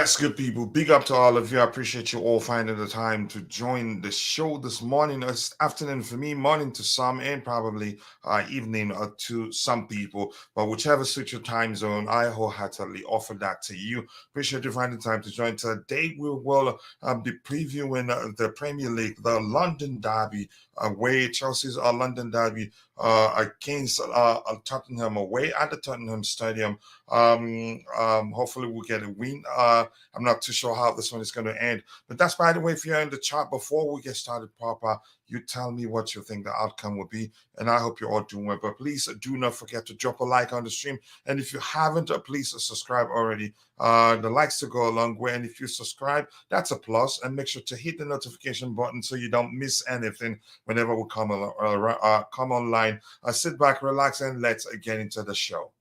Yes, good people. Big up to all of you. I appreciate you all finding the time to join the show this morning. It's afternoon for me, morning to some, and probably evening to some people. But whichever suits your time zone, I wholeheartedly offer that to you. Appreciate you finding time to join. Today we will be previewing the Premier League, the London Derby away. Chelsea's London Derby against Tottenham away at the Tottenham Stadium. Hopefully we'll get a win. I'm not too sure how this one is going to end, but that's by the way. If you're in the chat before we get started proper, you tell me what you think the outcome will be, and I hope you're all doing well. But please do not forget to drop a like on the stream, and if you haven't, please subscribe already. The likes to go a long way, and if you subscribe, that's a plus. And make sure to hit the notification button so you don't miss anything whenever we come online. Sit back, relax, and let's get into the show.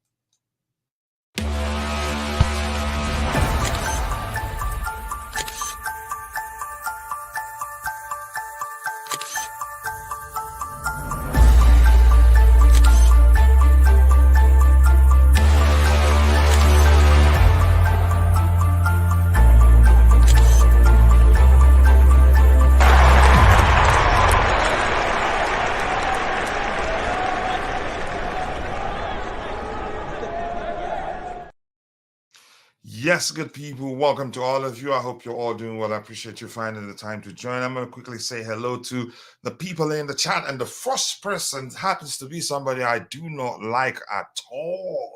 Yes, good people. Welcome to all of you. I hope you're all doing well. I appreciate you finding the time to join. I'm going to quickly say hello to the people in the chat. And the first person happens to be somebody I do not like at all.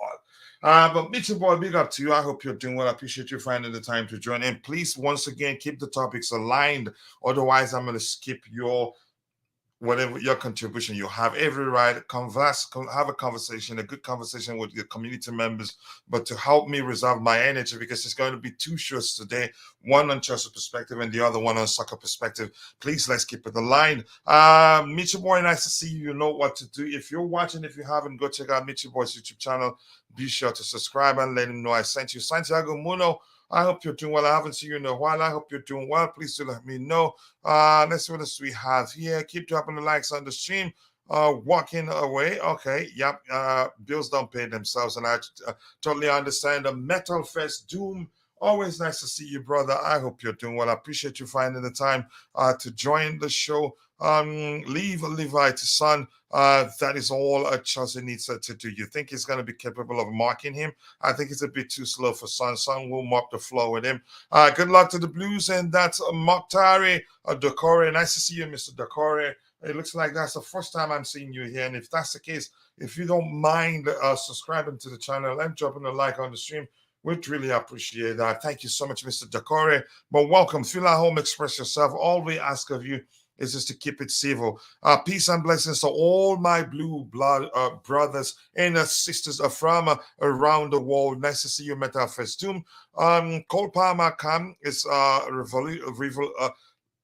But Mitchell Boy, big up to you. I hope you're doing well. I appreciate you finding the time to join. And please, once again, keep the topics aligned. Otherwise, I'm going to skip your whatever your contribution. You have every right. Have a conversation, a good conversation with your community members, but to help me reserve my energy, because it's going to be two shows today, one on Chelsea perspective and the other one on soccer perspective. Please, let's keep it aligned. Mitchell Boy, nice to see you. You know what to do. If you're watching, if you haven't, go check out Mitchell Boy's YouTube channel. Be sure to subscribe and let him know I sent you. Santiago Muno, I hope you're doing well. I haven't seen you in a while. I hope you're doing well. Please do let me know. Let's see what else we have here. Keep dropping the likes on the stream. Walking away. Okay. Yep. Bills don't pay themselves. And I totally understand. The Metal Fest Doom. Always nice to see you, brother. I hope you're doing well. I appreciate you finding the time to join the show. Leave Levi to Son. That is all Chelsea needs to do. You think he's going to be capable of marking him? I think it's a bit too slow for Son. Son will mop the floor with him. Good luck to the Blues, and that's Mokhtari Decore. Nice to see you, Mr. Decore. It looks like that's the first time I'm seeing you here, and if that's the case, if you don't mind subscribing to the channel and dropping a like on the stream, we'd really appreciate that. Thank you so much, Mr. Decore. But welcome. Feel at home, express yourself. All we ask of you is just to keep it civil. Peace and blessings to all my blue blood brothers and sisters from around the world. Nice to see you, Metal Festoon. Cole Palmer Cam is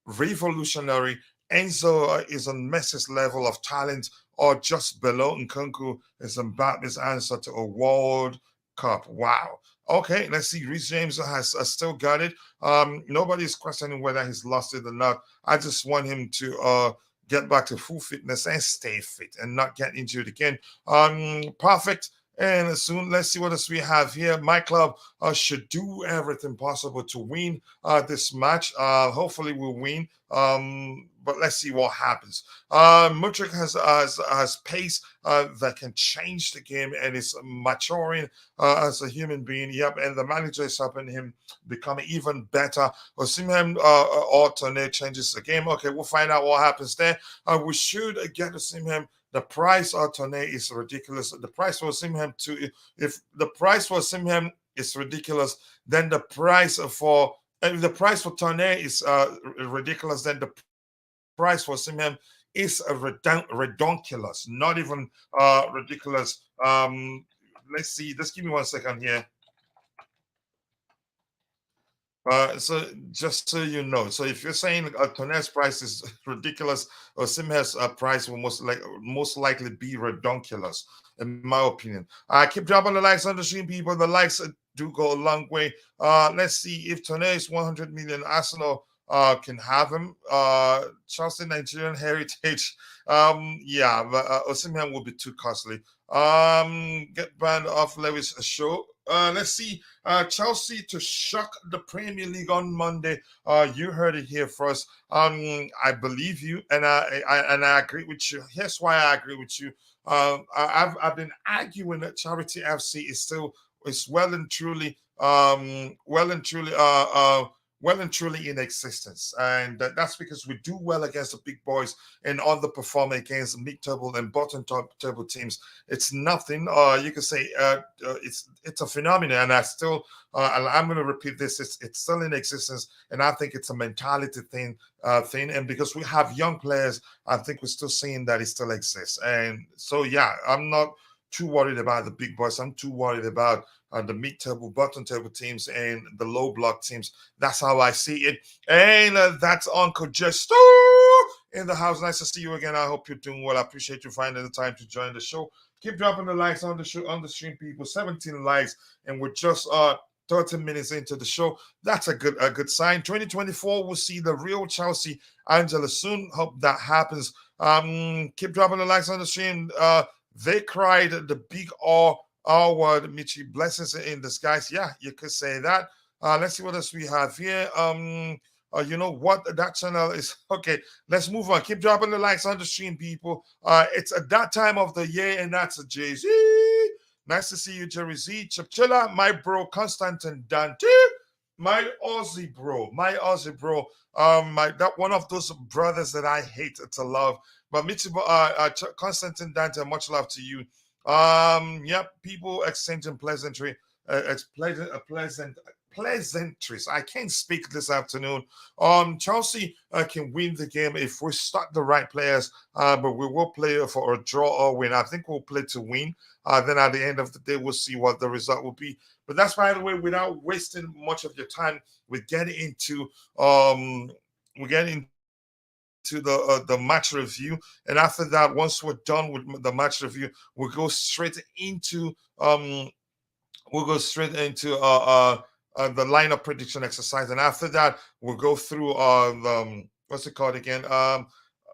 revolutionary. Enzo is on Messi's level of talent, or just below. Nkunku is Mbappe's answer to a World Cup. Wow. Okay, let's see. Reece James has still got it. Nobody's questioning whether he's lost it or not. I just want him to get back to full fitness and stay fit and not get injured again. Perfect. And soon, let's see what else we have here. My club should do everything possible to win this match. Hopefully, we'll win. But let's see what happens. Mudryk has pace that can change the game and is maturing as a human being. Yep, and the manager is helping him become even better. Osimhen or Tone changes the game. Okay, we'll find out what happens there. We should get Osimhen. The price of Tone is ridiculous. The price for Osimhen if the price for Osimhen is ridiculous, then the price for if the price for Tone is ridiculous, then the price for Osimhen is redonkulous, not even ridiculous. Let's see. Just give me 1 second here. So just so you know, so if you're saying Tone's price is ridiculous, Osimhen's price will most likely be redonkulous, in my opinion. Keep dropping the likes on the stream, people. The likes do go a long way. Let's see if Tone is 100 million. Arsenal can have him. Chelsea Nigerian heritage. Yeah, but Osimhen will be too costly. Get banned off Lewis show. let's see. Chelsea to shock the Premier League on Monday. You heard it here first. I believe you, and I agree with you. Here's why I agree with you. I've been arguing that Charity FC is well and truly well and truly in existence, and that's because we do well against the big boys and underperform against mid-table and bottom-top table teams. It's nothing. You can say it's a phenomenon, and I'm going to repeat this. It's still in existence, and I think it's a mentality thing. And because we have young players, I think we're still seeing that it still exists. And so, yeah, I'm not too worried about the big boys. I'm too worried about the mid-table, bottom-table teams and the low-block teams. That's how I see it. And that's Uncle Justo in the house. Nice to see you again. I hope you're doing well. I appreciate you finding the time to join the show. Keep dropping the likes on the show, on the stream, people. 17 likes, and we're just 30 minutes into the show. That's a good sign. 2024, we'll see the real Chelsea Angela soon. Hope that happens. Keep dropping the likes on the stream. They cried the big R word, Michi. Blessings in disguise. Yeah, you could say that. Let's see what else we have here. You know what? That channel is okay. Let's move on. Keep dropping the likes on the stream, people. It's at that time of the year, and that's a Jay-Z. Nice to see you, Jerry Z. Chipchilla, my bro, Constantine Dante, my Aussie bro. That one of those brothers that I hate to love. But Michi, Constantine Dante, much love to you. Yep, people exchanging pleasantries. I can't speak this afternoon. Chelsea can win the game if we start the right players, but we will play for a draw or win. I think we'll play to win. Then at the end of the day, we'll see what the result will be. But that's, by the way, without wasting much of your time, we're getting into the match review, and after that, once we're done with the match review, we'll go straight into the lineup prediction exercise, and after that, we'll go through what's it called again?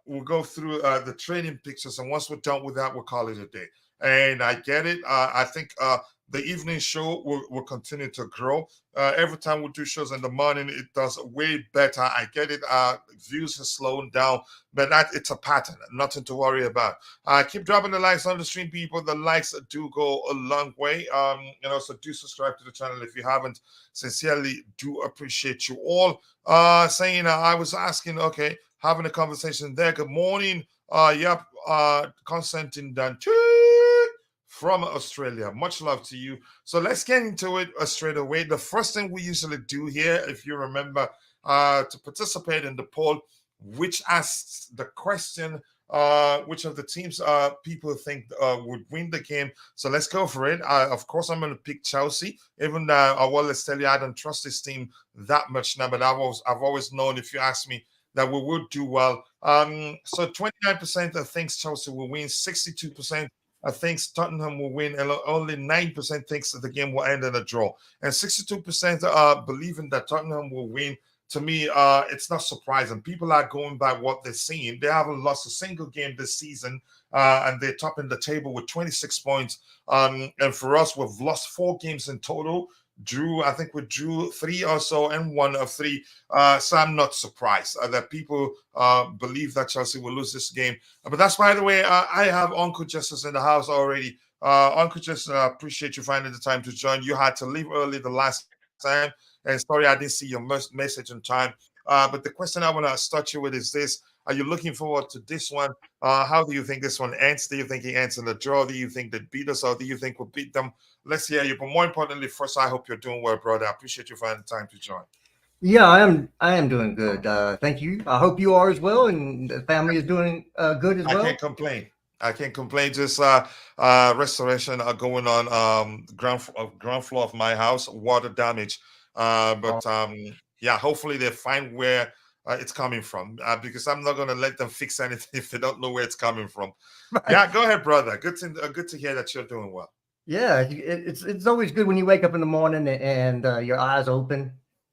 We'll go through the training pictures, and once we're done with that, we'll call it a day. And I get it. I think the evening show will continue to grow. Every time we do shows in the morning, it does way better. I get it. Views are slowing down, but it's a pattern. Nothing to worry about. Keep dropping the likes on the stream, people. The likes do go a long way. And also do subscribe to the channel if you haven't. Sincerely, do appreciate you all. Saying I was asking, okay, having a conversation there. Good morning. Yep. Constantine Dante from Australia. Much love to you. So let's get into it straight away. The first thing we usually do here, if you remember, to participate in the poll, which asks the question, which of the teams people think would win the game. So let's go for it. Of course, I'm going to pick Chelsea. Even let's tell you, I don't trust this team that much now, but I've always known, if you ask me, that we would do well. So 29% thinks Chelsea will win, 62% thinks Tottenham will win, and only 9% thinks that the game will end in a draw. And 62% believing that Tottenham will win. To me, it's not surprising. People are going by what they're seeing. They haven't lost a single game this season, and they're topping the table with 26 points. And for us, we've lost 4 games in total. I think we drew 3 or so and 1 of 3. So I'm not surprised that people believe that Chelsea will lose this game. But that's, by the way, I have Uncle Justice in the house already. Uncle Justice, I appreciate you finding the time to join. You had to leave early the last time, and sorry I didn't see your message in time. But the question I want to start you with is this. Are you looking forward to this one? How do you think this one ends? Do you think it ends in a draw? Do you think they beat us, or do you think we'll beat them? Let's hear you. But more importantly, first, I hope you're doing well, brother. I appreciate you finding the time to join. Yeah, I am doing good. Thank you. I hope you are as well, and the family is doing good as well. I can't complain. Just restoration going on ground floor of my house, water damage. Yeah, hopefully they find where it's coming from, because I'm not going to let them fix anything if they don't know where it's coming from. Right. Yeah, go ahead, brother. Good to hear that you're doing well. Yeah, it's always good when you wake up in the morning and your eyes open.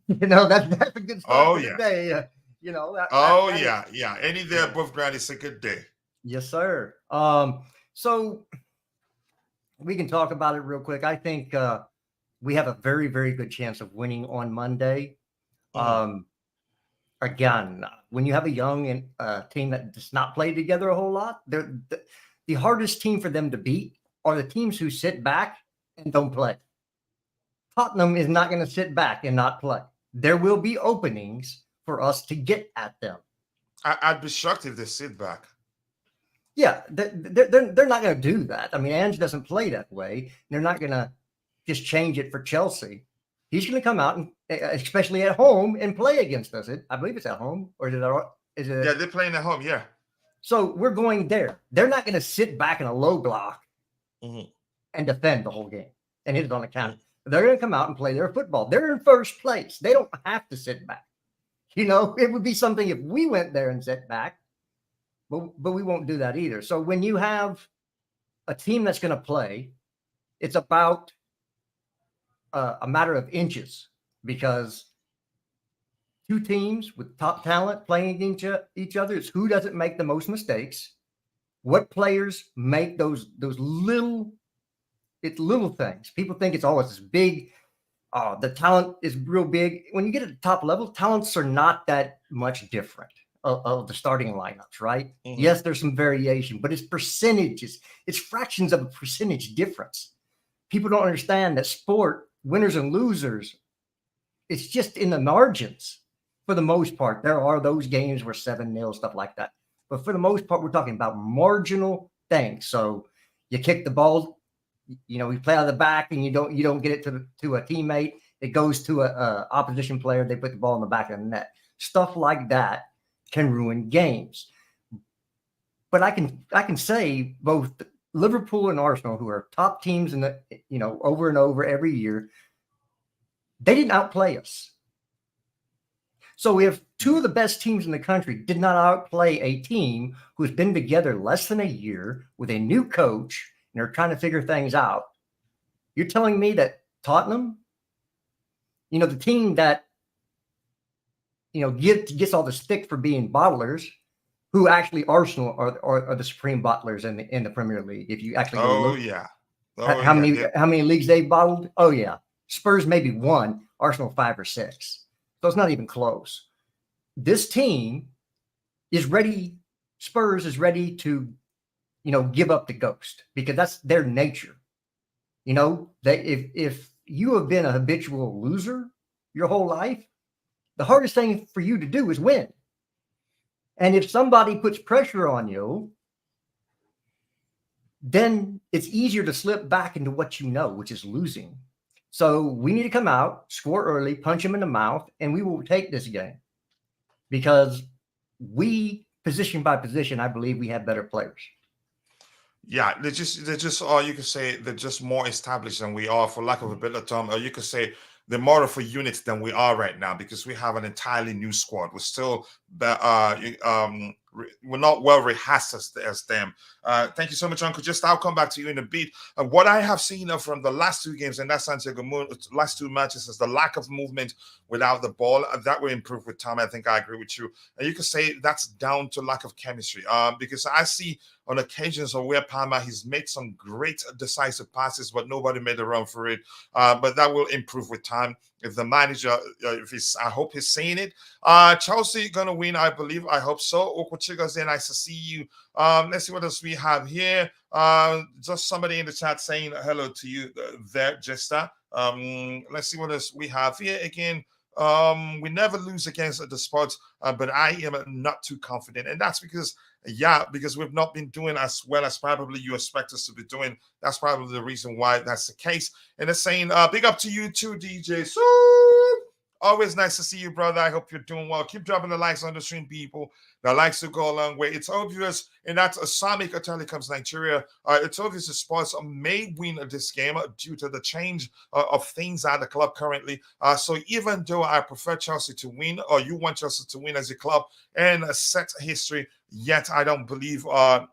That's a good start for the day. Yeah. Any day above ground is a good day. Yes, sir. So we can talk about it real quick. I think we have a very, very good chance of winning on Monday. Again, when you have a young team that does not play together a whole lot, the hardest team for them to beat are the teams who sit back and don't play. Tottenham is not going to sit back and not play. There will be openings for us to get at them. I'd be shocked if they sit back. Yeah, they're not going to do that. I mean, Ange doesn't play that way. They're not going to just change it for Chelsea. He's going to come out, and especially at home, and play against us. I believe it's at home. Or is it? Yeah, they're playing at home, yeah. So we're going there. They're not going to sit back in a low block and defend the whole game and hit it on the counter. They're going to come out and play their football. They're in first place. They don't have to sit back. You know, it would be something if we went there and sat back, but we won't do that either. So when you have a team that's going to play, it's about a matter of inches, because two teams with top talent playing against each other, it's who doesn't make the most mistakes, what players make those little things. People think it's always this big, the talent is real big. When you get at the top level, talents are not that much different of the starting lineups, right? Yes, there's some variation, but it's percentages. It's fractions of a percentage difference. People don't understand that sport, winners and losers, it's just in the margins for the most part. There are those games where 7-0, stuff like that. But for the most part, we're talking about marginal things. So you kick the ball, you know, you play out of the back and you don't get it to a teammate. It goes to a opposition player. They put the ball in the back of the net. Stuff like that can ruin games. But I can say both Liverpool and Arsenal, who are top teams in the, you know, over and over every year, they didn't outplay us. So if two of the best teams in the country did not outplay a team who's been together less than a year with a new coach and they're trying to figure things out, you're telling me that Tottenham, you know, the team that, you know, gets all the stick for being bottlers, who actually Arsenal are the supreme bottlers in the Premier League. If you actually go look, how many leagues they've bottled? Oh yeah, Spurs maybe 1, Arsenal 5 or 6. So it's not even close. This team is ready. Spurs is ready to, you know, give up the ghost, because that's their nature. You know, if you have been a habitual loser your whole life, the hardest thing for you to do is win. And if somebody puts pressure on you, then it's easier to slip back into what you know, which is losing. So we need to come out, score early, punch them in the mouth, and we will take this game. Because we, position by position, I believe we have better players. Yeah, they're just you could say they're just more established than we are, for lack of a better term. Or you could say they're more of a unit than we are right now, because we have an entirely new squad. We're still we're not well rehearsed as them. Thank you so much, Uncle. I'll come back to you in a bit. What I have seen from the last two games, and that's Santiago, last two matches, is the lack of movement without the ball. That will improve with time. I think I agree with you. And you could say that's down to lack of chemistry. Because I see on occasions where Palmer, he's made some great decisive passes, but nobody made a run for it. But that will improve with time. If the manager, I hope he's saying it. Chelsea gonna win, I believe. I hope so. Ugochukwu, then nice to see you. Let's see what else we have here. Just somebody in the chat saying hello to you there, Jester. Let's see what else we have here again. We never lose against the Spots, but I am not too confident, and that's because we've not been doing as well as probably you expect us to be doing. That's probably the reason why that's the case. And they're saying big up to you too, DJ. So always nice to see you, brother. I hope you're doing well. Keep dropping the likes on the stream, people. The likes to go a long way. It's obvious, and that's Asamic Telecoms Nigeria. It's obvious the Sports may win this game due to the change of things at the club currently. So even though I prefer Chelsea to win, or you want Chelsea to win as a club and a set history, yet I don't believe I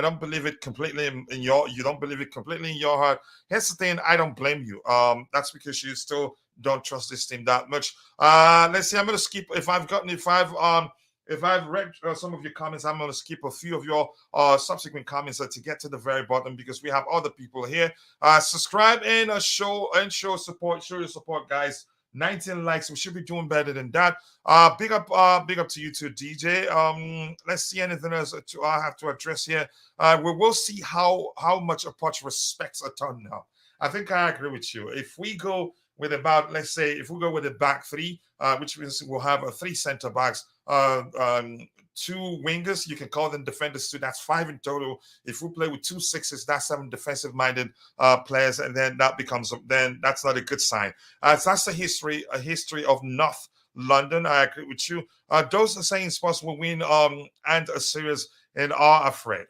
don't believe it completely you don't believe it completely in your heart. Here's the thing, I don't blame you. That's because you still don't trust this team that much. Let's see. I'm gonna skip if if I've read some of your comments, I'm going to skip a few of your subsequent comments to get to the very bottom because we have other people here. Subscribe and show support. Show your support, guys. 19 likes. We should be doing better than that. Big up to you too, DJ. Let's see anything else I have to address here. We will see how much a Poch respects a ton now. I think I agree with you. If we go with about, let's say, if we go with a back three, which means we'll have three center backs, two wingers, you can call them defenders too. That's 5 in total. If we play with 2 6s, that's 7 defensive-minded players, and then that's not a good sign. So that's a history of North London. I agree with you. Those are saying Spurs will win and a series and are afraid.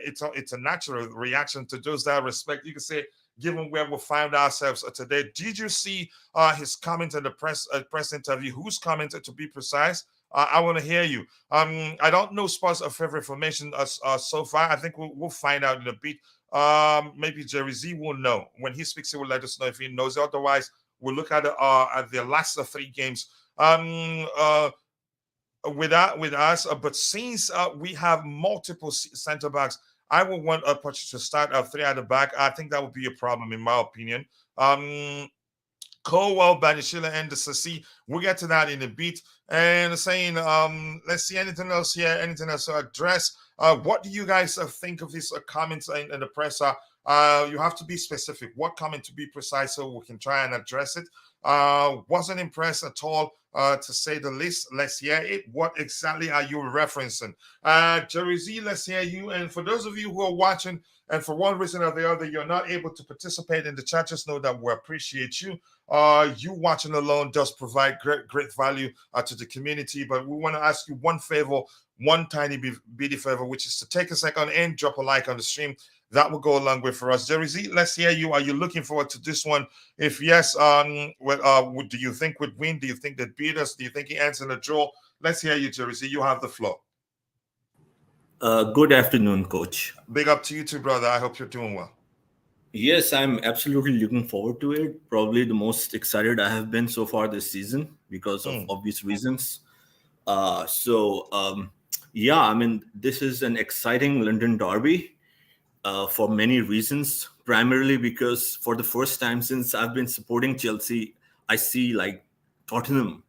It's a natural reaction to those that respect. You can say, given where we found ourselves today. Did you see his comment in the press interview? Whose comment, to be precise? I want to hear you. I don't know Spurs' favorite formation so far. I think we'll find out in a bit. Maybe Jerry Z will know. When he speaks, he will let us know if he knows. Otherwise, we'll look at the last 3 games with us. But since we have multiple center backs, I would want a Poch to start 3 at the back. I think that would be a problem, in my opinion. Colwill, Badiashile, and Disasi. We'll get to that in a bit. And saying, let's see anything else here, anything else to address. What do you guys think of these comments in the press? You have to be specific. What comment, to be precise, so we can try and address it. Wasn't impressed at all, to say the least. Let's hear it. What exactly are you referencing? Jerry Z, let's hear you. And for those of you who are watching, and for one reason or the other, you're not able to participate in the chat, just know that we appreciate you. You watching alone does provide great value to the community. But we want to ask you one favor, one tiny bitty favor, which is to take a second and drop a like on the stream. That will go a long way for us. Jerry Z, let's hear you. Are you looking forward to this one? If yes, what do you think would win? Do you think that beat us? Do you think he ends in a draw? Let's hear you, Jerry Z. You have the floor. Good afternoon, Coach. Big up to you too, brother. I hope you're doing well. Yes, I'm absolutely looking forward to it. Probably the most excited I have been so far this season because of obvious reasons. Yeah, I mean, this is an exciting London derby for many reasons. Primarily because for the first time since I've been supporting Chelsea, I see like Tottenham.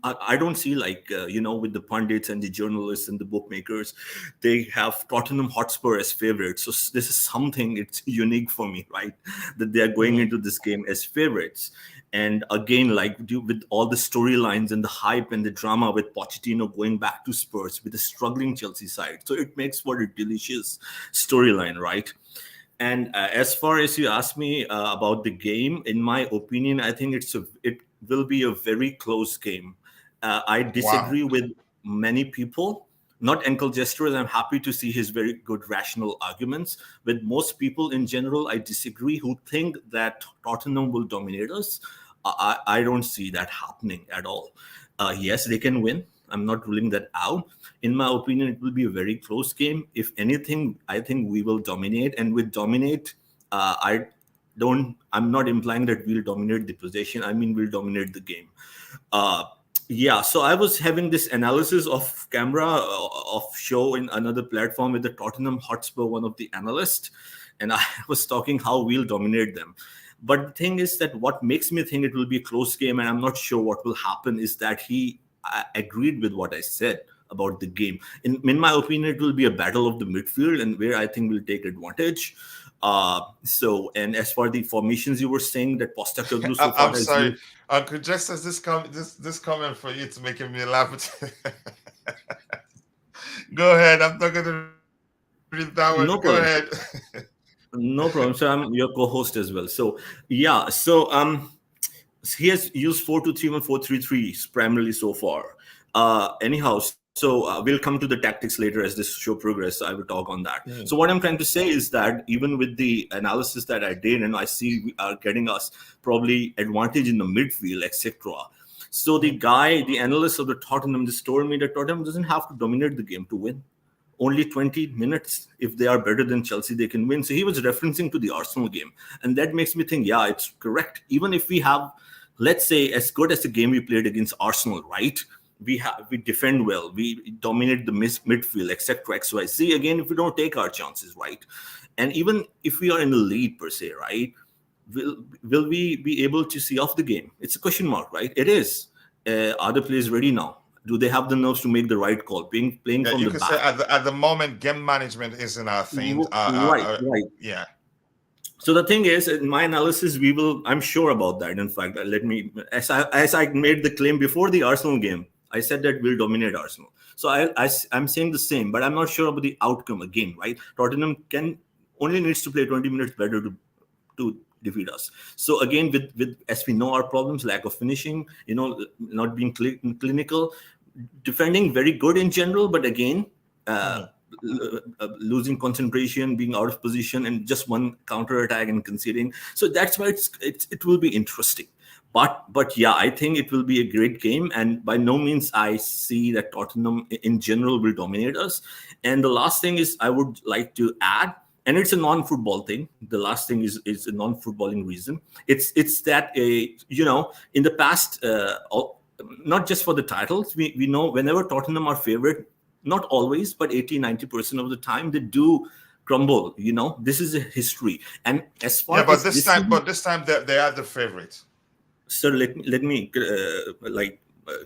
I don't see with the pundits and the journalists and the bookmakers, they have Tottenham Hotspur as favorites. So this is something, it's unique for me, right? That they are going into this game as favorites. And again, with all the storylines and the hype and the drama with Pochettino going back to Spurs with a struggling Chelsea side. So it makes for a delicious storyline, right? And as far as you ask me about the game, in my opinion, I think it will be a very close game. I disagree with many people, not Uncle Jester. I'm happy to see his very good rational arguments. With most people in general, I disagree, who think that Tottenham will dominate us. I don't see that happening at all. Yes, they can win. I'm not ruling that out. In my opinion, it will be a very close game. If anything, I think we will dominate. And with dominate, I'm not implying that we'll dominate the possession. I mean, we'll dominate the game. Yeah, so I was having this analysis off camera of show in another platform with the Tottenham Hotspur, one of the analysts, and I was talking how we'll dominate them. But the thing is that what makes me think it will be a close game, and I'm not sure what will happen, is that he agreed with what I said about the game. In my opinion, it will be a battle of the midfield, and where I think we'll take advantage. And as for the formations, you were saying that Postecoglou so far. I'm sorry, Uncle Jess has this comment for you to making me laugh. Go ahead. I'm not going to read that one. No Go problem. ahead. No problem. So I'm your co-host as well. So yeah. So he has used 4-2-3-1, 4-3-3 primarily so far. Anyhow. So we'll come to the tactics later as this show progresses. I will talk on that. So what I'm trying to say is that even with the analysis that I did, and I see we are getting us probably advantage in the midfield, etc. So the analyst of the Tottenham, just told me that Tottenham doesn't have to dominate the game to win. Only 20 minutes. If they are better than Chelsea, they can win. So he was referencing to the Arsenal game. And that makes me think, yeah, it's correct. Even if we have, let's say, as good as the game we played against Arsenal, right? we defend well, we dominate the midfield, etc. XYZ. Again, if we don't take our chances, right, and even if we are in the lead per se, right, will we be able to see off the game? It's a question mark, right? It is. Are the players ready now? Do they have the nerves to make the right call? Playing from you the could back. say at the moment, game management isn't our thing. Right. Yeah. So the thing is, in my analysis, I'm sure about that. In fact, let me, as I made the claim before the Arsenal game, I said that we'll dominate Arsenal. So I'm saying the same, but I'm not sure about the outcome again, right? Tottenham only needs to play 20 minutes better to defeat us. So again, with as we know our problems, lack of finishing, not being clinical, defending very good in general, but again, losing concentration, being out of position, and just one counter attack and conceding. So that's why it will be interesting. But yeah, I think it will be a great game, and by no means I see that Tottenham in general will dominate us. And the last thing is I would like to add, and it's a non-football thing. The last thing is a non-footballing reason. It's that in the past, not just for the titles, we know whenever Tottenham are favorite, not always, but 80-90% of the time they do crumble. This is a history. And as far but as this time they are the favorites. Sir, let me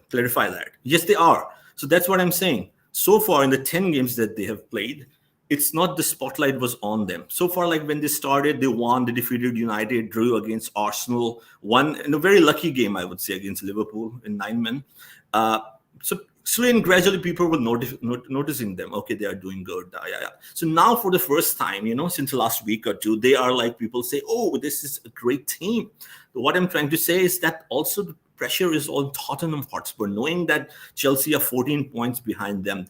clarify that. Yes, they are. So that's what I'm saying. So far in the 10 games that they have played, it's not the spotlight was on them. So far, like when they started, they won, they defeated United, drew against Arsenal, won in a very lucky game, I would say, against Liverpool in 9 men. So slowly and gradually, people were noticing them. Okay, they are doing good. Yeah. So now, for the first time, since the last week or two, they are like, people say, oh, this is a great team. What I'm trying to say is that also the pressure is on Tottenham Hotspur, knowing that Chelsea are 14 points behind them.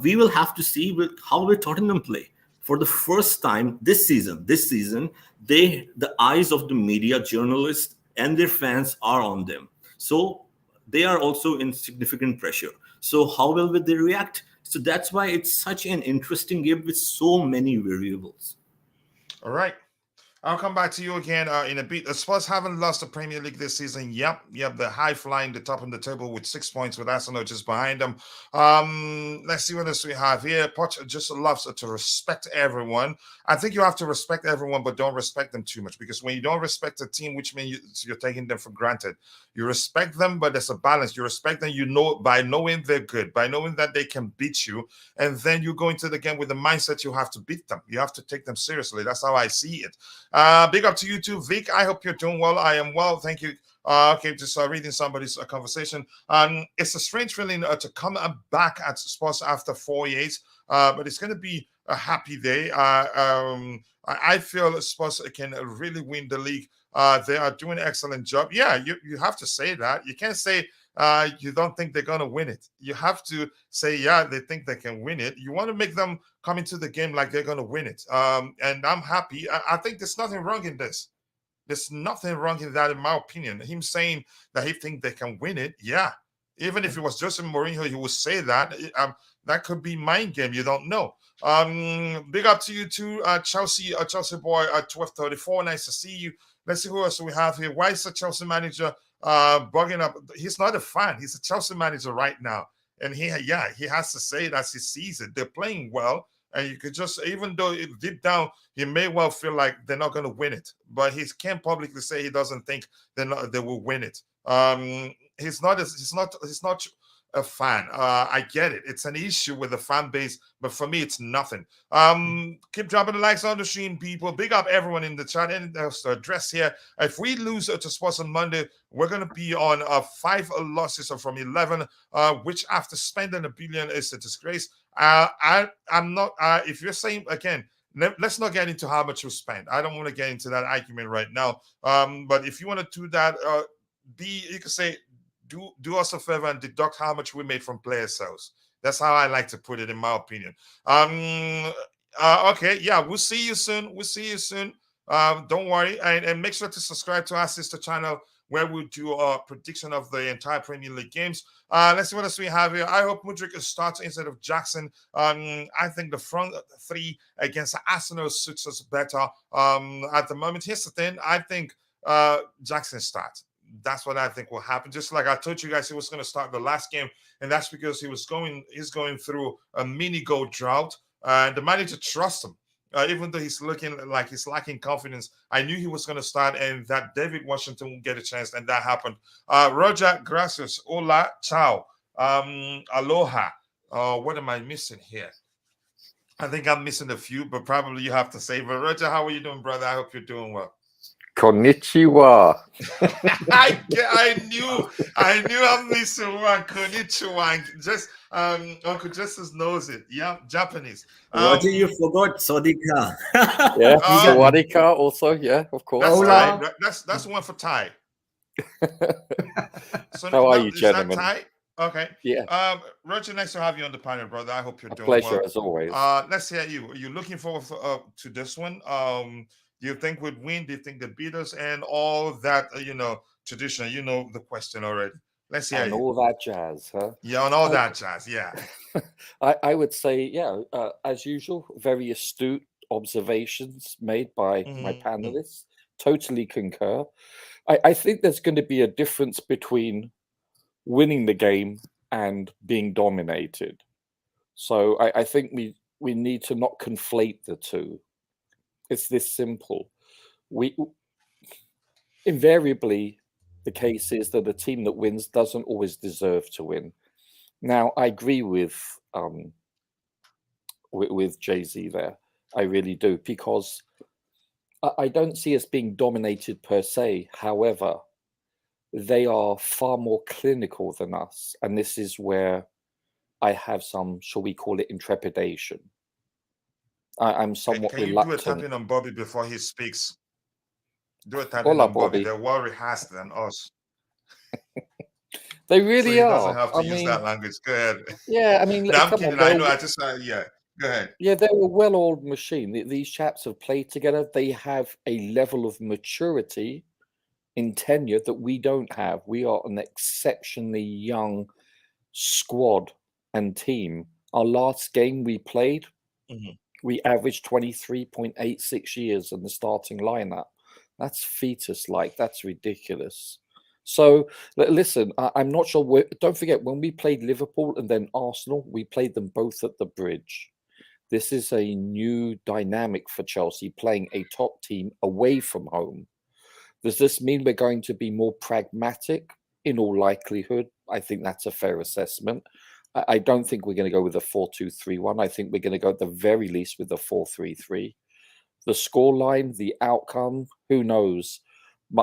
We will have to see how will Tottenham play. For the first time this season, the eyes of the media, journalists, and their fans are on them. So they are also in significant pressure. So how will they react? So that's why it's such an interesting game with so many variables. All right. I'll come back to you again in a bit. The Spurs haven't lost the Premier League this season. Yep. They're high flying, the top of the table with 6 points, with Arsenal just behind them. Let's see what else we have here. Poch just loves to respect everyone. I think you have to respect everyone, but don't respect them too much, because when you don't respect a team, which means you're taking them for granted. You respect them, but there's a balance. You respect them, by knowing they're good, by knowing that they can beat you, and then you go into the game with the mindset you have to beat them. You have to take them seriously. That's how I see it. Big up to you too, Vic. I hope you're doing well. I am well, thank you. Okay, just reading somebody's conversation. It's a strange feeling to come back at Spurs after 4 years, but it's going to be a happy day. I feel Spurs can really win the league. They are doing an excellent job. Yeah, you have to say that. You can't say you don't think they're going to win it. You have to say, yeah, they think they can win it. You want to make them come into the game like they're going to win it. And I'm happy. I think there's nothing wrong in this. There's nothing wrong in that, in my opinion. Him saying that he thinks they can win it, yeah. Even if it was Jose Mourinho, he would say that. That could be mind game. You don't know. Big up to you too, Chelsea boy, 1234. Nice to see you. Let's see who else we have here. Why is the Chelsea manager bugging up? He's not a fan. He's a Chelsea manager right now, and he has to say it as he sees it. They're playing well, and you could just, even though deep down he may well feel like they're not going to win it, but he can't publicly say he doesn't think they will win it. He's not a fan. I get it. It's an issue with the fan base, but for me, it's nothing. Keep dropping the likes on the stream, people. Big up everyone in the chat. And there's the address here. If we lose to Spurs on Monday, we're going to be on 5 losses from 11, which after spending $1 billion is a disgrace. I'm not. If you're saying again, let's not get into how much you spend. I don't want to get into that argument right now. But if you want to do that, you can say, do us a favor and deduct how much we made from player sales. That's how I like to put it, in my opinion. Okay, yeah, we'll see you soon. Don't worry, and make sure to subscribe to our sister channel, where we do a prediction of the entire Premier League games. Let's see what else we have here. I hope Mudryk starts instead of Jackson. I think the front three against Arsenal suits us better at the moment. Here's the thing. I think Jackson starts. That's what I think will happen. Just like I told you guys, he was going to start the last game, and that's because he's going through a mini goal drought, and the manager trusts him. Even though he's looking like he's lacking confidence, I knew he was going to start and that David Washington would get a chance, and that happened. Roger, gracias, hola, ciao, aloha. What am I missing here? I think I'm missing a few, but probably you have to say. But Roger, how are you doing, brother? I hope you're doing well. Konnichiwa. I knew I'm missing one. Konnichiwa. Just Uncle Justice knows it. Yeah, Japanese. Roger, you forgot Sodika. Yeah, Sawadika also. Yeah, of course. That's Hola. Thai. That's one for Thai. So How are you, is that gentlemen? Thai? Okay. Yeah, Roger, nice to have you on the panel, brother. I hope you're a doing pleasure well. as always. Let's hear you. Are you looking forward to this one? Do you think we'd win? Do you think they'd beat us? And all that, tradition. You know the question already. Let's hear And you. all that jazz, huh? Yeah, and all that jazz. Yeah. I would say, yeah, as usual, very astute observations made by my panelists. Totally concur. I think there's going to be a difference between winning the game and being dominated. So I think we need to not conflate the two. It's this simple. We invariably, the case is that a team that wins doesn't always deserve to win. Now, I agree with Jay-Z there. I really do, because I don't see us being dominated per se. However, they are far more clinical than us. And this is where I have some, shall we call it, intrepidation. I'm somewhat Can you reluctant. do a tapping on Bobby before he speaks? Do a tapping Hola, on Bobby. Bobby. They're more rehearsed than us. They So really he are. doesn't have to I use mean, that language. Go ahead. yeah, I mean, No, I'm come kidding. on, I they're, know. I just, yeah. Go ahead. yeah, they're a well-oiled machine. These chaps have played together. They have a level of maturity in tenure that we don't have. We are an exceptionally young squad and team. Our last game we played, we averaged 23.86 years in the starting lineup. That's fetus-like. That's ridiculous. So listen, I'm not sure. Don't forget, when we played Liverpool and then Arsenal, we played them both at the Bridge. This is a new dynamic for Chelsea, playing a top team away from home. Does this mean we're going to be more pragmatic? In all likelihood, I think that's a fair assessment. I don't think we're going to go with a 4-2-3-1. I think we're going to go at the very least with a 4-3-3. The scoreline, the outcome, who knows?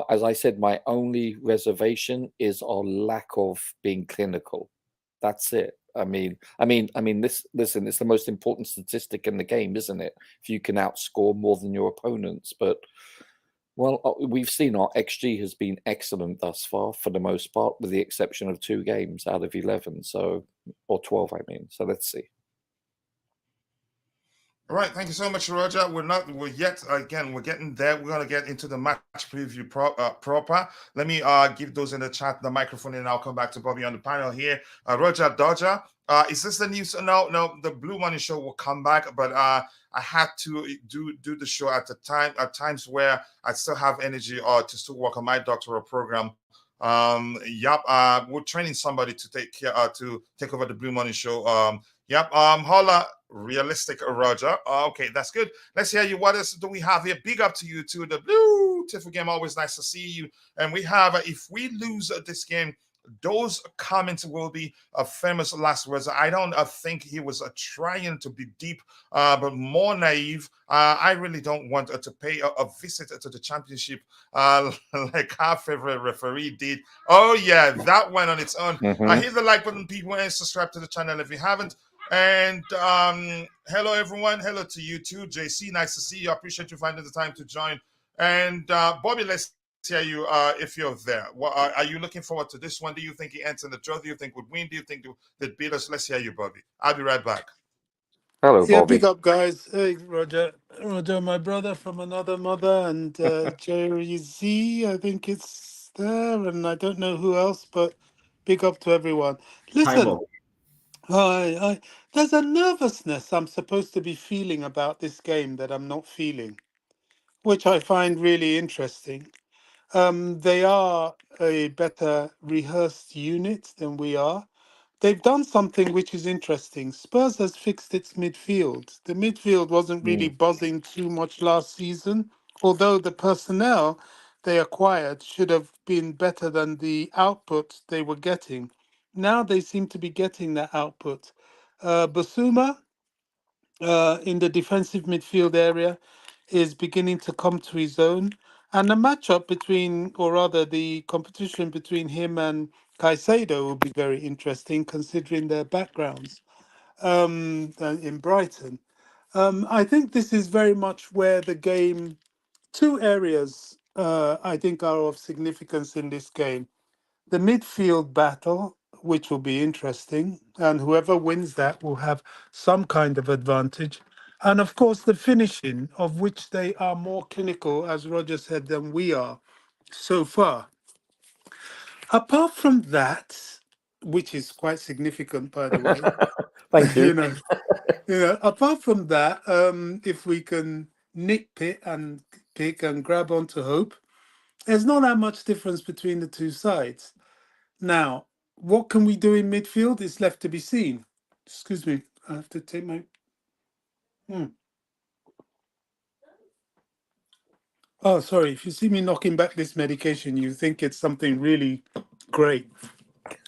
As I said, my only reservation is our lack of being clinical. That's it. I mean, listen, it's the most important statistic in the game, isn't it? If you can outscore more than your opponents. But, well, we've seen our XG has been excellent thus far, for the most part, with the exception of 2 games out of 11. So, or 12, I mean. So let's see. All right, thank you so much, Roger. We're getting there. We're going to get into the match preview proper. Let me give those in the chat the microphone, and I'll come back to Bobby on the panel here. Roger Dodger, is this the news? No, the Blue Money Show will come back, but I had to do the show at times where I still have energy to still work on my doctoral program. We're training somebody to take over the Blue Money Show. Holla, realistic Roger. Okay, that's good. Let's hear you. What else do we have here? Big up to you too. The Blue Tiffle game, always nice to see you. And we have, if we lose this game, those comments will be famous last words. I don't think he was trying to be deep, but more naive. I really don't want to pay a visit to the championship like our favorite referee did. Oh, yeah, that went on its own. Hit the like button, people, and subscribe to the channel if you haven't. And hello, everyone. Hello to you too, JC. Nice to see you. I appreciate you finding the time to join. And Bobby, let's hear you if you're there. Are you looking forward to this one? Do you think he ends in the draw? Do you think would win? Do you think they'd beat us? Let's hear you, Bobby. I'll be right back. Hello, Bobby. Big up, guys. Hey, Roger, my brother from another mother, and Jerry Z, I think it's there, and I don't know who else, but big up to everyone. Listen, there's a nervousness I'm supposed to be feeling about this game that I'm not feeling, which I find really interesting. They are a better rehearsed unit than we are. They've done something which is interesting. Spurs has fixed its midfield. The midfield wasn't really buzzing too much last season, although the personnel they acquired should have been better than the output they were getting. Now they seem to be getting that output. Bissouma in the defensive midfield area is beginning to come to his own. And the matchup between, or rather the competition between him and Caicedo will be very interesting considering their backgrounds in Brighton. I think this is very much where the game, two areas I think are of significance in this game. The midfield battle, which will be interesting, and whoever wins that will have some kind of advantage. And of course, the finishing, of which they are more clinical, as Roger said, than we are so far. Apart from that, which is quite significant, by the way, Thank you. apart from that, if we can nitpick and pick and grab onto hope, there's not that much difference between the two sides. Now, what can we do in midfield is left to be seen. Excuse me, I have to take my. Oh, sorry. If you see me knocking back this medication, you think it's something really great.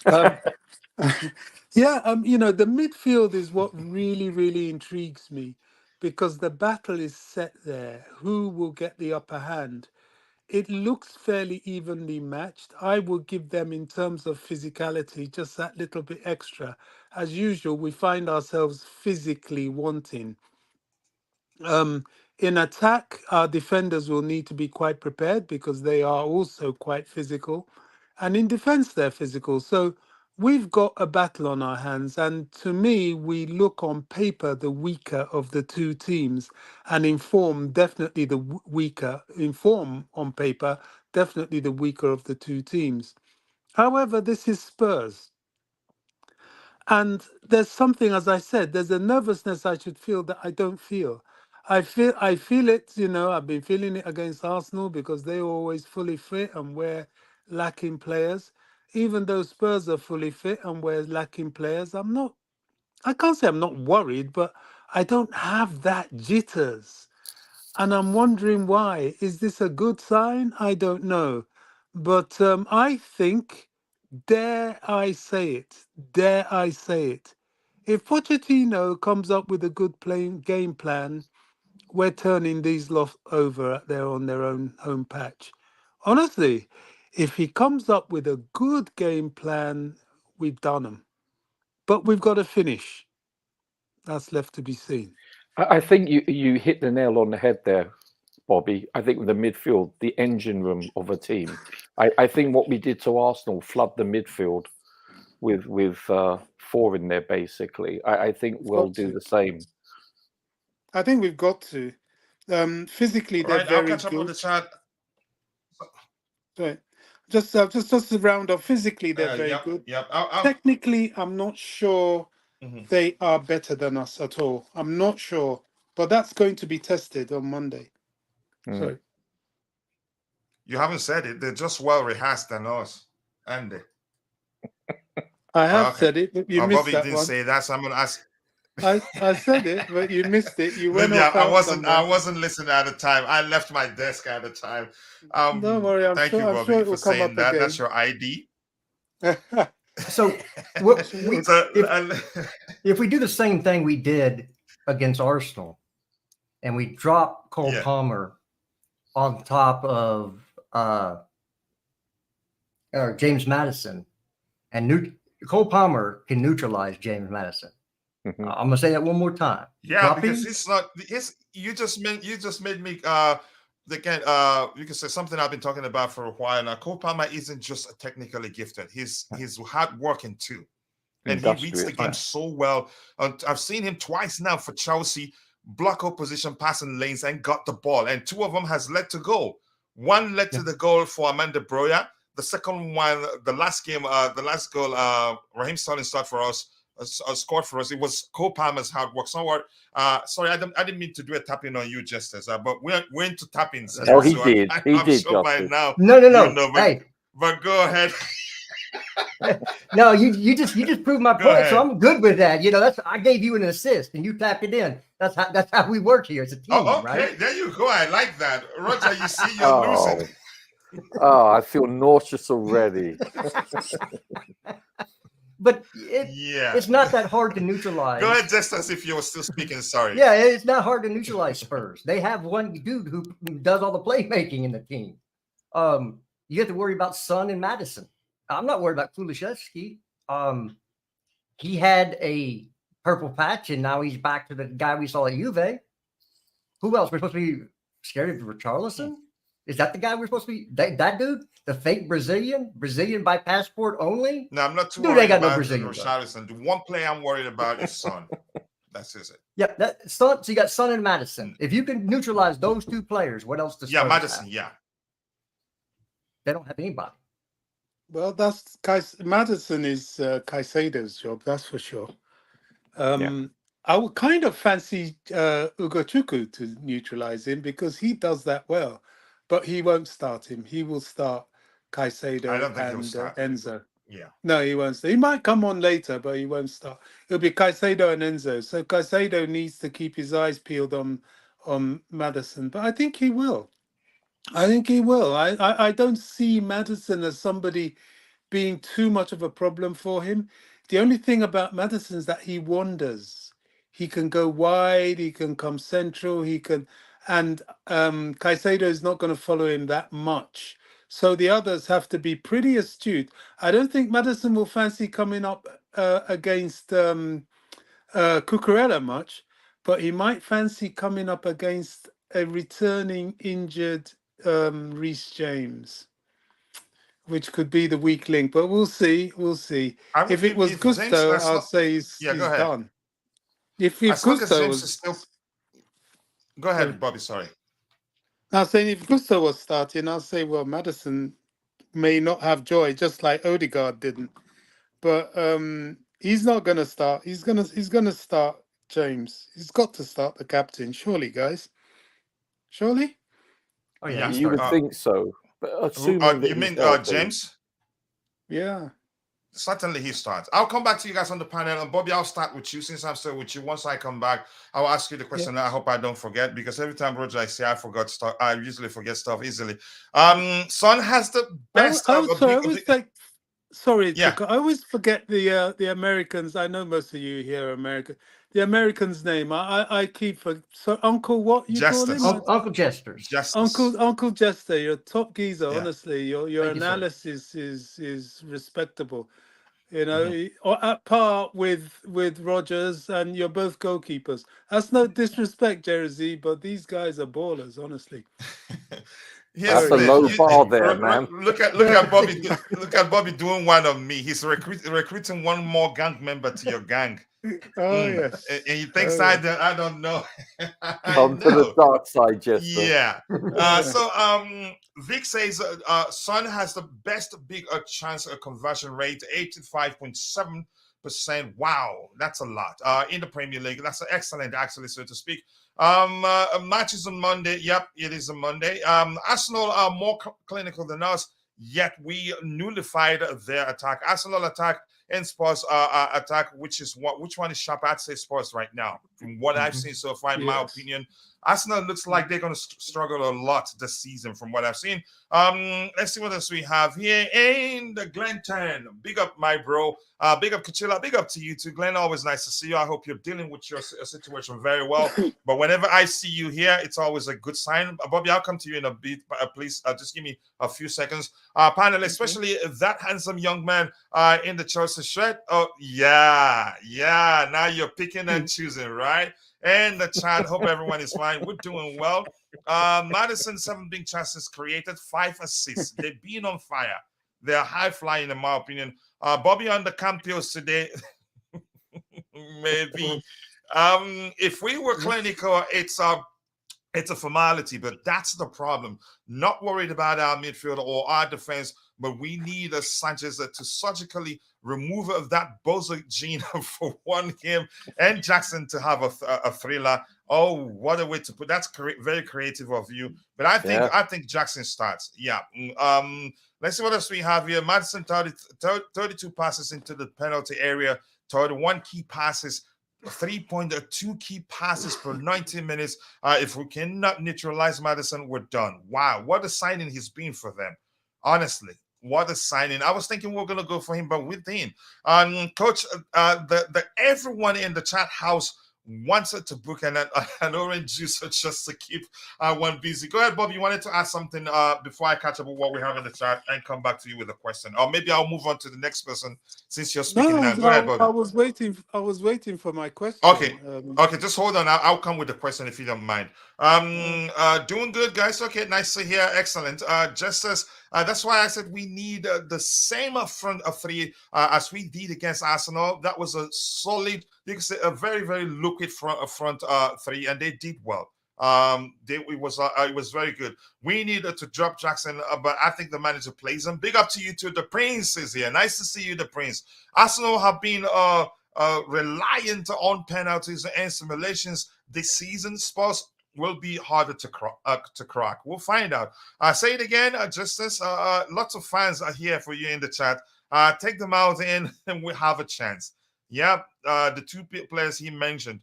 The midfield is what really, really intrigues me because the battle is set there. Who will get the upper hand? It looks fairly evenly matched. I will give them, in terms of physicality, just that little bit extra. As usual, we find ourselves physically wanting. In attack, our defenders will need to be quite prepared because they are also quite physical. And in defense, they're physical. So we've got a battle on our hands. And to me, we look on paper the weaker of the two teams, and in form, definitely the weaker. In form on paper, definitely the weaker of the two teams. However, this is Spurs. And there's something, as I said, there's a nervousness I should feel that I don't feel. I feel it, I've been feeling it against Arsenal because they're always fully fit and we're lacking players. Even though Spurs are fully fit and we're lacking players, I can't say I'm not worried, but I don't have that jitters. And I'm wondering why. Is this a good sign? I don't know. But I think, dare I say it, if Pochettino comes up with a good game plan, we're turning these lot over on their own home patch. Honestly, if he comes up with a good game plan, we've done them. But we've got to finish. That's left to be seen. I think you hit the nail on the head there, Bobby. I think with the midfield, the engine room of a team. I think what we did to Arsenal, flood the midfield with four in there, basically. I think we'll do the same. I think we've got to. Physically, they're Right, very I'll catch up with good. the chat. Right. Just to round off, physically, they're very good. Yep. Technically, I'm not sure they are better than us at all. I'm not sure. But that's going to be tested on Monday. Sorry. You haven't said it. They're just well rehearsed than us, aren't they? I have said it, but you missed Bobby that didn't one. say that, so I'm going to ask. I said it, but you missed it. You went Maybe off I somewhere. wasn't listening at the time. I left my desk at the time. Don't worry, I'm thank sure, you, Bobby, it will for come saying up that. again. That's your ID. So, if we do the same thing we did against Arsenal, and we drop Cole Palmer on top of James Maddison, and Cole Palmer can neutralize James Maddison. I'm gonna say that one more time. Yeah, because it's not. You just made me. Again, you can say something I've been talking about for a while now. Cole Palmer isn't just technically gifted. He's hardworking too, and he reads the game so well. I've seen him twice now for Chelsea, block up position, passing lanes, and got the ball. And two of them has led to goal. One led to the goal for Amanda Broya. The second one, the last goal, Raheem Sterling started for us. scored for us. It was Cole Palmer's hard work. Sorry, I didn't mean to do a tapping on you, Justice, but we're into tappings. Oh, he did. He I'm did, sure by Justice. now. No. You know, Hey, but go ahead. no, you just proved my Go point, so ahead. I'm good with that. You know, I gave you an assist and you tapped it in. That's how we work here. It's a team, Oh, okay. right? There you go. I like that, Roger. You see, you're losing. Oh, I feel nauseous already. But Yeah. it's not that hard to neutralize. Go ahead, just as if you were still speaking. Sorry. Yeah, it's not hard to neutralize Spurs. They have one dude who does all the playmaking in the team. You have to worry about Son and Maddison. I'm not worried about Kulusevski. He had a purple patch, and now he's back to the guy we saw at Juve. Who else? We're supposed to be scared of Richarlison? Is that the guy we're supposed to be? That dude? The fake Brazilian by passport only? No, I'm not too Dude, worried they got no about Brazilian, Richarlison. The one player I'm worried about is Son. That's it. Yep. So you got Son and Maddison. If you can neutralize those two players, what else does Spurs Maddison, have? yeah. They don't have anybody. Well, that's Maddison is Caicedo's job, that's for sure. I would kind of fancy Ugochukwu to neutralize him because he does that well, but he won't start him. He will start Caicedo and Enzo. Yeah. No, he won't start. He might come on later, but he won't start. It'll be Caicedo and Enzo. So Caicedo needs to keep his eyes peeled on Maddison, but I think he will. I don't see Maddison as somebody being too much of a problem for him. The only thing about Maddison is that he wanders. He can go wide, he can come central, and Caicedo is not going to follow him that much. So the others have to be pretty astute. I don't think Maddison will fancy coming up against Cucurella much, but he might fancy coming up against a returning injured Reece James, which could be the weak link, but we'll see. If it was Gusto, I'd say he's done. If Gusto was still... Go ahead, Bobby. Sorry. I was saying if Gusto was starting, I'll say, well, Maddison may not have joy, just like Odegaard didn't. But he's not going to start. He's gonna start James. He's got to start the captain, surely, guys. Surely. Oh yeah, you would think so. But assuming you mean James? Yeah. Certainly he starts. I'll come back to you guys on the panel. And Bobby, I'll start with you since I'm still with you. Once I come back, I'll ask you the question. I hope I don't forget, because every time, Roger, I say I forgot stuff. I usually forget stuff easily. Son has the best. Sorry, I always forget the Americans. I know most of you here are American. The American's name. I keep so Uncle what you Justice. call him? Uncle Jesters. Uncle Jester. You're top geezer. Yeah. Honestly, your analysis is respectable. You know, at par with Rogers, and you're both goalkeepers. That's no disrespect, Jersey, but these guys are ballers, honestly. That's a low bar there, man. Look at Bobby. Look at Bobby doing one of me. He's recruiting one more gang member to your gang. Yes. And he thinks I don't know. Come to the dark side, Jester. Yeah. So Vic says Son has the best big chance conversion rate, 85.7%. Wow, that's a lot. In the Premier League, that's excellent, actually, so to speak. Match is on Monday. Yep, it is on Monday. Arsenal are more clinical than us, yet we nullified their attack. Arsenal attack and Spurs attack, which one is sharp? I'd say Spurs right now, from what I've seen so far, in my opinion. Arsenal looks like they're going to struggle a lot this season, from what I've seen. Let's see what else we have here in the Glenton. Big up, my bro. Big up, Cucurella. Big up to you too, Glenn. Always nice to see you. I hope you're dealing with your situation very well. But whenever I see you here, it's always a good sign. Bobby, I'll come to you in a bit. Please, just give me a few seconds. Panel, especially that handsome young man in the Chelsea shirt. Oh, yeah. Now you're picking and choosing, right? And the chat, hope everyone is fine. We're doing well. Maddison, 7 big chances created, 5 assists. They've been on fire. They're high flying, in my opinion. Bobby on the Campios today. Maybe. If we were clinical, it's a formality, but that's the problem. Not worried about our midfield or our defense, but we need a Sanchez to surgically removal of that bozo gene for one game, and Jackson to have a thriller. Oh, what a way to put that's very creative of you. But I think Jackson starts. Yeah. Let's see what else we have here. Maddison 32 passes into the penalty area, 31 key passes. 3.2 key passes per 90 minutes. If we cannot neutralize Maddison, we're done. Wow, what a signing he's been for them. Honestly, what a signing. I was thinking we are going to go for him, but within. Coach, everyone in the chat house wanted to book an orange juice just to keep one busy. Go ahead, Bob. You wanted to ask something before I catch up with what we have in the chat and come back to you with a question. Or maybe I'll move on to the next person since you're speaking now. Go ahead, Bobby. I was waiting for my question. Okay. Okay, just hold on. I'll come with the question if you don't mind. Doing good, guys. Okay, nice to hear. Excellent. Just as that's why I said we need the same front of three as we did against Arsenal. That was a solid, you can say, a very, very liquid front three, and they did well. It was very good. We needed to drop Jackson, but I think the manager plays him. Big up to you too. The Prince is here. Nice to see you, the Prince. Arsenal have been reliant on penalties and simulations this season. Spurs will be harder to crack. We'll find out. Say it again, Justice. Lots of fans are here for you in the chat. Take them out in, and we have a chance. Yeah, the two players he mentioned.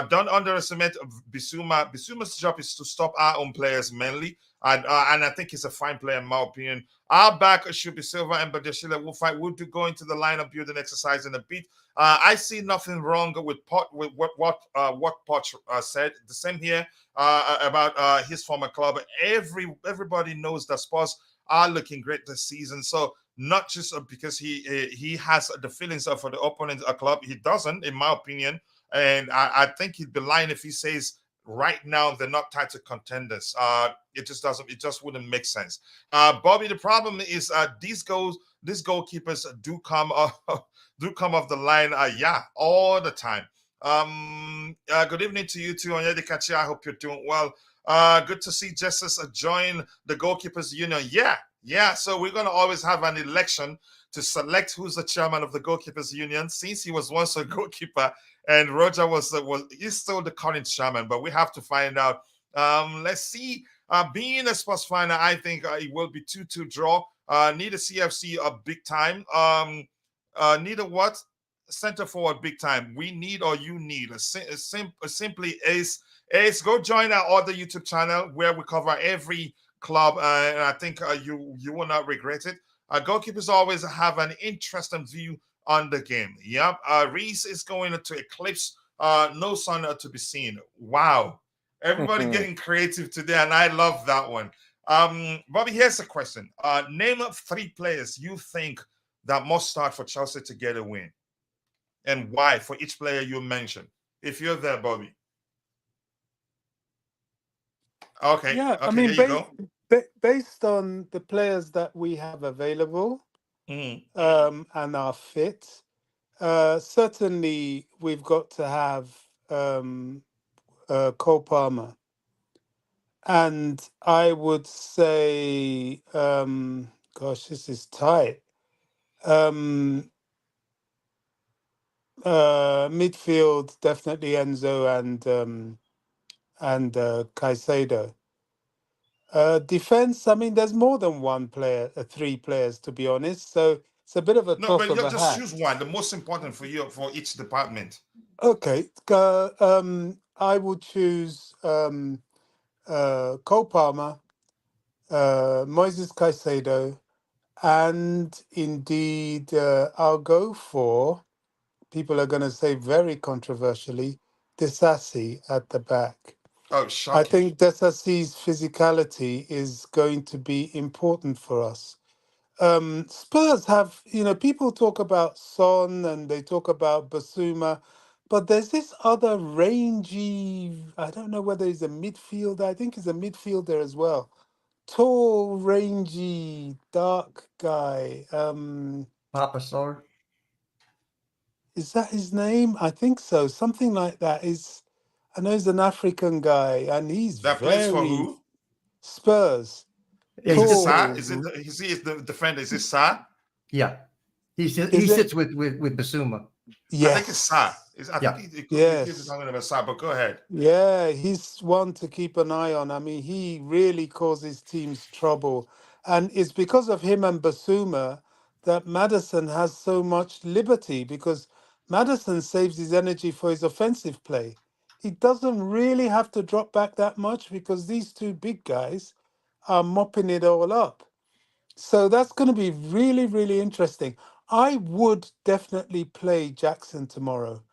Don't underestimate Bissouma. Bissouma's job is to stop our own players mainly, and I think he's a fine player in my opinion. Our back should be Silva and Badiashile. We'll go into the lineup building exercise in a bit. I see nothing wrong with what Poch said. The same here about his former club. Everybody knows that Spurs are looking great this season. So not just because he has the feelings for the opponent club. He doesn't, in my opinion. And I think he'd be lying if he says right now they're not tied to contenders. It just wouldn't make sense. Bobby, the problem is these goalkeepers do come off the line, all the time. Good evening to you too, Onyedikachi. I hope you're doing well. Good to see Justice join the goalkeepers union. Yeah. So we're gonna always have an election to select who's the chairman of the goalkeepers union, since he was once a goalkeeper and Roger he's still the current chairman, but we have to find out. Let's see. Being a Spurs fan, I think it will be 2-2 draw. Need a CFC big time. Need a what? Center forward big time. We need, or you need simply Ace. Go join our other YouTube channel where we cover every club, and I think you will not regret it. Goalkeepers always have an interesting view on the game. Yep. Reece is going to eclipse no sun to be seen. Wow. Everybody getting creative today, and I love that one. Bobby, here's a question. Name up 3 players you think that must start for Chelsea to get a win, and why for each player you mentioned. If you're there, Bobby. Okay. Yeah, okay, I mean, there you go. based on the players that we have available and are fit, certainly we've got to have Cole Palmer. And I would say, gosh, this is tight. Midfield, definitely Enzo and Caicedo. Defense, I mean, there's more than one player, 3 players, to be honest. So it's a bit of a toss of a hat. Just choose one, the most important for you, for each department. Okay. I would choose Cole Palmer, Moises Caicedo, and indeed I'll go for, people are going to say very controversially, Disasi at the back. Oh, shocking. I think Disasi's physicality is going to be important for us. Spurs have, people talk about Son and they talk about Bissouma, but there's this other rangy, I don't know whether he's a midfielder, I think he's a midfielder as well. Tall, rangy, dark guy. Papa Sarr. Is that his name? I think so. Something like that. I know he's an African guy, and he's plays for who? Spurs. Yeah, Is it Tall. Sarr? Is he the defender? Is it Sarr? Yeah. He Is sits with Bissouma. Yes. I think it's Sarr. I Yeah. think it could Yes. be talking about Sarr, but go ahead. Yeah, he's one to keep an eye on. I mean, he really causes teams trouble. And it's because of him and Basuma that Maddison has so much liberty, because Maddison saves his energy for his offensive play. He doesn't really have to drop back that much because these two big guys are mopping it all up. So that's going to be really, really interesting. I would definitely play Jackson tomorrow.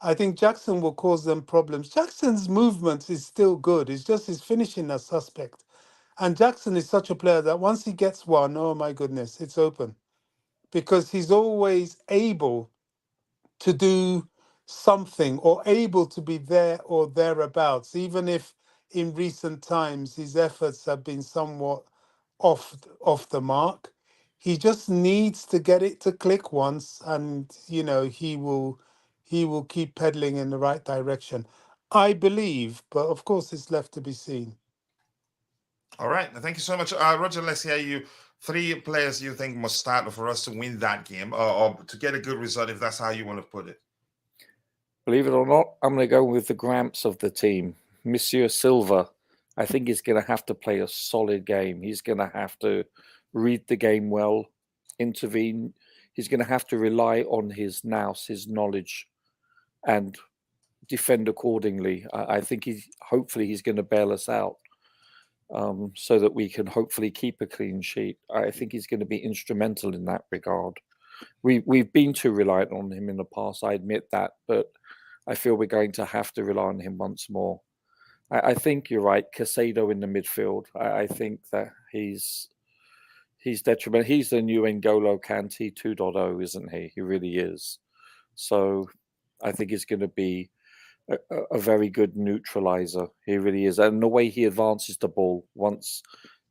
I think Jackson will cause them problems. Jackson's movement is still good. It's just his finishing as suspect. And Jackson is such a player that once he gets one, oh my goodness, it's open. Because he's always able to do something or able to be there or thereabouts, even if in recent times his efforts have been somewhat off the mark. He just needs to get it to click once, and he will keep pedaling in the right direction, I believe, but of course it's left to be seen. All right. Thank you so much. Roger, let's hear you. 3 players you think must start for us to win that game or to get a good result, if that's how you want to put it. Believe it or not, I'm going to go with the Gramps of the team. Monsieur Silva, I think he's going to have to play a solid game. He's going to have to read the game well, intervene. He's going to have to rely on his nous, his knowledge, and defend accordingly. I think hopefully he's going to bail us out so that we can hopefully keep a clean sheet. I think he's going to be instrumental in that regard. We've been too reliant on him in the past, I admit that, but I feel we're going to have to rely on him once more. I think you're right, Caicedo in the midfield. I think that he's detrimental. He's the new N'Golo Kante 2.0, isn't he? He really is. So I think he's going to be a very good neutralizer. He really is. And the way he advances the ball once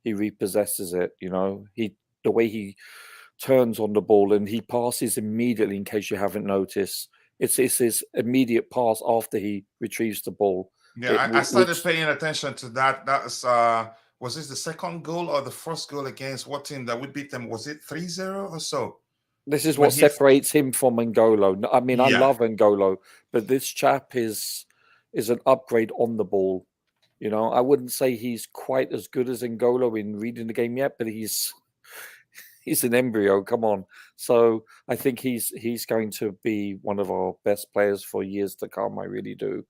he repossesses it, the way he turns on the ball and he passes immediately, in case you haven't noticed. It's his immediate pass after he retrieves the ball. Yeah, I started paying attention to that. That's was this the second goal or the first goal against what team that we beat them? Was it 3-0 or so? This is what separates him from N'Golo. I mean, I love N'Golo, but this chap is an upgrade on the ball. I wouldn't say he's quite as good as N'Golo in reading the game yet, but he's an embryo. Come on. So I think he's going to be one of our best players for years to come. I really do.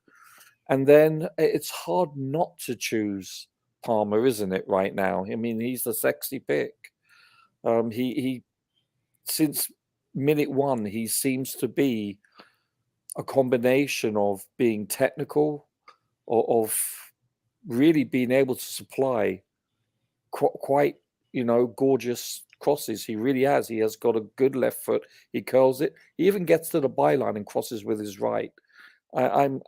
And then it's hard not to choose Palmer, isn't it, right now? I mean, he's the sexy pick. He since minute one, he seems to be a combination of being technical, or of really being able to supply quite, gorgeous crosses. He really has. He has got a good left foot. He curls it. He even gets to the byline and crosses with his right. And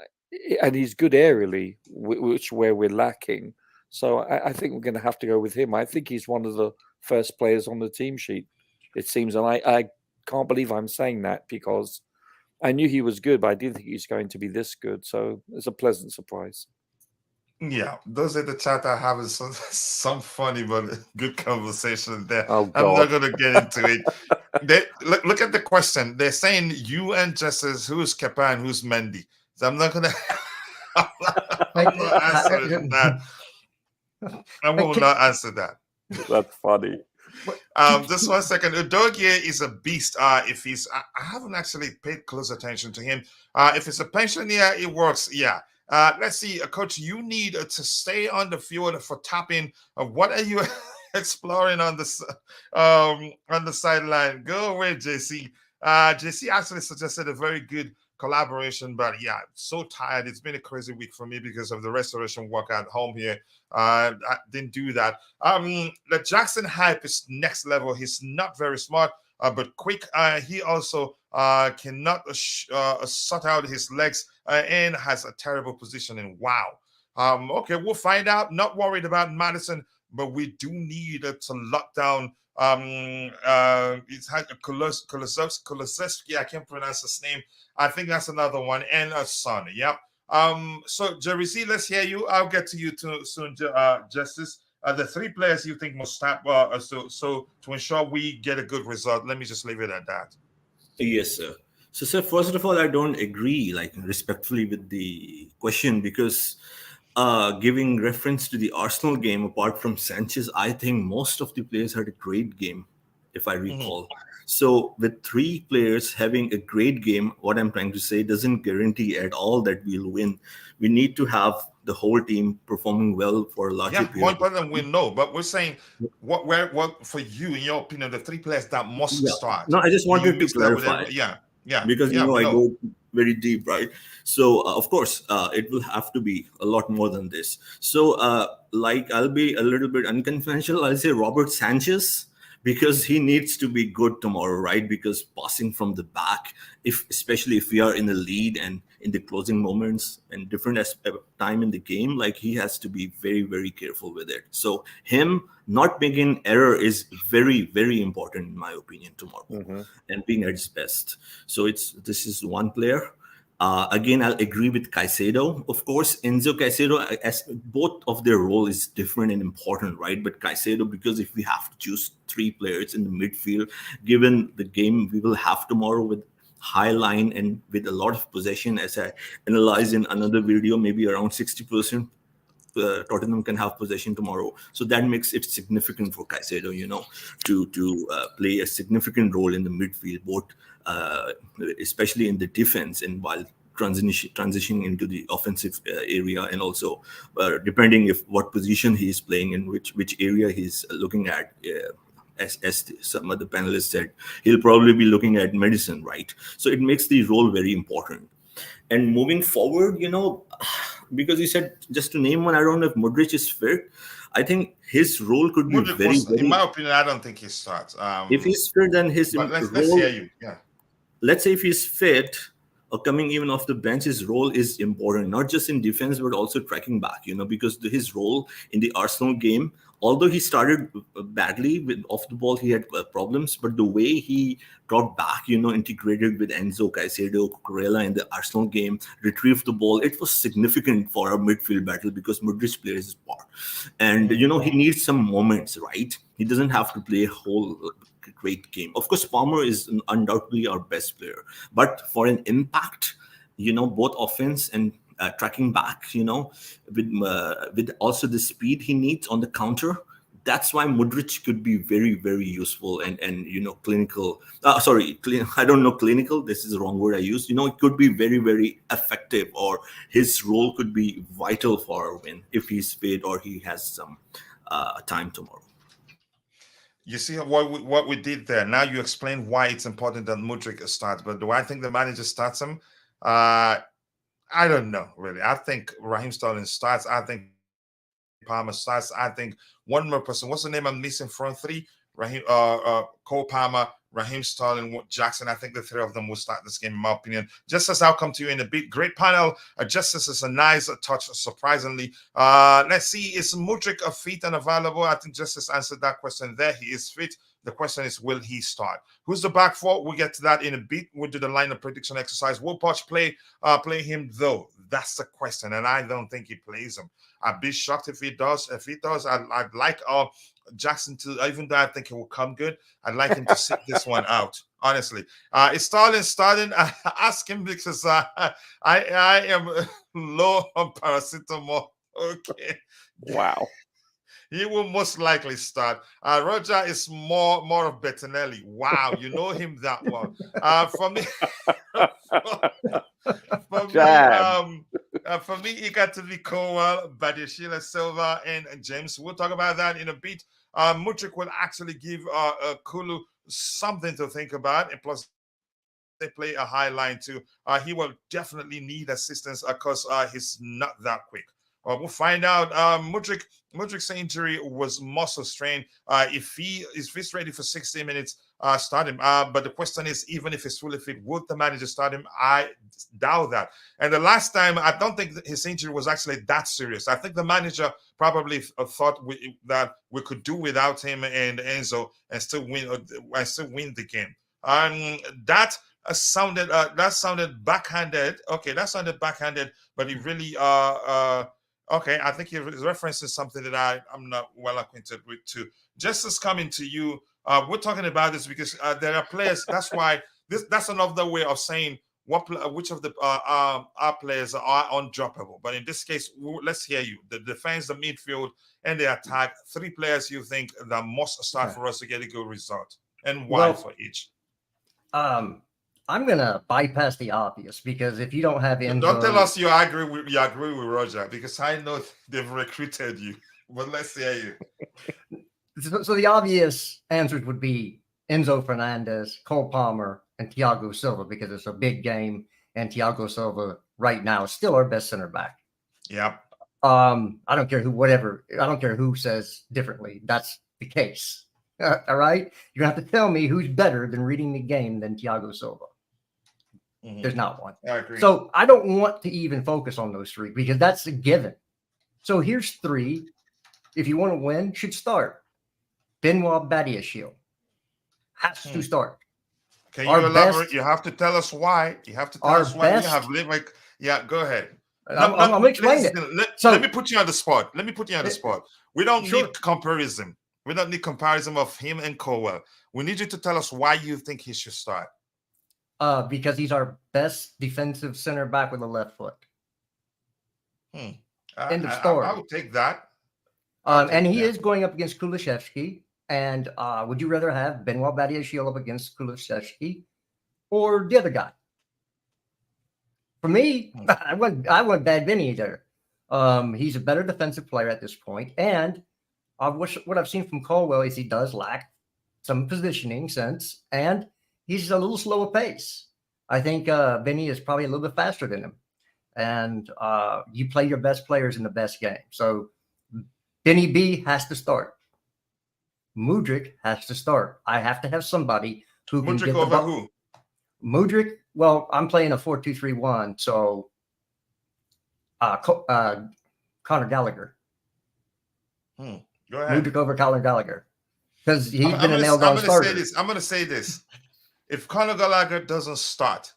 he's good aerially, where we're lacking. So I think we're going to have to go with him. I think he's one of the first players on the team sheet, it seems. And I can't believe I'm saying that, because I knew he was good, but I didn't think he was going to be this good. So it's a pleasant surprise. Yeah, those are the chat are having some funny but good conversation there. Oh, I'm not going to get into it. Look at the question. They're saying you and Justice, who's Kepa and who's Mendy. So I'm not going to answer that. I will not answer that. That's funny. Just 1 second. Udogie is a beast. If he's, I haven't actually paid close attention to him. If it's a pensioner, it works. Yeah. Let's see, Coach. You need to stay on the field for tapping. What are you exploring on the sideline? Go away, JC. JC actually suggested a very good collaboration, but yeah, so tired. It's been a crazy week for me because of the restoration work at home here. I didn't do that. The Jackson hype is next level. He's not very smart, but quick. He also cannot sort out his legs and has a terrible positioning. Wow. Okay, we'll find out. Not worried about Maddison, but we do need to lock down. It's Kulusevski. I can't pronounce his name. I think that's another one. And Son. Yep. So Jerry Z, let's hear you. I'll get to you too soon, Justice. The 3 players you think must start so to ensure we get a good result. Let me just leave it at that. Yes, sir. So, sir, first of all, I don't agree, like, respectfully with the question, because giving reference to the Arsenal game, apart from Sanchez, I think most of the players had a great game, if I recall. So, with three players having a great game, what I'm trying to say doesn't guarantee at all that we'll win. We need to have the whole team performing well for a larger Yeah, period. one person we know, but we're saying what for you, in your opinion, the three players that must Yeah. start. No, I just Do you wanted to mix that with clarify. everybody? Yeah, Because we I know. go very deep, right? So of course it will have to be a lot more than this. So like, I'll be a little bit unconventional. I'll say Robert Sanchez, because he needs to be good tomorrow, right? Because passing from the back, especially if we are in the lead and in the closing moments and different time in the game, like, he has to be very, very careful with it. So him not making error is very, very important in my opinion tomorrow, and being at his best. So this is one player. Again, I'll agree with Caicedo. Of course, Enzo, Caicedo, as both of their role is different and important, right? But Caicedo, because if we have to choose three players in the midfield, given the game we will have tomorrow with high line and with a lot of possession, as I analyzed in another video, maybe around 60%. Tottenham can have possession tomorrow, so that makes it significant for Caicedo, to play a significant role in the midfield, both especially in the defense and while transitioning into the offensive area, and also depending if what position he is playing in, which area he's looking at. As some of the panelists said, he'll probably be looking at Maddison, right? So it makes the role very important. And moving forward, because you said just to name one, I don't know if Mudryk is fit. I think his role could be Mudryk very, in my opinion, I don't think he starts. If he's fit, then his but let's role. hear you. Yeah. Let's say if he's fit or coming even off the bench, his role is important, not just in defense, but also tracking back, because his role in the Arsenal game, although he started badly with off the ball, he had problems, but the way he got back, integrated with Enzo, Caicedo, Cucurella in the Arsenal game, retrieved the ball, it was significant for a midfield battle because Mudryk plays his part. And, he needs some moments, right? He doesn't have to play a whole great game. Of course, Palmer is undoubtedly our best player, but for an impact, both offense and tracking back, with also the speed he needs on the counter. That's why Mudryk could be very, very useful and clinical. I don't know clinical. This is the wrong word I used. It could be very, very effective, or his role could be vital for our win if he's fit or he has some time tomorrow. You see what we did there. Now you explain why it's important that Mudryk starts, but do I think the manager starts him? I don't know, really. I think Raheem Sterling starts. I think Palmer starts. I think one more person. What's the name I'm missing? Front three: Raheem, Cole Palmer, Raheem Sterling, Jackson. I think the three of them will start this game, in my opinion. Just as I'll come to you in a bit. Great panel. Justice is a nice touch, surprisingly. Let's see. Is Mudryk fit and available? I think Justice answered that question there. He is fit. The question is, will he start? Who's the back four? We'll get to that in a bit. We'll do the lineup prediction exercise. Will Poch play him, though? That's the question, and I don't think he plays him. I'd be shocked if he does. If he does, I'd like Jackson to, even though I think it will come good, I'd like him to sit this one out. Honestly, is Sterling starting? Ask him, because I am low on paracetamol. Okay. Wow. He will most likely start. Roger is more of Bettinelli. Wow, you know him that well. For me, for me, it got to be Colwill, Badiashile, Silva, and James. We'll talk about that in a bit. Mudryk will actually give Kulu something to think about, and plus they play a high line too. He will definitely need assistance because he's not that quick. We'll find out. Mudryk's injury was muscle strain. If he's ready for 60 minutes, start him. But the question is, even if he's fully fit, would the manager start him? I doubt that. And the last time, I don't think his injury was actually that serious. I think the manager probably thought that we could do without him and Enzo and still win the game. That sounded backhanded. Okay, that sounded backhanded, but he really okay, I think he references something that I'm not well acquainted with too. Justice, coming to you. We're talking about this because there are players. That's why that's another way of saying which of the our players are undroppable. But in this case, let's hear you. The defense, the midfield, and the attack. 3 players you think that must start for us to get a good result, and why for each? I'm gonna bypass the obvious because if you don't have Enzo, don't tell us you agree with Roger, because I know they've recruited you. But let's hear you. So the obvious answers would be Enzo Fernández, Cole Palmer, and Thiago Silva, because it's a big game, and Thiago Silva right now is still our best center back. Yeah. I don't care who says differently. That's the case. All right. You're gonna have to tell me who's better than reading the game than Thiago Silva. There's not one. I agree. So I don't want to even focus on those 3 because that's a given. So here's 3. If you want to win, should start. Benoît Badiashile has to start. Can you elaborate? You have to tell us why. You have to tell us why you have Levi. Yeah, go ahead. I'm going to explain it. Let me put you on the spot. We don't need comparison. We don't need comparison of him and Colwill. We need you to tell us why you think he should start. Because he's our best defensive center back with a left foot. End of story. I would take that. And he is going up against Kulusevski. And would you rather have Benoît Badiashile up against Kulusevski or the other guy? For me, I want Bad Vinny there. He's a better defensive player at this point. And what I've seen from Colwill is he does lack some positioning sense, and he's a little slower pace. I think Vinny is probably a little bit faster than him. And you play your best players in the best game. So Vinny B has to start. Mudryk has to start. I have to have somebody who can get the ball. Who? Mudryk. Well, I'm playing a 4-2-3-1, so Conor Gallagher. Go ahead. Mudryk over Conor Gallagher, because he's been a nailed-on starter. I'm going to say this: if Conor Gallagher doesn't start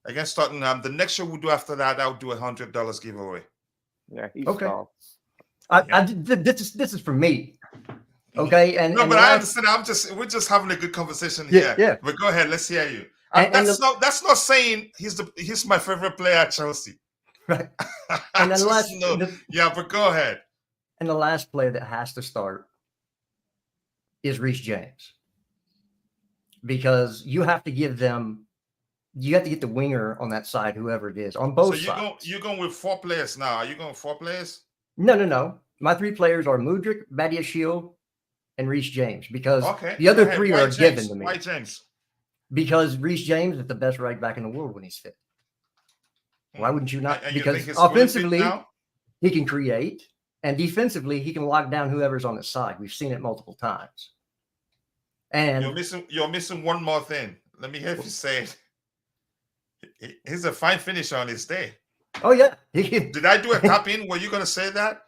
against Tottenham, the next show we do after that, I'll do $100 giveaway. Yeah, he's okay. This is for me. Okay, but I understand. We're just having a good conversation here. Yeah. But go ahead, let's hear you. That's not saying he's my favorite player at Chelsea. Right. And but go ahead. And the last player that has to start is Reece James, because you have to get the winger on that side, whoever it is, on both sides. You're going with 4 players now. Are you going with 4 players? No. My 3 players are Mudryk, Badiashile, and Reece James, because the other 3 are given to me. Why James? Because Reece James is the best right back in the world when he's fit. Why wouldn't you not? And because offensively, he can create, and defensively, he can lock down whoever's on his side. We've seen it multiple times. And you're missing one more thing. Let me hear you say it. He's a fine finisher on his day. Oh yeah. Did I do a tap in? Were you going to say that?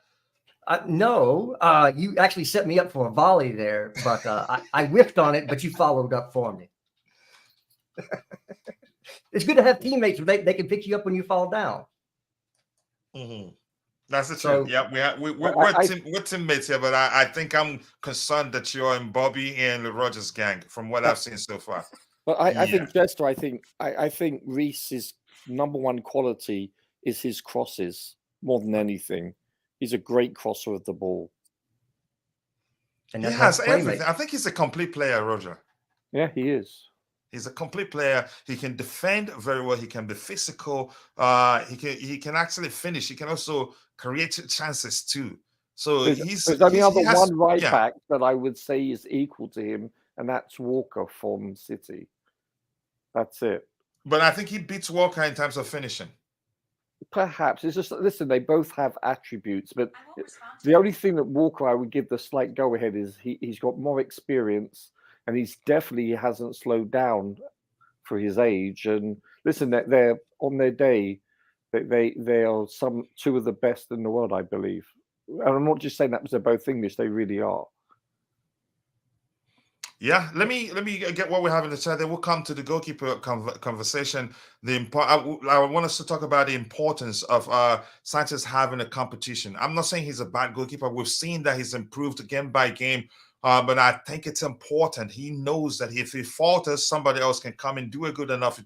No, you actually set me up for a volley there, but I whiffed on it, but you followed up for me. It's good to have teammates where they can pick you up when you fall down. That's the truth. Yeah, we're teammates here, but I think I'm concerned that you're in Bobby and Roger's gang from what I've seen so far. But I think, Jester, I think Reece's number 1 quality is his crosses more than anything. He's a great crosser of the ball. And he has everything. I think he's a complete player, Roger. Yeah, he is. He's a complete player. He can defend very well. He can be physical. He can actually finish. He can also create chances too. So there's only one right back that I would say is equal to him, and that's Walker from City. That's it. But I think he beats Walker in terms of finishing. Perhaps. It's just, listen, they both have attributes, but the only thing that Walker I would give the slight go ahead is he's got more experience, and he's definitely hasn't slowed down for his age. And listen, they're on their day, they are 2 of the best in the world, I believe. And I'm not just saying that because they're both English; they really are. Yeah, let me get what we have in the chat. Then we'll come to the goalkeeper conversation. I want us to talk about the importance of Sanchez having a competition. I'm not saying he's a bad goalkeeper. We've seen that he's improved game by game But I think it's important. He knows that if he falters, somebody else can come and do a good enough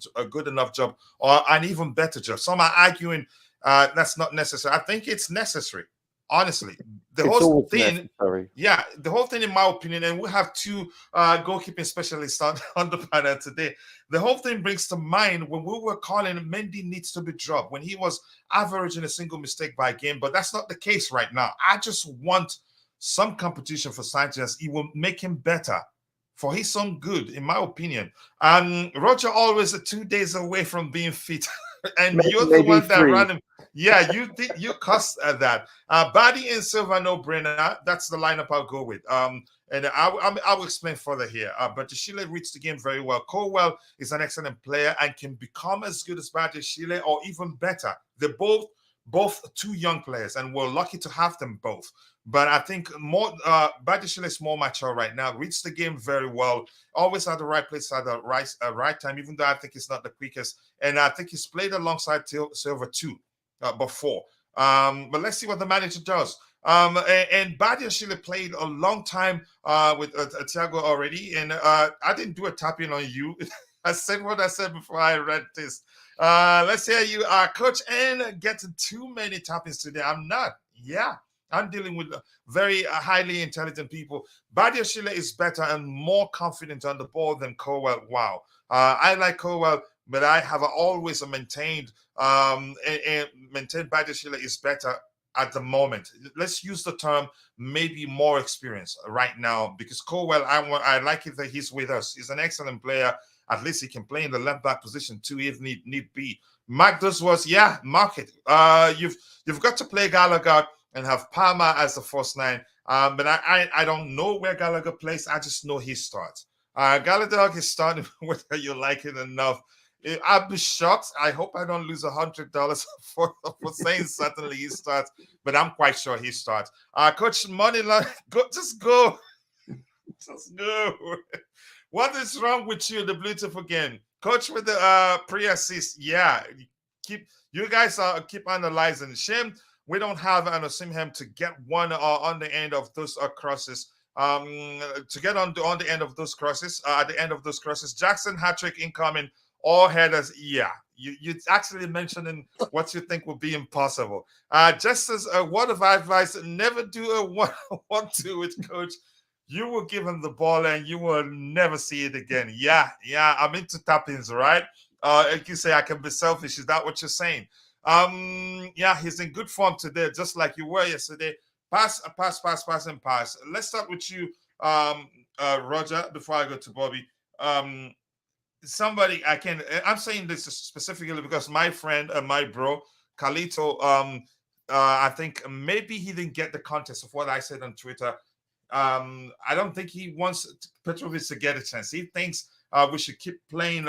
job, or an even better job. Some are arguing that's not necessary. I think it's necessary. Honestly, the It's whole always thing, necessary. yeah, the whole thing, in my opinion, and we have two goalkeeping specialists on the panel today. The whole thing brings to mind when we were calling Mendy needs to be dropped, when he was averaging a single mistake by game, but that's not the case right now. I just want some competition for Sanchez. It will make him better. For his own good, in my opinion. Roger always 2 days away from being fit. And you're the Maybe one that 3. ran him. Yeah, you cussed at that. Badi and Silva, no brainer. That's the lineup I'll go with. And I will explain further here. Badiashile reads the game very well. Colwill is an excellent player and can become as good as Badiashile or even better. They're both two young players, and we're lucky to have them both. But I think more Badiashile is more mature right now. Reads the game very well. Always at the right place at the right time, even though I think he's not the quickest. And I think he's played alongside Silva too before. But let's see what the manager does. And Badiashile played a long time with Thiago already. And I didn't do a tapping on you. I said what I said before I read this. Let's hear you, Coach, and getting too many tappings today. I'm not. Yeah. I'm dealing with very highly intelligent people. Badiashile is better and more confident on the ball than Colwill. Wow. I like Colwill, but I have always maintained Badiashile is better at the moment. Let's use the term maybe more experience right now, because Colwill, I like it that he's with us. He's an excellent player. At least he can play in the left back position too, if need be. Marc does was, yeah, mark it. You've got to play Gallagher and have Palmer as the first 9. But I don't know where Gallagher plays. I just know he starts. Gallagher is starting whether you like it enough. I'd be shocked. I hope I don't lose $100 for saying certainly he starts, but I'm quite sure he starts. Coach Moneyline, just go. Just go. What is wrong with you, the beautiful game? Coach with the pre-assist. Yeah. You guys keep analyzing. Shame we don't have an Osimhen to get one on the end of those crosses. To get on the end of those crosses, at the end of those crosses, Jackson hat-trick incoming, all headers. Yeah, you actually mentioning what you think would be impossible. Just as a word of advice, never do a 1-2 with Coach. You will give him the ball and you will never see it again. Yeah, I'm into tappings, right? Like you say, I can be selfish. Is that what you're saying? Yeah, he's in good form today, just like you were yesterday. Pass. Let's start with you, Roger, before I go to Bobby. I'm saying this specifically because my friend, my bro, Carlito, I think maybe he didn't get the context of what I said on Twitter. I don't think he wants Petrovic to get a chance. He thinks we should keep playing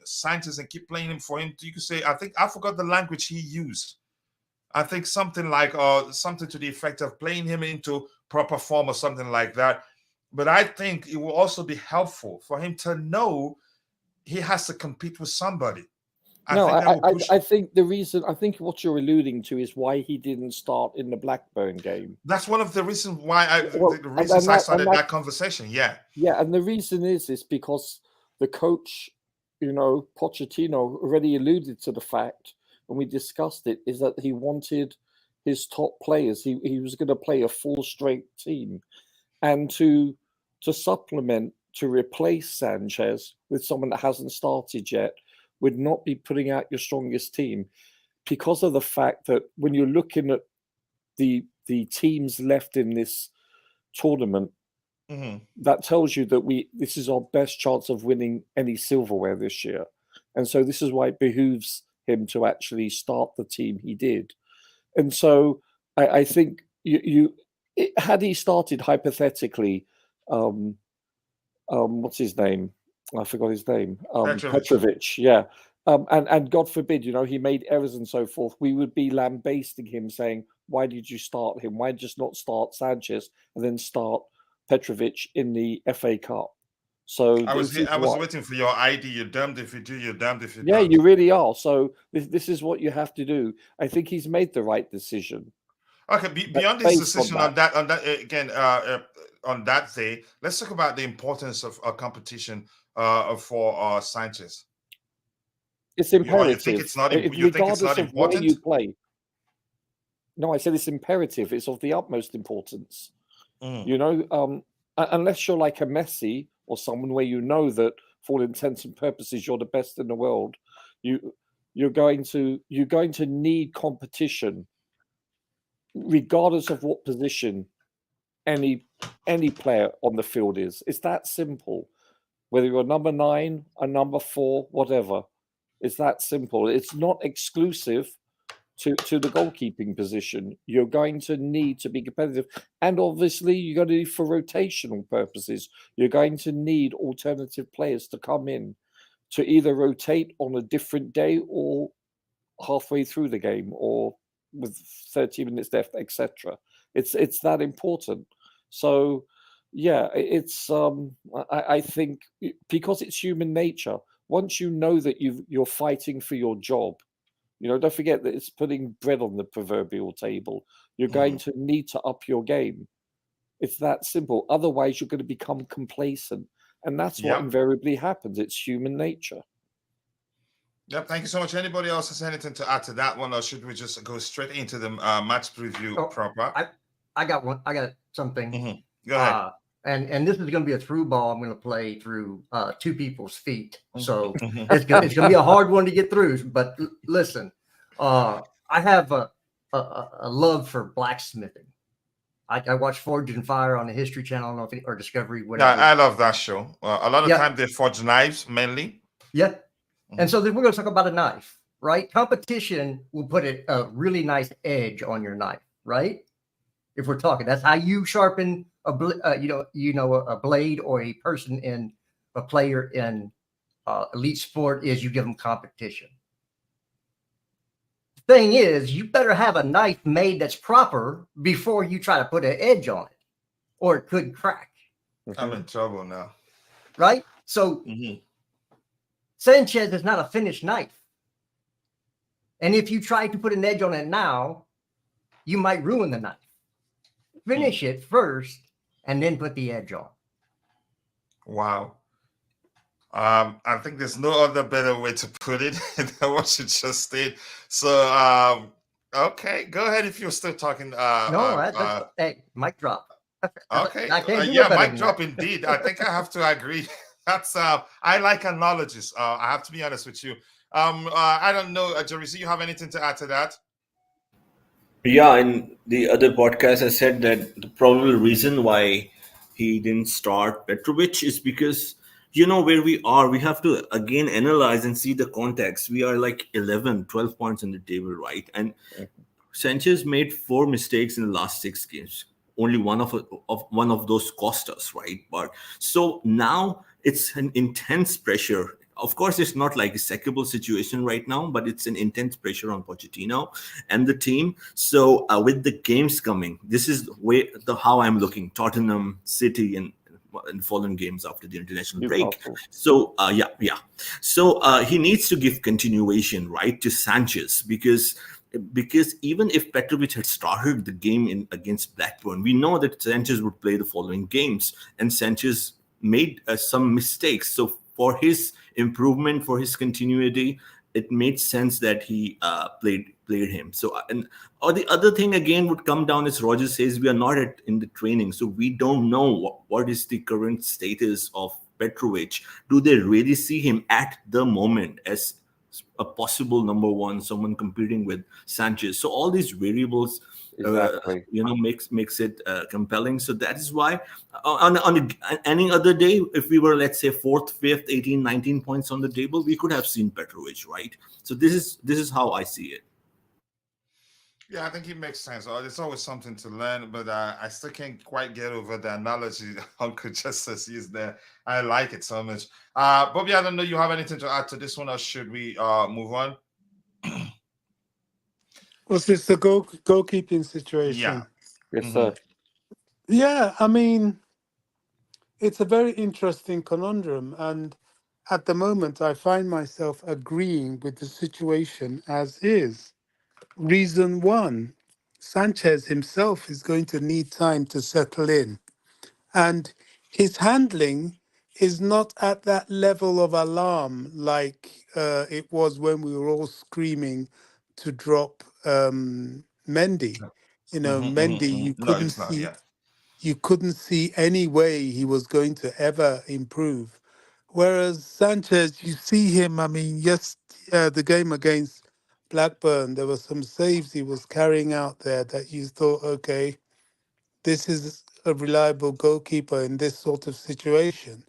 Sanchez and keep playing him for him. You could say, I forgot the language he used. I think something like something to the effect of playing him into proper form or something like that. But I think it will also be helpful for him to know he has to compete with somebody. I think the reason, I think what you're alluding to is why he didn't start in the Blackburn game. That's one of the reasons why I started that conversation. Yeah. Yeah, and the reason is because the coach, Pochettino already alluded to the fact, and we discussed it, is that he wanted his top players. He was going to play a full strength team, and to supplement, to replace Sanchez with someone that hasn't started yet would not be putting out your strongest team, because of the fact that when you're looking at the teams left in this tournament, that tells you that this is our best chance of winning any silverware this year. And so this is why it behooves him to actually start the team he did. And so I think had he started hypothetically, what's his name? I forgot his name. Petrovic, yeah. And God forbid, he made errors and so forth. We would be lambasting him, saying, "Why did you start him? Why just not start Sanchez and then start Petrovic in the FA Cup?" So I was waiting for your ID. You're damned if you do. You're damned if you don't. Yeah, you really are. So this is what you have to do. I think he's made the right decision. Okay, beyond this decision on that again, on that day, let's talk about the importance of competition for Sanchez. It's You imperative. think it's not? You think it's Regardless not of where important? you play. No, I said it's imperative. It's of the utmost importance. You know, unless you're like a Messi or someone where you know that for all intents and purposes you're the best in the world, you're going to need competition, regardless of what position any player on the field is. It's that simple. Whether you're number 9, a number 4, whatever, it's that simple. It's not exclusive to the goalkeeping position. You're going to need to be competitive. And obviously, you're going to need for rotational purposes. You're going to need alternative players to come in to either rotate on a different day or halfway through the game or with 30 minutes left, etc. It's that important. So, yeah, it's I think because it's human nature, once you know that you're fighting for your job, you know, don't forget that it's putting bread on the proverbial table. You're going to need to up your game. It's that simple. Otherwise, you're going to become complacent. And that's what invariably happens. It's human nature. Yep. Thank you so much. Anybody else has anything to add to that one, or should we just go straight into the match preview proper? I got one. I got something. Go ahead. And this is going to be a through ball. I'm going to play through 2 people's feet. So it's going to be a hard one to get through. But listen, I have a love for blacksmithing. I watch Forged in Fire on the History Channel, I don't know if or Discovery, whatever. Yeah, I love that show. A lot of time they forge knives mainly. Yeah. And so then we're going to talk about a knife, right? Competition will put a really nice edge on your knife, right? If we're talking, that's how you sharpen a blade or a player in elite sport is you give them competition. The thing is, you better have a knife made that's proper before you try to put an edge on it, or it could crack. I'm in trouble now. Right? So Sanchez is not a finished knife. And if you try to put an edge on it now, you might ruin the knife. Finish it first and then put the edge on. Wow. I think there's no other better way to put it than what you just did. So, okay, go ahead if you're still talking. Hey, mic drop. Okay. Yeah, mic drop indeed. I think I have to agree. That's I like analogies. I have to be honest with you. I don't know, Jerry, do you have anything to add to that? Yeah, in the other podcast, I said that the probable reason why he didn't start Petrovic is because, you know, where we are, we have to again analyze and see the context. We are like 11, 12 points on the table, right? And Sanchez made 4 mistakes in the last 6 games. Only one of those cost us, right? But so now it's an intense pressure. Of course, it's not like a sackable situation right now, but it's an intense pressure on Pochettino and the team. So with the games coming, this is how I'm looking. Tottenham, City, and following games after the international break. So So he needs to give continuation, right, to Sanchez because even if Petrovic had started the game against Blackburn, we know that Sanchez would play the following games, and Sanchez made some mistakes. So for his improvement, for his continuity, it made sense that he played him. So or the other thing again would come down as Roger says, we are not in the training, so we don't know what is the current status of Petrovic. Do they really see him at the moment as a possible number 1, someone competing with Sanchez? So all these variables makes it compelling. So that is why on any other day, if we were, let's say, 4th, 5th, 18, 19 points on the table, we could have seen Petrovic, right? So this is how I see it. Yeah, I think it makes sense. There's always something to learn, but I still can't quite get over the analogy Uncle Justice used there. I like it so much. Bobby, I don't know, you have anything to add to this one, or should we move on? Was this the goalkeeping situation? Yeah. Yes, sir. Yeah, I mean, it's a very interesting conundrum. And at the moment, I find myself agreeing with the situation as is. Reason 1, Sanchez himself is going to need time to settle in. And his handling is not at that level of alarm like it was when we were all screaming to drop Mendy. You know, Mendy, No, it's not. Yeah. you couldn't see any way he was going to ever improve. Whereas Sanchez, you see him. I mean, yes, the game against Blackburn, there were some saves he was carrying out there that you thought, okay, this is a reliable goalkeeper in this sort of situation.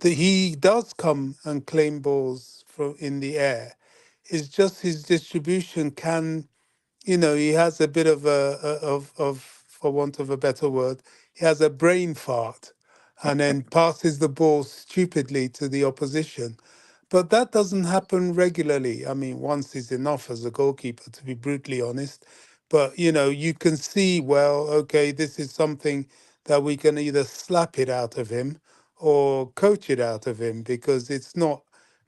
That he does come and claim balls from in the air. It's just his distribution can, he has a bit of for want of a better word, he has a brain fart and then passes the ball stupidly to the opposition. But that doesn't happen regularly. I mean, once is enough as a goalkeeper, to be brutally honest. But, you can see, well, okay, this is something that we can either slap it out of him or coach it out of him, because it's not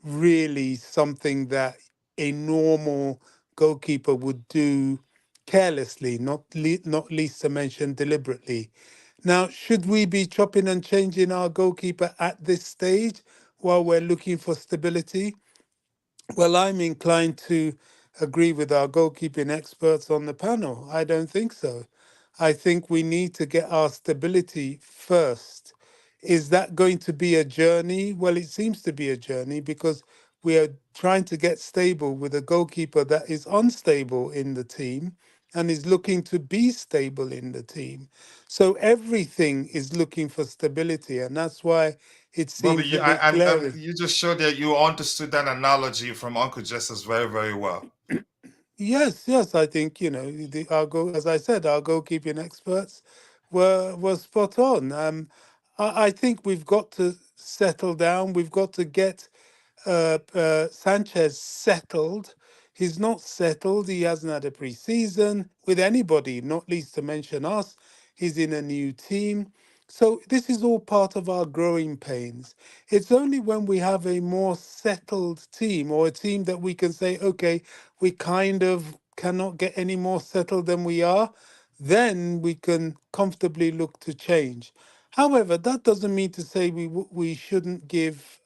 really something that a normal goalkeeper would do carelessly, not least to mention deliberately. Now, should we be chopping and changing our goalkeeper at this stage while we're looking for stability? Well, I'm inclined to agree with our goalkeeping experts on the panel. I don't think so. I think we need to get our stability first. Is that going to be a journey? Well, it seems to be a journey because we are trying to get stable with a goalkeeper that is unstable in the team and is looking to be stable in the team. So everything is looking for stability, and that's why it Bobby, seems a bit and glaring. you just showed that you understood that analogy from Uncle Justice very, very well. Yes, yes, I think as I said, our goalkeeping experts were spot on. I think we've got to settle down. We've got to get Sanchez settled. He's not settled. He hasn't had a pre-season with anybody, not least to mention us. He's in a new team. So this is all part of our growing pains. It's only when we have a more settled team, or a team that we can say, okay, we kind of cannot get any more settled than we are, then we can comfortably look to change. However, that doesn't mean to say we shouldn't give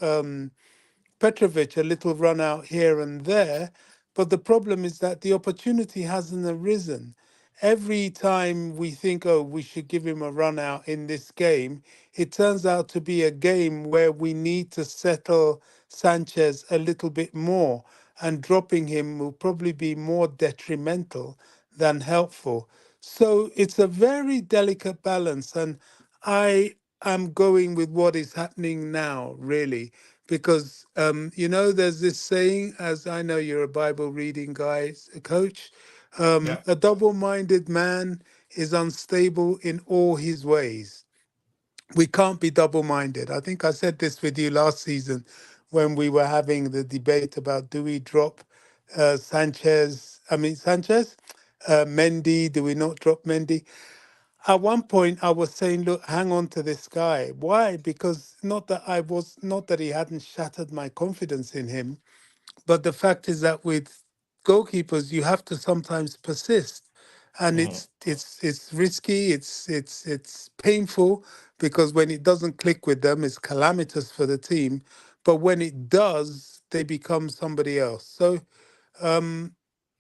Petrovic a little run out here and there, but the problem is that the opportunity hasn't arisen. Every time we think, oh, we should give him a run out in this game, it turns out to be a game where we need to settle Sanchez a little bit more, and dropping him will probably be more detrimental than helpful. So it's a very delicate balance, and I am going with what is happening now, really, because there's this saying, as I know you're a Bible reading guy, coach, Yeah. a double-minded man is unstable in all his ways. We can't be double-minded. I think I said this with you last season when we were having the debate about, do we drop Sanchez, Mendy, do we not drop Mendy? At one point I was saying, look, hang on to this guy. Why? Because not that he hadn't shattered my confidence in him, but the fact is that with goalkeepers you have to sometimes persist. And Mhm. it's risky, it's painful, because when it doesn't click with them, it's calamitous for the team. But when it does, they become somebody else. Um,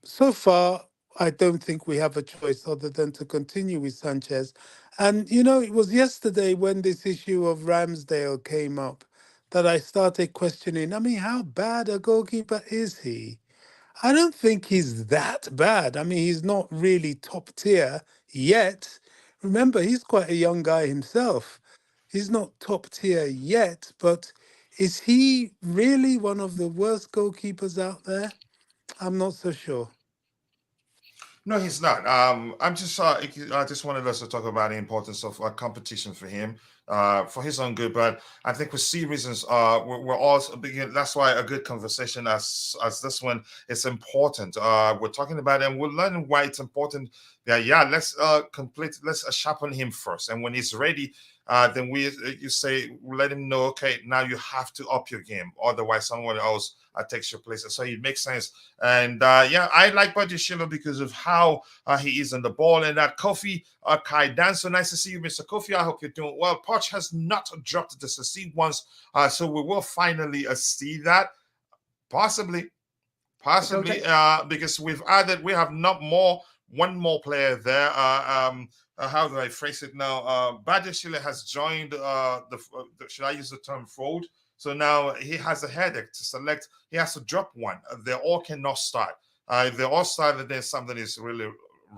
so far, I don't think we have a choice other than to continue with Sanchez. And, it was yesterday when this issue of Ramsdale came up that I started questioning. I mean, how bad a goalkeeper is he? I don't think he's that bad. I mean, he's not really top tier yet. Remember, he's quite a young guy himself. He's not top tier yet, but is he really one of the worst goalkeepers out there? I'm not so sure. No, he's not. I just wanted us to talk about the importance of competition for him, for his own good. But I think for C reasons, we're all begin. That's why a good conversation as this one is important. We're talking about it, and we're learning why it's important. Let's sharpen him first, and when he's ready, then you say, let him know, okay, now you have to up your game. Otherwise, someone else takes your place. So it makes sense. And I like Badiashile because of how he is on the ball. And that Kofi Kaidan, so nice to see you, Mr. Kofi. I hope you're doing well. Poch has not dropped the Disasi once, so we will finally see that. Possibly, because we have one more player there. How do I phrase it now? Badiashile has joined should I use the term fraud? So now he has a headache to select. He has to drop one. They all cannot start. If they all start, then something is really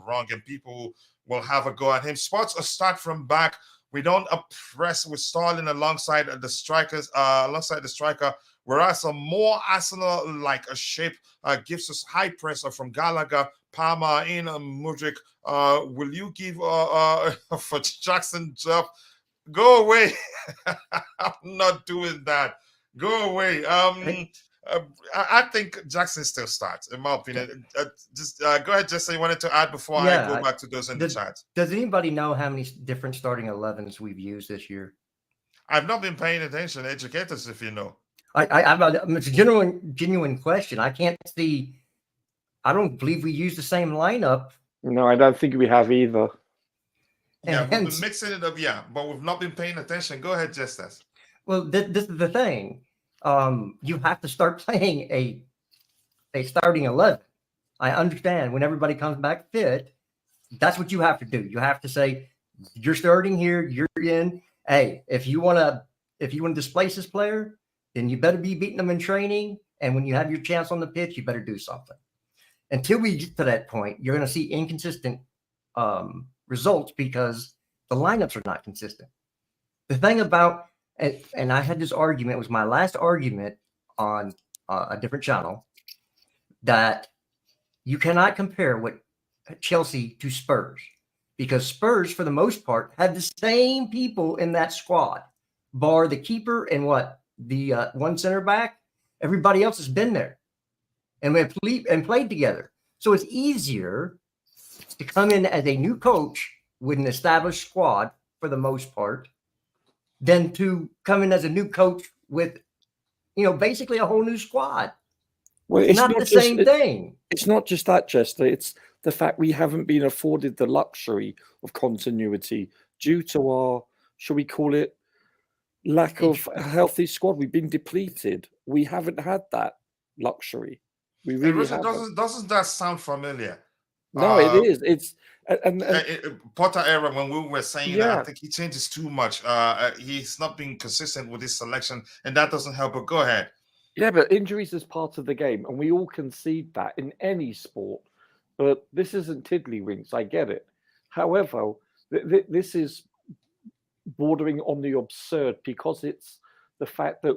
wrong, and people will have a go at him. Spots a start from back. We don't press with Starling alongside the striker. Whereas a more Arsenal-like a shape gives us high pressure from Gallagher, Palmer, in Mudryk. Will you give for Jackson job? Go away. I'm not doing that. Go away. I think Jackson still starts, in my opinion. Just go ahead, Jesse. You wanted to add before I go back to those in the chat. Does anybody know how many different starting 11s we've used this year? I've not been paying attention. Educate us if you know. It's a genuine question. I can't see. I don't believe we use the same lineup. No, I don't think we have either. Yeah, we've been mixing it up, but we've not been paying attention. Go ahead, Justus. Well, this is the thing. You have to start playing a starting 11. I understand when everybody comes back fit, that's what you have to do. You have to say, you're starting here, you're in. Hey, if you want to displace this player, then you better be beating them in training. And when you have your chance on the pitch, you better do something. Until we get to that point, you're going to see inconsistent results because the lineups are not consistent. The thing about, and I had this argument, it was my last argument on a different channel, that you cannot compare what Chelsea to Spurs, because Spurs, for the most part, had the same people in that squad, bar the keeper and the one center back. Everybody else has been there, and we have played together. So it's easier to come in as a new coach with an established squad for the most part than to come in as a new coach with, basically a whole new squad. Well, it's not the same thing. It's not just that, Chester. It's the fact we haven't been afforded the luxury of continuity due to our, shall we call it, lack of a healthy squad. We've been depleted. We haven't had that luxury. We really doesn't that sound familiar? No, it is. It's Potter era when we were saying that, I think he changes too much. He's not being consistent with his selection, and that doesn't help. But go ahead. Yeah, but injuries is part of the game, and we all concede that in any sport. But this isn't tiddlywinks. I get it. However, this is bordering on the absurd because it's the fact that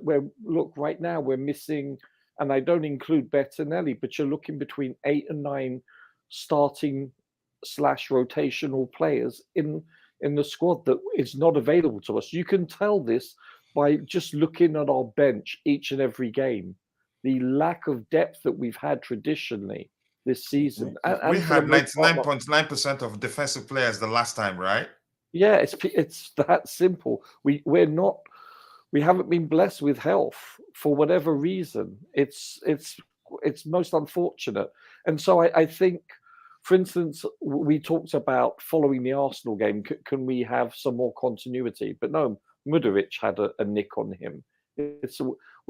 right now we're missing, and I don't include Bettinelli, but you're looking between 8 and 9 starting / rotational players in the squad that is not available to us. You can tell this by just looking at our bench each and every game, the lack of depth that we've had traditionally this season. We had 99.9% of defensive players the last time, right? Yeah, it's that simple. We haven't been blessed with health for whatever reason. It's most unfortunate. And so I think, for instance, we talked about following the Arsenal game. Can we have some more continuity? But no, Mudryk had a nick on him.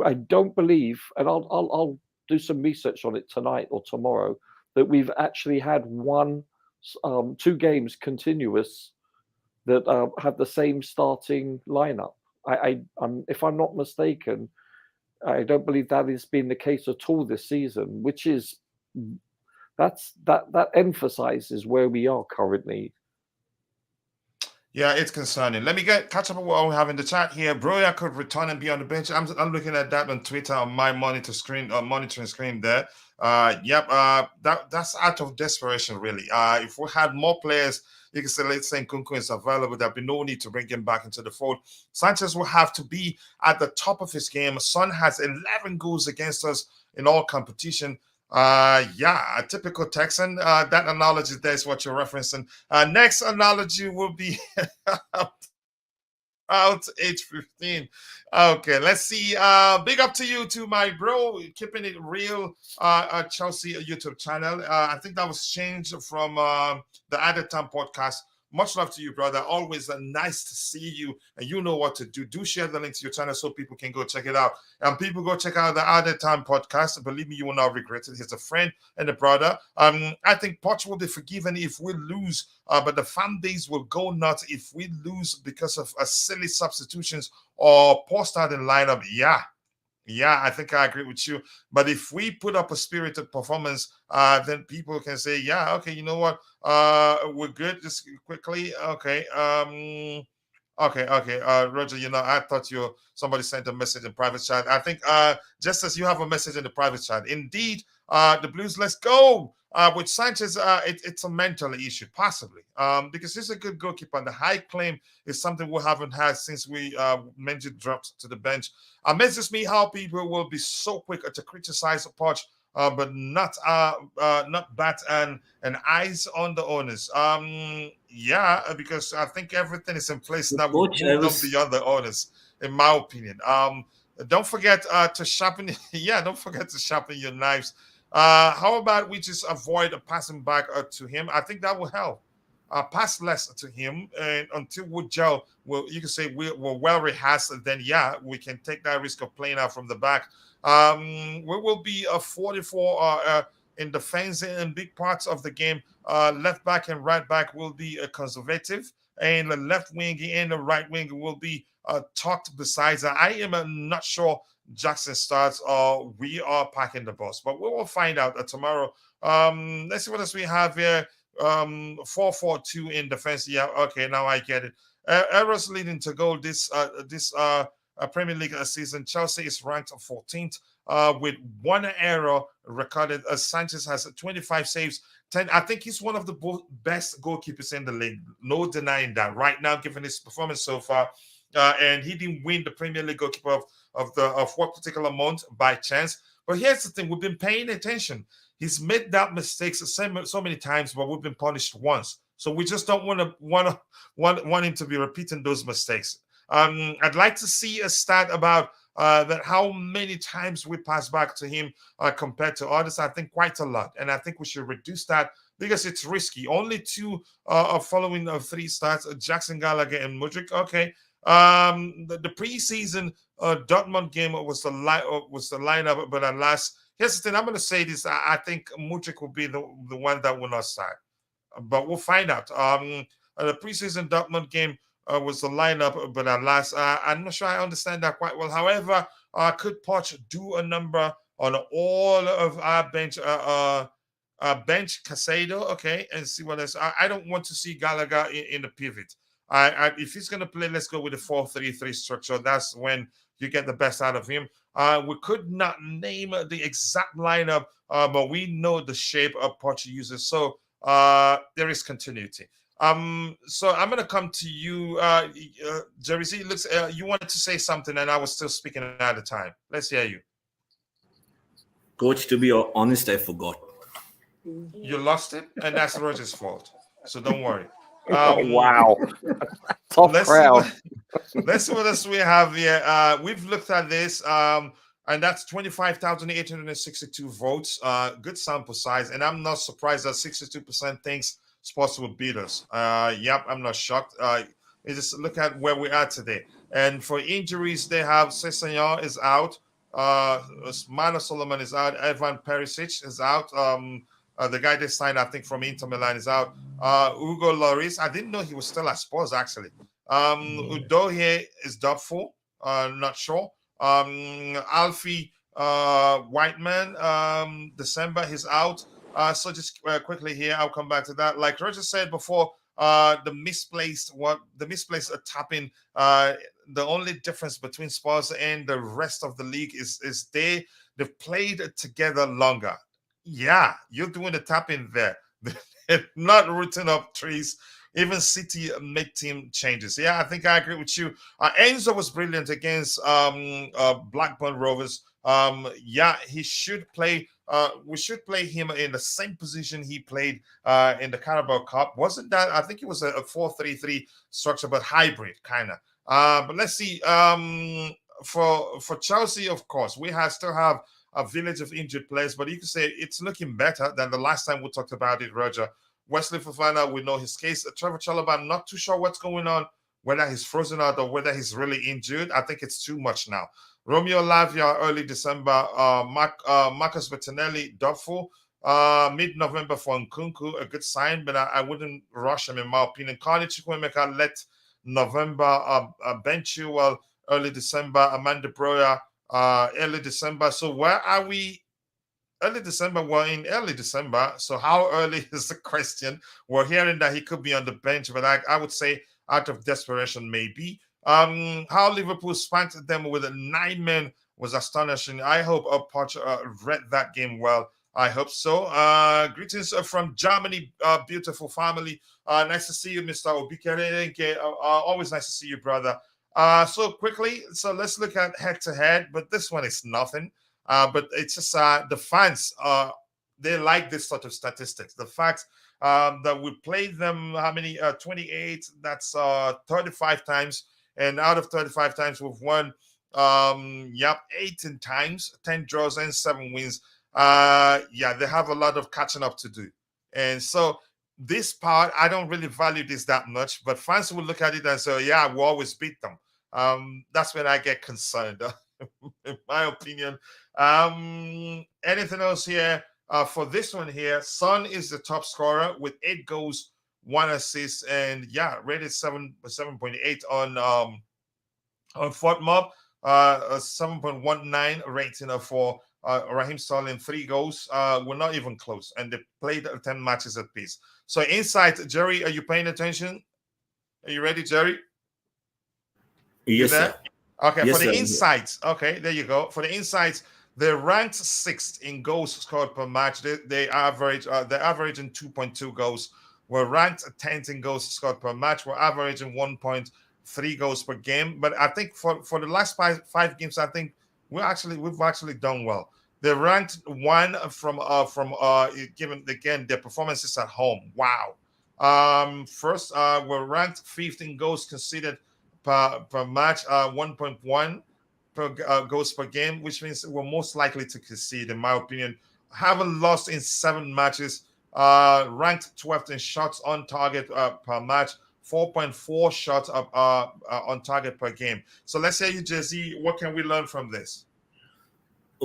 I don't believe, and I'll do some research on it tonight or tomorrow, that we've actually had 2 games continuous that have the same starting lineup. If I'm not mistaken, I don't believe that has been the case at all this season, which is that emphasizes where we are currently. Yeah, it's concerning. Let me catch up with what we have in the chat here. Broya could return and be on the bench. I'm looking at that on Twitter on my monitoring screen there. That's out of desperation, really. If we had more players, you can say, let's say Nkunku is available, there'd be no need to bring him back into the fold. Sanchez will have to be at the top of his game. Son has 11 goals against us in all competition. A typical Texan. That analogy there is what you're referencing. Next analogy will be Out 8:15. Okay, let's see. Big up to you too, my bro. Keeping it real. Chelsea YouTube channel. I think that was changed from the Added Time podcast. Much love to you, brother. Always nice to see you, and you know what to do. Do share the link to your channel so people can go check it out. And people go check out the Added Time podcast. Believe me, you will not regret it. He's a friend and a brother. I think Poch will be forgiven if we lose, but the fan base will go nuts if we lose because of silly substitutions or poor starting lineup. Yeah, I think I agree with you. But if we put up a spirited performance, then people can say, yeah, okay, you know what? We're good. Just quickly. Okay. Okay. Roger, I thought somebody sent a message in private chat. I think just as you have a message in the private chat. Indeed, the Blues, let's go. With Sanchez, it's a mental issue, possibly. Because he's a good goalkeeper. And the high claim is something we haven't had since we mentioned dropped to the bench. Amazes me how people will be so quick to criticize Poch, but not bat and eyes on the owners. Yeah, because I think everything is in place now. We moved on beyond the owners, in my opinion. Don't forget to sharpen. Yeah, don't forget to sharpen your knives. How about we just avoid passing back to him? I think that will help. Pass less to him, and until we gel, you can say we're well rehearsed. Then yeah, we can take that risk of playing out from the back. We will be a 44 in defense in big parts of the game. Left back and right back will be conservative, and the left wing and the right wing will be tucked besides. I am not sure Jackson starts or we are packing the bus, but we will find out tomorrow. Let's see what else we have here. 4-4-2 in defense. Yeah, okay, now I get it. Errors leading to goal this Premier League season. Chelsea is ranked 14th with one error recorded. Sanchez has 25 saves. 10. I think he's one of the best goalkeepers in the league. No denying that. Right now, given his performance so far, and he didn't win the Premier League goalkeeper of what particular month by chance. But here's the thing: we've been paying attention. He's made that mistakes so many times, but we've been punished once. So we just don't want him to be repeating those mistakes. I'd like to see a stat about that how many times we pass back to him compared to others. I think quite a lot, and I think we should reduce that because it's risky. Only two are following 3 starts: Jackson, Gallagher, and Mudryk. Okay. The preseason Dortmund game was the lineup, but alas, here's the thing. I'm going to say this. I think Mudryk will be the one that will not start, but we'll find out. The preseason Dortmund game was the lineup, but alas, I'm not sure I understand that quite well. However, could Poch do a number on all of our bench? Bench Caicedo, okay, and see what else. I don't want to see Gallagher in the pivot. If he's going to play, let's go with the 4-3-3 structure. That's when you get the best out of him. We could not name the exact lineup, but we know the shape of Poch uses. So there is continuity. So I'm going to come to you, Jerry Z. Looks, you wanted to say something, and I was still speaking at the time. Let's hear you. Coach, to be honest, I forgot. You lost it, and that's Roger's fault. So don't worry. Wow. Top crowd. Let's see what else we have here. We've looked at this, and that's 25,862 votes. Good sample size, and I'm not surprised that 62% thinks Sports will beat us. Yep, I'm not shocked. You just look at where we are today. And for injuries, they have Sessegnon is out. Mana Solomon is out. Evan Perisic is out. The guy they signed, I think, from Inter Milan is out. Hugo Lloris, I didn't know he was still at Spurs, actually. Udogie is doubtful. Not sure. Alfie Whiteman, December, he's out. So just quickly here, I'll come back to that. Like Roger said before, the misplaced tapping. The only difference between Spurs and the rest of the league is they've played together longer. Yeah, you're doing the tapping there. They're not rooting up trees. Even City make team changes. Yeah, I think I agree with you. Enzo was brilliant against Blackburn Rovers. Yeah, he should play. We should play him in the same position he played in the Carabao Cup. Wasn't that? I think it was a 4-3-3 structure, but hybrid kind of. But let's see. For Chelsea, of course, we still have a village of injured players, but you can say it's looking better than the last time we talked about it, Roger. Wesley Fofana, we know his case. Trevor Chalobah, I'm not too sure what's going on, whether he's frozen out or whether he's really injured. I think it's too much now. Romeo Lavia, early December. Marcus Bettinelli, doubtful. Mid-November for Nkunku, a good sign, but I wouldn't rush him in my opinion. Carney Chukwuemeka, late November. Benchua, early December. Amanda Broya, early December. So where are we? Early December, we're in early December. So how early is the question? We're hearing that he could be on the bench, but I would say out of desperation, maybe. How Liverpool spanked them with 9 men was astonishing. I hope Poch read that game well. I hope so. Greetings from Germany, beautiful family. Nice to see you, Mr. Obikere. Always nice to see you, brother. So quickly, so let's look at head-to-head, but this one is nothing. But it's just the fans, they like this sort of statistics. The fact that we played them, how many? 28, that's 35 times. And out of 35 times, we've won, 18 times, 10 draws and 7 wins. They have a lot of catching up to do. And so this part, I don't really value this that much, but fans will look at it and say, yeah, we always beat them. That's when I get concerned, in my opinion. Anything else here? For this one here, Son is the top scorer with 8 goals, 1 assist, and rated 7.8 on FOTMob, 7.19 rating for Raheem Sterling, 3 goals. We're not even close, and they played 10 matches apiece. So inside, Jerry, are you paying attention? Are you ready, Jerry? Yes, sir. Okay, yes, for the sir. insights, okay, there you go. For the insights, they're ranked 6th in goals scored per match. They're averaging 2.2 goals. We're ranked 10th in goals scored per match. We're averaging 1.3 goals per game. But I think for the last five games, I think we've actually done well. They're ranked 1 from given again their performances at home. Wow. First, we're ranked 5th in goals conceded per match, 1.1 per goals per game, which means we're most likely to concede, in my opinion. Haven't lost in 7 matches. Ranked 12th in shots on target per match, 4.4 shots on target per game. So let's say, Jesse, what can we learn from this?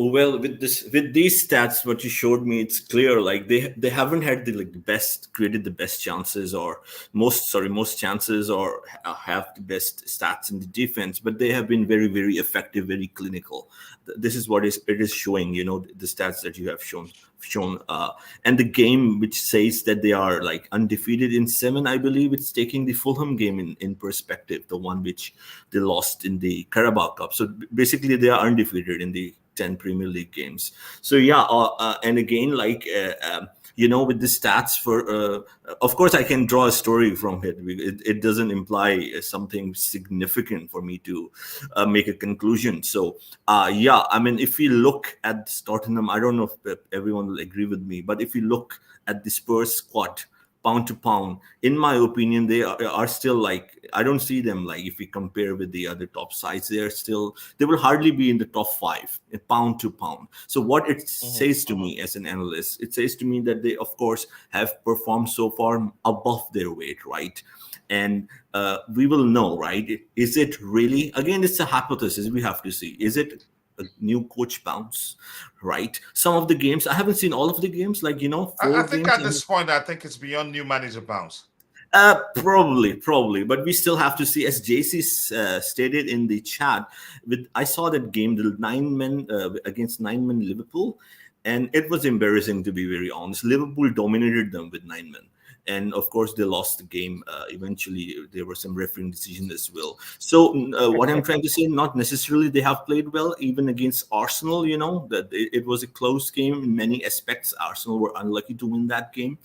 Well, with these stats, what you showed me, it's clear. Like they haven't had created the best chances or most chances or have the best stats in the defense, but they have been very, very effective, very clinical. This is what it is showing. The stats that you have shown, and the game which says that they are like undefeated in 7. I believe it's taking the Fulham game in perspective, the one which they lost in the Carabao Cup. So basically, they are undefeated in the 10 Premier League games. So and again, with the stats for, of course, I can draw a story from it. It doesn't imply something significant for me to make a conclusion. So if you look at Tottenham, I don't know if everyone will agree with me, but if you look at the Spurs squad, pound to pound, in my opinion, they are still I don't see them if we compare with the other top sides, they will hardly be in the top 5 pound to pound. So what it says to me as an analyst, it says to me that they of course have performed so far above their weight, right? And we will know, right? Is it really, again, it's a hypothesis, we have to see, is it a new coach bounce, right? Some of the games, I haven't seen all of the games, 4 I think games at this point, I think it's beyond new manager bounce. Probably, but we still have to see, as JC stated in the chat. I saw that game, the 9 men against 9 men Liverpool, and it was embarrassing, to be very honest. Liverpool dominated them with 9 men. And of course, they lost the game. Eventually, there were some refereeing decisions as well. So what I'm trying to say, not necessarily they have played well, even against Arsenal, that it was a close game in many aspects. Arsenal were unlucky to win that game.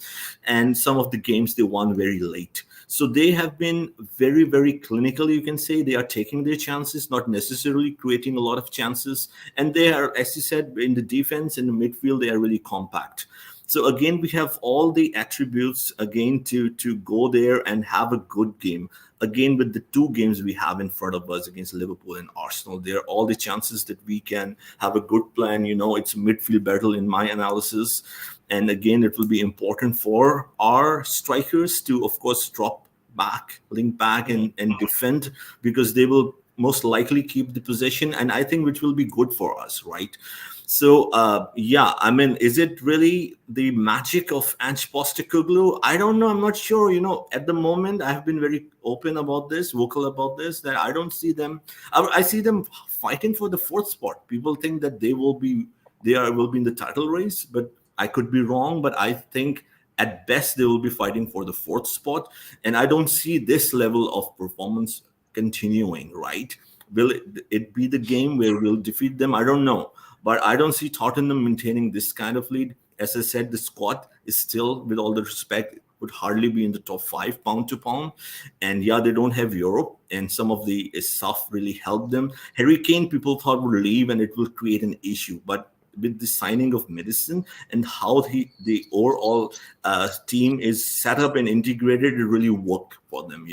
And some of the games they won very late. So they have been very, very clinical, you can say. They are taking their chances, not necessarily creating a lot of chances. And they are, as you said, in the defense, in the midfield, they are really compact. So again, we have all the attributes again to go there and have a good game. Again, with the 2 games we have in front of us against Liverpool and Arsenal, there are all the chances that we can have a good plan. It's a midfield battle in my analysis. And again, it will be important for our strikers to, of course, drop back, link back and defend, because they will most likely keep the possession. And I think which will be good for us, right? So, is it really the magic of Angy Postecoglou? I don't know. I'm not sure. At the moment, I have been very open about this, vocal about this, that I don't see them. I see them fighting for the 4th spot. People think that they will be in the title race, but I could be wrong. But I think at best they will be fighting for the 4th spot, and I don't see this level of performance continuing. Right? Will it be the game where we'll defeat them? I don't know. But I don't see Tottenham maintaining this kind of lead. As I said, the squad is still, with all the respect, would hardly be in the top 5 pound to pound. And they don't have Europe, and some of the stuff really helped them. Harry Kane, people thought would leave and it will create an issue. But with the signing of Maddison and how the overall team is set up and integrated, it really worked for them,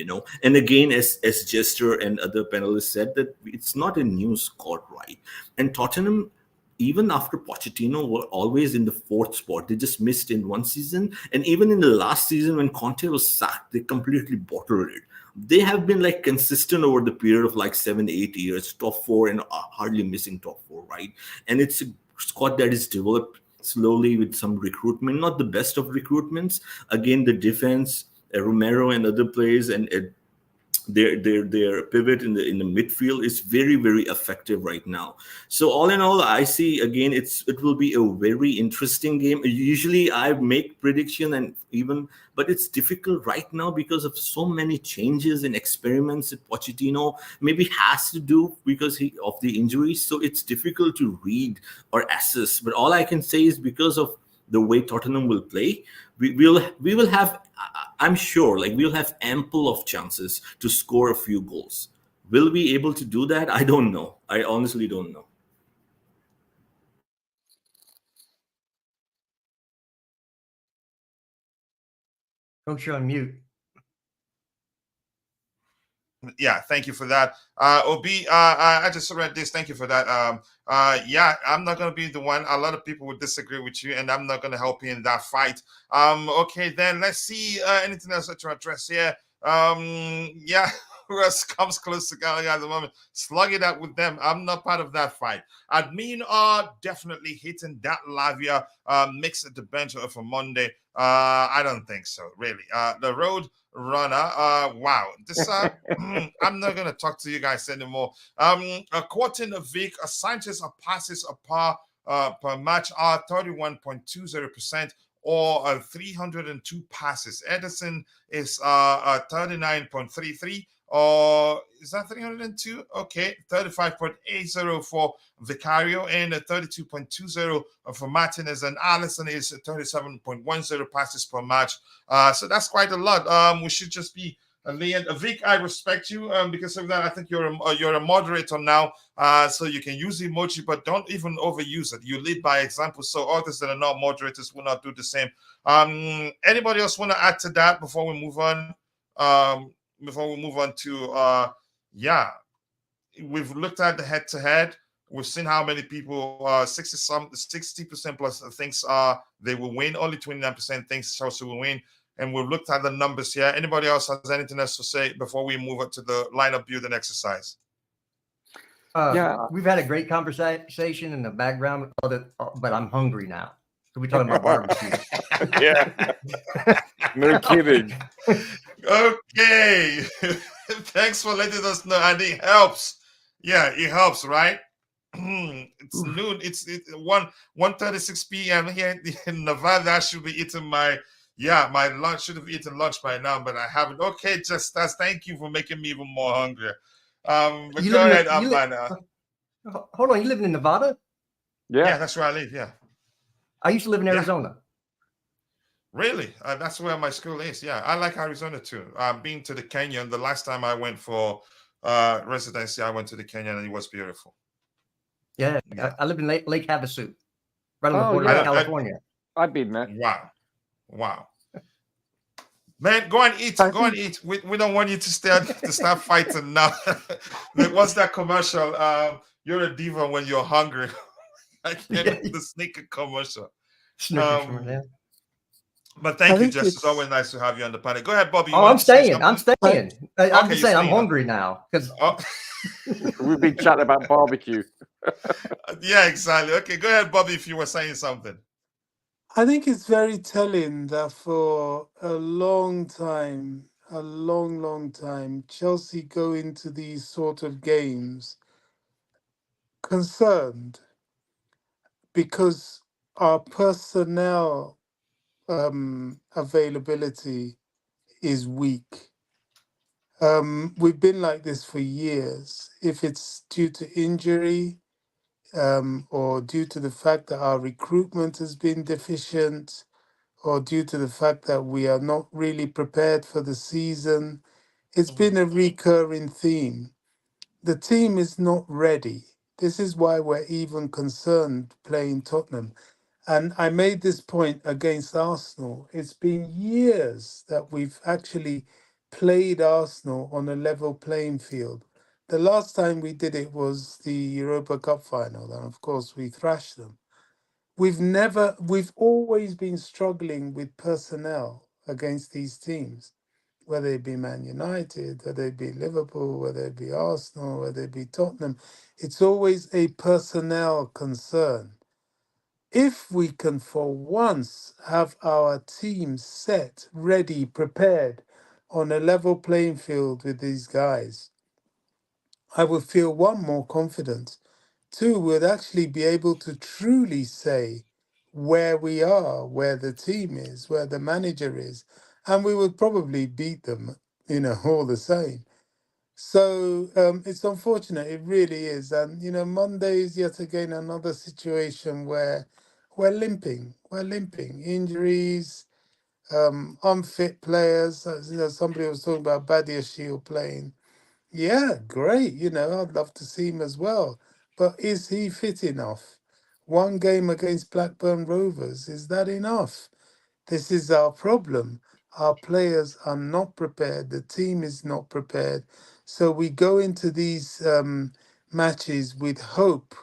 And again, as Jester and other panelists said, that it's not a new squad, right? And Tottenham, even after Pochettino, were always in the 4th spot. They just missed in one season. And even in the last season when Conte was sacked, they completely bottled it. They have been consistent over the period of 7-8 years, top 4 and hardly missing top 4, right? And it's a squad that is developed slowly with some recruitment, not the best of recruitments. Again, the defense, Romero and other players, and their pivot in the midfield is very, very effective right now. So all in all, I see again it will be a very interesting game. Usually I make prediction but it's difficult right now because of so many changes and experiments that Pochettino maybe has to do because of the injuries. So it's difficult to read or assess. But all I can say is because of the way Tottenham will play, we will have, I'm sure, we'll have ample of chances to score a few goals. Will we be able to do that? I don't know. I honestly don't know. Coach, you're on mute. Yeah, thank you for that. Obi, I just read this. Thank you for that. I'm not going to be the one. A lot of people would disagree with you, and I'm not going to help you in that fight. Okay, then let's see anything else to address here. Russ comes close to Gallagher at the moment. Slug it out with them. I'm not part of that fight. Admin are definitely hitting that Lavia mix at the bench for Monday. I don't think so, really. The road runner, wow. This I'm not gonna talk to you guys anymore. A quarter of Vic, a Sanchez, a passes a par per match are 31.20%. or 302 passes. Edison is 39.33, or is that 302? Okay, 35.80 for Vicario and 32.20 for Martinez, and Allison is 37.10 passes per match. So that's quite a lot. We should just be Vic, I respect you because of that. I think you're a moderator now, so you can use emoji, but don't even overuse it. You lead by example, so others that are not moderators will not do the same. Anybody else want to add to that before we move on? We've looked at the head-to-head. We've seen how many people 60% plus thinks they will win. Only 29% thinks Chelsea will win. And we've looked at the numbers here. Anybody else has anything else to say before we move up to the lineup building exercise? We've had a great conversation in the background, but I'm hungry now. So we're talking about barbecue. Yeah. No kidding. Okay. Thanks for letting us know. And it helps. Yeah, it helps, right? It's noon. It's 1:36 p.m. here in Nevada. I should be eating my lunch. Should have eaten lunch by now, but I haven't. Okay, just thank you for making me even more hungry. But go ahead, hold on, you living in Nevada? Yeah, that's where I live. Yeah, I used to live in Arizona. Really? That's where my school is. Yeah, I like Arizona too. I've been to the Canyon. The last time I went for residency, I went to the Canyon, and it was beautiful. Yeah. I live in Lake Havasu, right on the border of California. I've been there. Wow. Man, go and eat. Go and eat. We don't want you to start fighting now. What's that commercial? You're a diva when you're hungry. The sneaker commercial. But thank you, Jess. It's always nice to have you on the panel. Go ahead, Bobby. I'm staying. I'm just saying I'm hungry now because we've been chatting about barbecue. Yeah, exactly. Okay, go ahead, Bobby, if you were saying something. I think it's very telling that for a long time, Chelsea go into these sort of games concerned because our personnel availability is weak. We've been like this for years. If it's due to injury or due to the fact that our recruitment has been deficient or due to the fact that we are not really prepared for the season, it's been a recurring theme. The team is not ready. This is why we're even concerned playing Tottenham. And I made this point against Arsenal. It's been years that we've actually played Arsenal on a level playing field. The last time we did it was the Europa Cup final, and of course we thrashed them. We've always been struggling with personnel against these teams, whether it be Man United, whether it be Liverpool, whether it be Arsenal, whether it be Tottenham. It's always a personnel concern. If we can for once have our team set, ready, prepared on a level playing field with these guys, I will feel one, more confident. Two, we'd actually be able to truly say where we are, where the team is, where the manager is, and we would probably beat them, all the same. So it's unfortunate, it really is. And, Monday is yet again another situation where we're limping. Injuries, unfit players. Somebody was talking about Badiashile playing. Yeah, great. I'd love to see him as well. But is he fit enough? One game against Blackburn Rovers, is that enough? This is our problem. Our players are not prepared. The team is not prepared. So we go into these matches with hope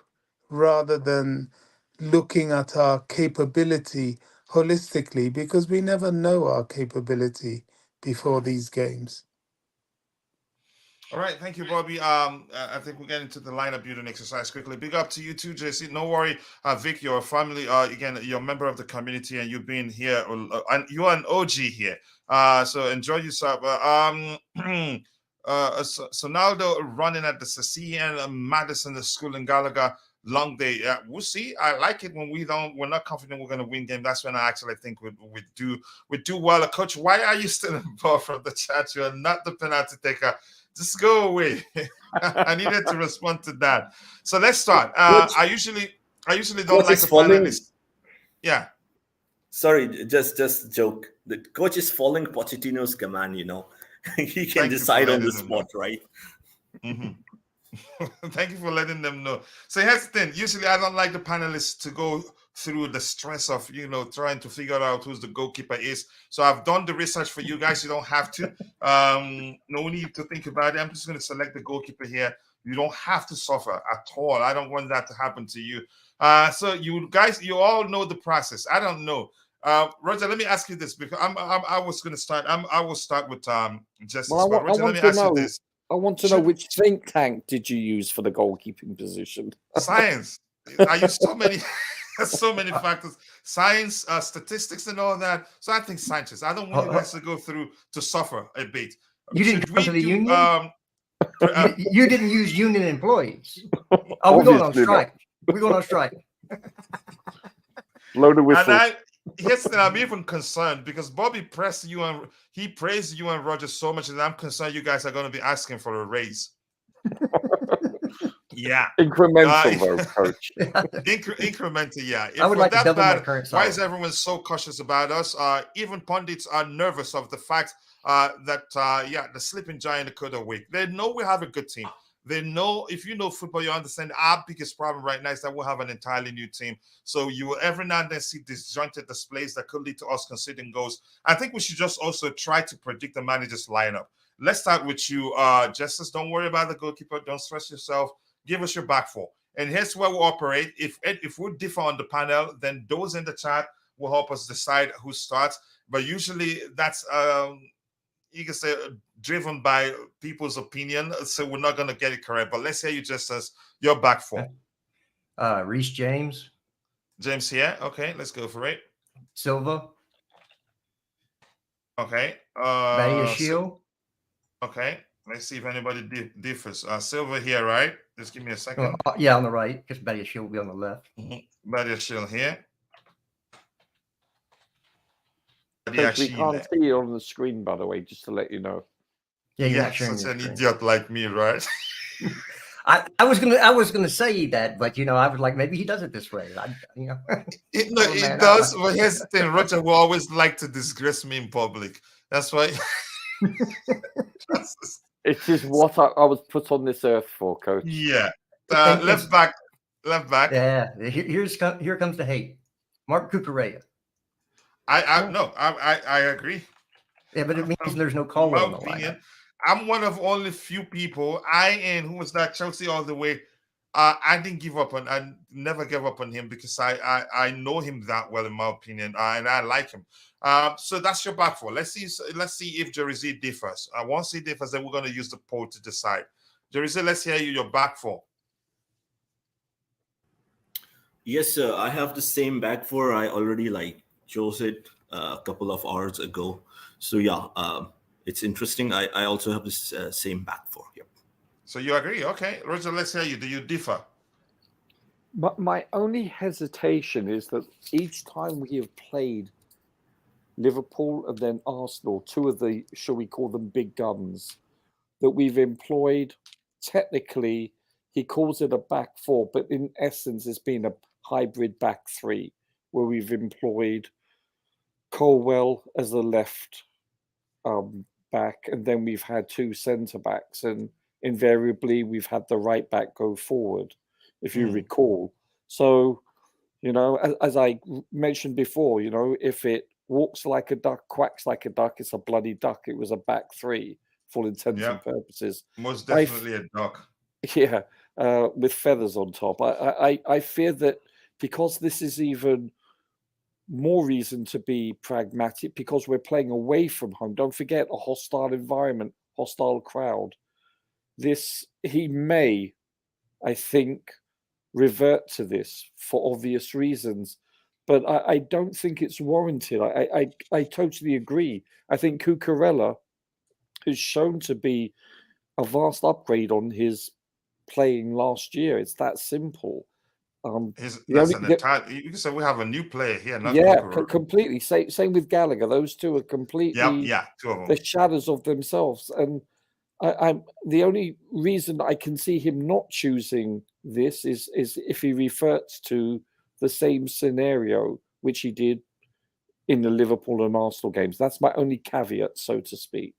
rather than looking at our capability holistically, because we never know our capability before these games. All right, thank you, Bobby. I think we'll get into the lineup building exercise quickly. Big up to you too, JC. No worry, Vic, you're a family. Again, you're a member of the community, and you've been here, and you're an OG here. So enjoy yourself. Sonaldo running at the Sicilian, Maddison, the school in Gallagher. Long day. We'll see. I like it when we're not confident we're going to win game. That's when I actually think we do well. Coach, why are you still involved from the chat? You are not the penalty taker. Just go away. I needed to respond to that. So let's start. I usually don't like the panelists. Yeah. Sorry, just joke. The coach is following Pochettino's command. He can decide on the spot, right? Mm-hmm. Thank you for letting them know. So here's the thing. Usually I don't like the panelists to go through the stress of, trying to figure out who's the goalkeeper is. So I've done the research for you guys. You don't have to. No need to think about it. I'm just going to select the goalkeeper here. You don't have to suffer at all. I don't want that to happen to you. So you guys, you all know the process. I don't know. Roger, let me ask you this, because I was going to start. I will start with Justice. Well, but Roger, let me ask you this. I want to know which think tank did you use for the goalkeeping position? Science. I use so many factors. Science, statistics, and all that. So I think Sanchez. I don't want you guys to go through to suffer a bit. You didn't come to the union? You didn't use union employees. Oh, we're going on strike. We're going on strike. Blow the whistle. Yes, then I'm even concerned because Bobby praised you and Roger so much that I'm concerned you guys are going to be asking for a raise. Yeah, incremental though, coach. Incremental, yeah. I would like to double my current salary. Why is everyone so cautious about us? Even pundits are nervous of the fact that the sleeping giant could awake. They know we have a good team. They know, if you know football, you understand our biggest problem right now is that we'll have an entirely new team. So you will every now and then see disjointed displays that could lead to us conceding goals. I think we should just also try to predict the manager's lineup. Let's start with you, Justice. Don't worry about the goalkeeper. Don't stress yourself. Give us your back four. And here's where we operate. If we differ on the panel, then those in the chat will help us decide who starts. But usually that's you can say driven by people's opinion, so we're not going to get it correct. But let's hear you, just as your back four. Reece James. James here. Okay, let's go for it. Silva. Okay. Badiashile. Okay. Let's see if anybody differs. Silva here, right? Just give me a second. Yeah, on the right, because Badiashile will be on the left. Badiashile here. We can't see it on the screen, by the way, just to let you know. Yeah, such an idiot like me, right? I was gonna say that, but I was like, maybe he does it this way. It does. But here's the thing, Roger will always like to disgrace me in public. That's why. It's just what I was put on this earth for, Coach. Yeah. Left back. Yeah. Here comes the hate. Marc Cucurella. I agree. Yeah, but it means there's no Colwill in the lineup. I'm one of only few people. Who was that? Chelsea all the way. I didn't give up on. I never gave up on him because I know him that well, in my opinion, and I like him. So that's your back four. Let's see if Jersey differs. Once he differs, then we're going to use the poll to decide. Jersey, let's hear you. Your back four. Yes, sir. I have the same back four. I already chose it a couple of hours ago. So yeah, it's interesting. I also have this same back four. Yep. So you agree? Okay, Roger, let's hear you. Do you differ? But my only hesitation is that each time we have played Liverpool and then Arsenal, two of the, shall we call them, big guns, that we've employed, technically, he calls it a back four, but in essence, it's been a hybrid back three, where we've employed Colwill as the left back, and then we've had two centre backs, and invariably we've had the right back go forward, if you recall. So, as I mentioned before, if it walks like a duck, quacks like a duck, it's a bloody duck. It was a back three for all intents and purposes. Most definitely a duck. Yeah, with feathers on top. I fear that because this is even more reason to be pragmatic, because we're playing away from home. Don't forget, a hostile environment, hostile crowd. He may, I think, revert to this for obvious reasons, but I don't think it's warranted. I totally agree. I think Cucurella has shown to be a vast upgrade on his playing last year. It's that simple. You can say we have a new player here. Completely. Same with Gallagher. Those two are completely two of them. The shadows of themselves. And I'm the only reason I can see him not choosing this is if he reverts to the same scenario which he did in the Liverpool and Arsenal games. That's my only caveat, so to speak.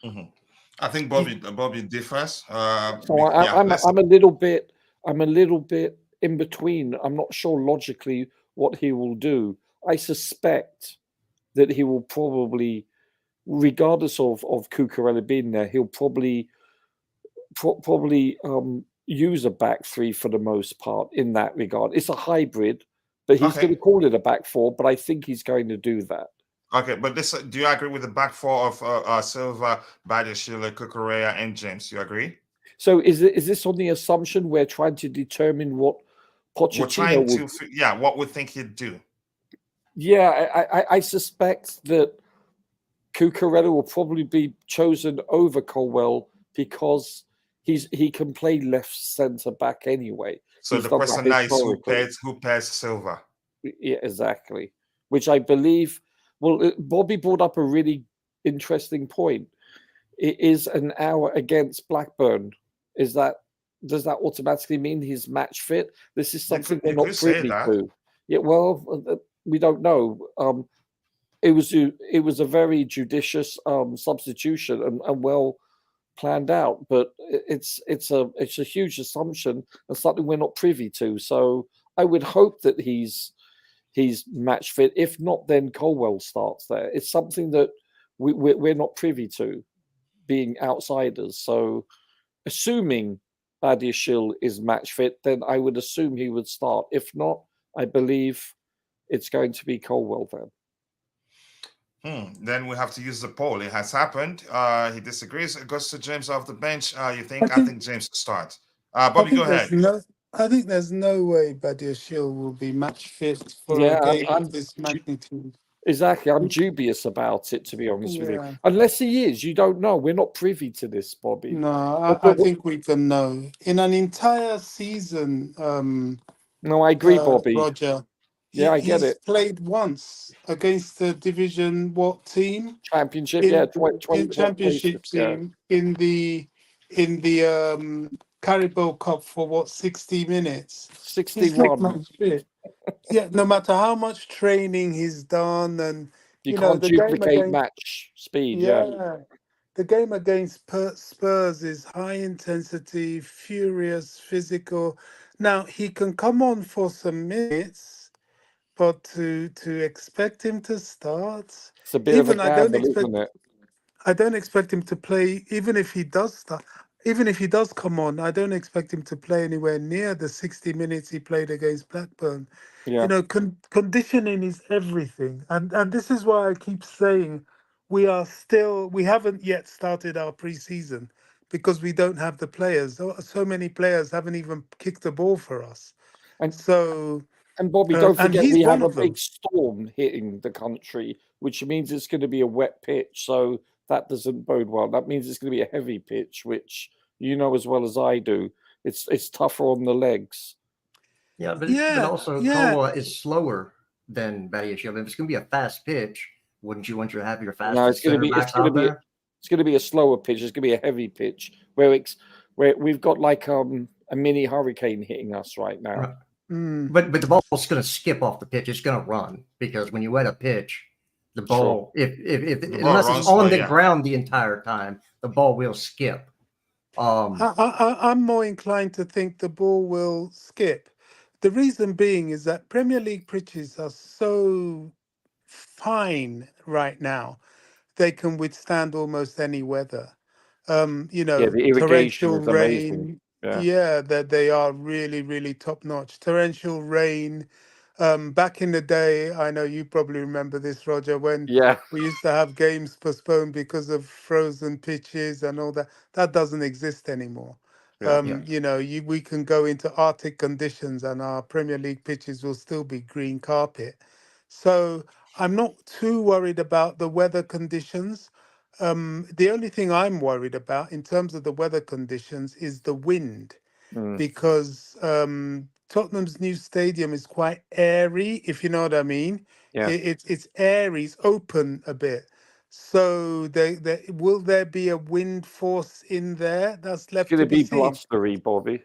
Mm-hmm. I think Bobby differs. So I'm a little bit in between. I'm not sure logically what he will do. I suspect that he will probably, regardless of Cucurella being there, he'll probably use a back three for the most part in that regard. It's a hybrid, but he's going to call it a back four, but I think he's going to do that. Okay, but do you agree with the back four of Silva, Badiashile, Cucurella, and James? You agree? So is this on the assumption we're trying to determine what Pochettino what we think he'd do? Yeah, I suspect that Cucurella will probably be chosen over Colwill because he can play left centre back anyway. So the question now is who pairs Silva? Yeah, exactly. Which I believe. Well, Bobby brought up a really interesting point. It is an hour against Blackburn. Does that automatically mean he's match fit? This is something we're not privy to. Yeah, well, we don't know. It was a very judicious substitution and well planned out. But it's a huge assumption and something we're not privy to. So I would hope that he's match fit. If not, then Colwill starts there. It's something that we're not privy to, being outsiders. So assuming Badiashile is match fit, then I would assume he would start. If not, I believe it's going to be Colwill then. Then we have to use the poll. It has happened. He disagrees. It goes to James off the bench. You think? I think James start. Bobby, go ahead. I think there's no way Badiashile will be match fit for Yeah, a game I'm of this magnitude. exactly. I'm dubious about it, to be honest with you. Yeah. Unless he is, you don't know. We're not privy to this, Bobby. No, I think we can know. In an entire season, No, I agree, Bobby. Roger. Yeah, I get he's it. played once against the Division team? Championship, In, yeah, 20 Championship team in the Carabao Cup for 60 minutes. 61. Yeah, no matter how much training he's done, and you can't duplicate match speed. Yeah. The game against Spurs is high intensity, furious, physical. Now he can come on for some minutes, but to expect him to start, it's a bit of a gamble, isn't it? I don't expect him to play. Even if he does start, even if he does come on, I don't expect him to play anywhere near the 60 minutes he played against Blackburn. Yeah. You know, conditioning is everything, and this is why I keep saying we haven't yet started our pre-season because we don't have the players. So many players haven't even kicked the ball for us. And Bobby, don't forget we have a big storm hitting the country, which means it's going to be a wet pitch. So that doesn't bode well. That means it's going to be a heavy pitch, which you know as well as I do. It's tougher on the legs. Yeah, but also Colwill is slower than Badiashile. If it's going to be a fast pitch, wouldn't you want to have your fastest? No, it's going to be a slower pitch. It's going to be a heavy pitch where we've got like a mini hurricane hitting us right now. Right. But the ball's going to skip off the pitch. It's going to run because when you wet a pitch, the ball, unless it's on the ground the entire time, the ball will skip. I'm more inclined to think the ball will skip. The reason being is that Premier League pitches are so fine right now; they can withstand almost any weather. The torrential rain. Amazing. That they are really, really top notch. Torrential rain. Back in the day, I know you probably remember this, Roger, when we used to have games postponed because of frozen pitches and all that. That doesn't exist anymore. We can go into Arctic conditions and our Premier League pitches will still be green carpet. So I'm not too worried about the weather conditions. The only thing I'm worried about in terms of the weather conditions is the wind, because Tottenham's new stadium is quite airy, if you know what I mean. Yeah. It's airy, it's open a bit. So will there be a wind force in there? That's left to be seen. It's going to be blustery, Bobby.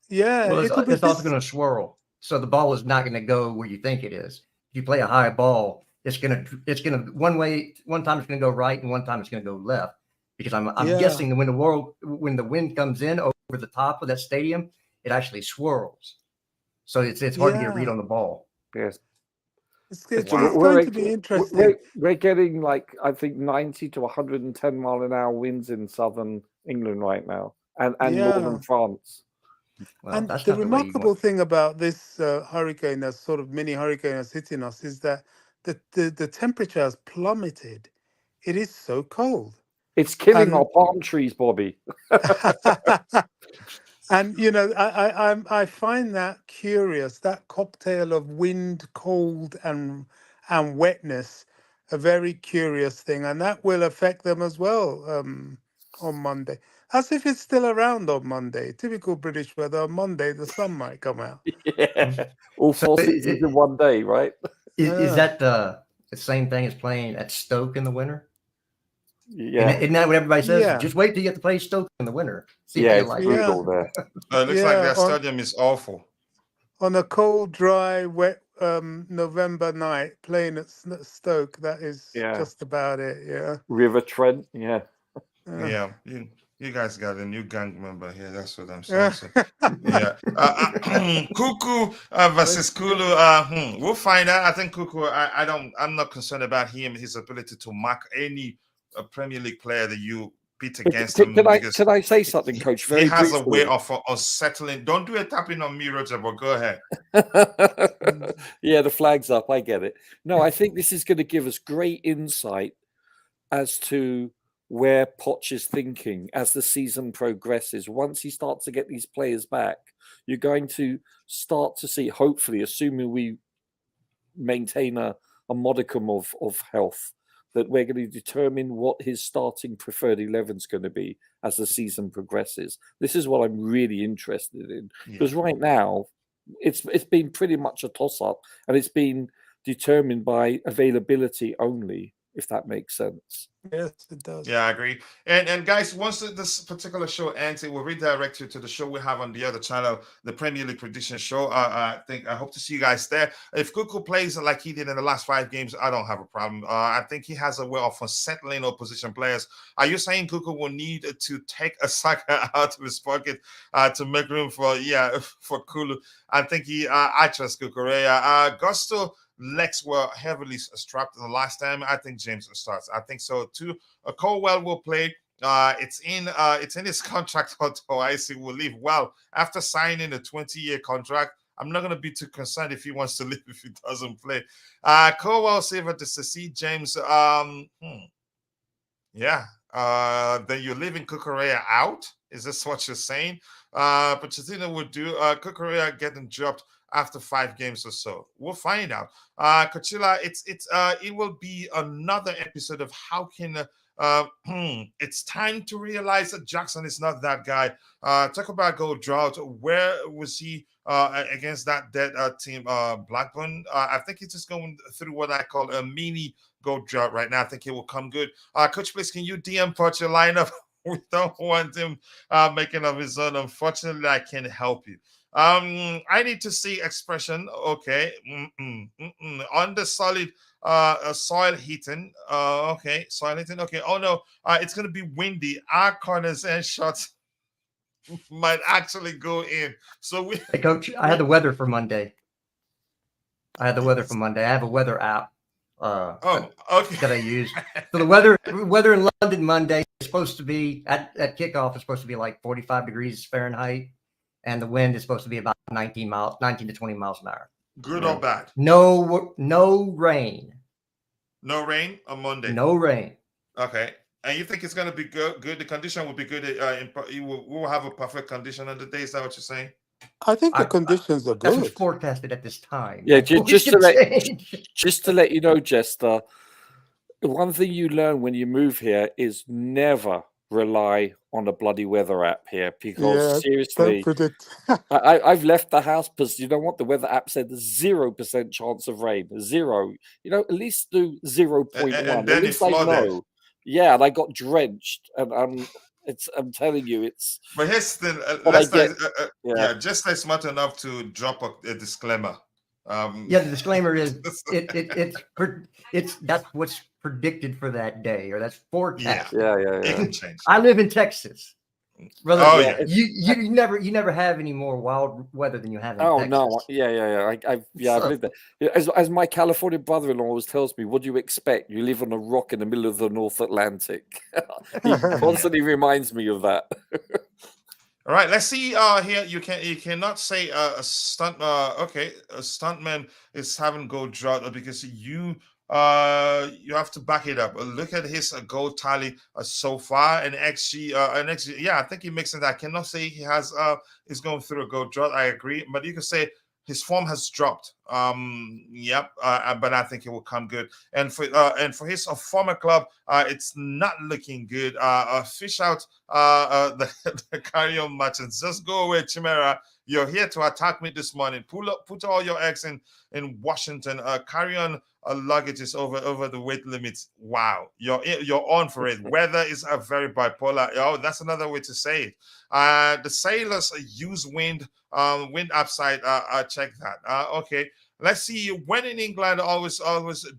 Yeah. Well, it's also going to swirl. So the ball is not going to go where you think it is. If you play a high ball, it's gonna one time it's gonna go right and one time it's gonna go left, because I'm guessing that when the wind comes in over the top of that stadium, it actually swirls, so it's hard to get a read on the ball. Yes, it's going to be interesting. We're getting like I think 90 to 110 mile an hour winds in southern England right now, and northern France. Well, and the remarkable thing about this hurricane, that's sort of mini hurricane that's hitting us, is that the temperature has plummeted. It is so cold. It's killing our palm trees, Bobby. And I find that curious. That cocktail of wind, cold, and wetness, a very curious thing, and that will affect them as well on Monday. As if it's still around on Monday. Typical British weather. On Monday, the sun might come out. Yeah, all 4 seasons in one day, right? Is that the same thing as playing at Stoke in the winter? Yeah. Isn't that what everybody says? Yeah. Just wait till you get to play Stoke in the winter. It's brutal there. It looks like that stadium is awful. On a cold, dry, wet November night, playing at Stoke, that is just about it. Yeah. River Trent, yeah. Yeah. You guys got a new gang member here. That's what I'm saying. So, yeah. Cuckoo versus Kulu. We'll find out. I think Cuckoo. I'm not concerned about his ability to mark any Premier League player that you beat against him. Can I say something, Coach? He has a way of settling. Don't do a tapping on me, Roger. But go ahead. Yeah, the flag's up. I get it. No, I think this is going to give us great insight as to where Poch is thinking as the season progresses. Once he starts to get these players back, you're going to start to see, hopefully, assuming we maintain a modicum of health, that we're going to determine what his starting preferred 11 is going to be as the season progresses. This is what I'm really interested in, because right now it's been pretty much a toss-up, and it's been determined by availability only, if that makes sense. Yes, it does. Yeah, I agree. And guys, once this particular show ends, it will redirect you to the show we have on the other channel, the Premier League Prediction Show. I hope to see you guys there. If Cuckoo plays like he did in the last 5 games, I don't have a problem. I think he has a way of settling opposition players. Are you saying Cuckoo will need to take a Saka out of his pocket to make room for Kulu? I think I trust Cucurella. Gusto legs were heavily strapped the last time. I think James starts. I think so too. Colwill will play. It's in his contract. Although I see will leave. Well, after signing a 20-year contract, I'm not going to be too concerned if he wants to leave if he doesn't play. Colwill, Silva, Disasi, James. Then you're leaving Cucurella out. Is this what you're saying? Pochettino would do. Cucurella getting dropped after 5 games or so. We'll find out. Coachella, it will be another episode of how can it's time to realize that Jackson is not that guy. Talk about goal drought. Where was he against that dead team, Blackburn? I think he's just going through what I call a mini goal drought right now. I think it will come good. Coach, please, can you DM Poch your lineup? We don't want him making of his own. Unfortunately, I can't help you. I need to see expression. Okay. On the solid soil heating. Okay, soil heating. Okay. Oh no, it's gonna be windy. Our corners and shots might actually go in. So Hey, Coach, I had the weather for Monday. I have a weather app. Okay. That I use. So the weather in London Monday is supposed to be at kickoff is supposed to be like 45 degrees Fahrenheit. And the wind is supposed to be about 19 to 20 miles an hour. Good or bad? No rain. No rain on Monday. No rain. Okay. And you think it's going to be good? The condition will be good. We will have a perfect condition on the day. Is that what you're saying? I think the conditions are good. That's what's forecasted at this time. Yeah, just to let you know, Jester, one thing you learn when you move here is never rely on a bloody weather app here, because seriously, I've left the house because you know what, the weather app said 0% chance of rain. 0. At least do 0.1. And at least I know. Yeah, and I got drenched, and I'm telling you, it's. But here's the thing. Just like smart enough to drop a disclaimer. The disclaimer is that's what's predicted for that day, or that's forecast. Yeah. It can change. I live in Texas. Brother, you never have any more wild weather than you have in Texas. No, I've lived there. As my California brother-in-law always tells me, what do you expect? You live on a rock in the middle of the North Atlantic. He constantly reminds me of that. All right, let's see here. You cannot say a stuntman is having goal drought because you have to back it up. Look at his goal tally so far, and XG. Yeah, I think he makes it. I cannot say he is going through a goal drought. I agree, but you can say his form has dropped. But I think it will come good. And for his former club, it's not looking good. Fish out the carry-on matches. Just go away, Chimera. You're here to attack me this morning. Put all your eggs in Washington. Carry on luggages over the weight limits. Wow, you're on for it. Weather is very bipolar. Oh, that's another way to say it. The sailors use wind upside. Check that. Okay, let's see. When in England, always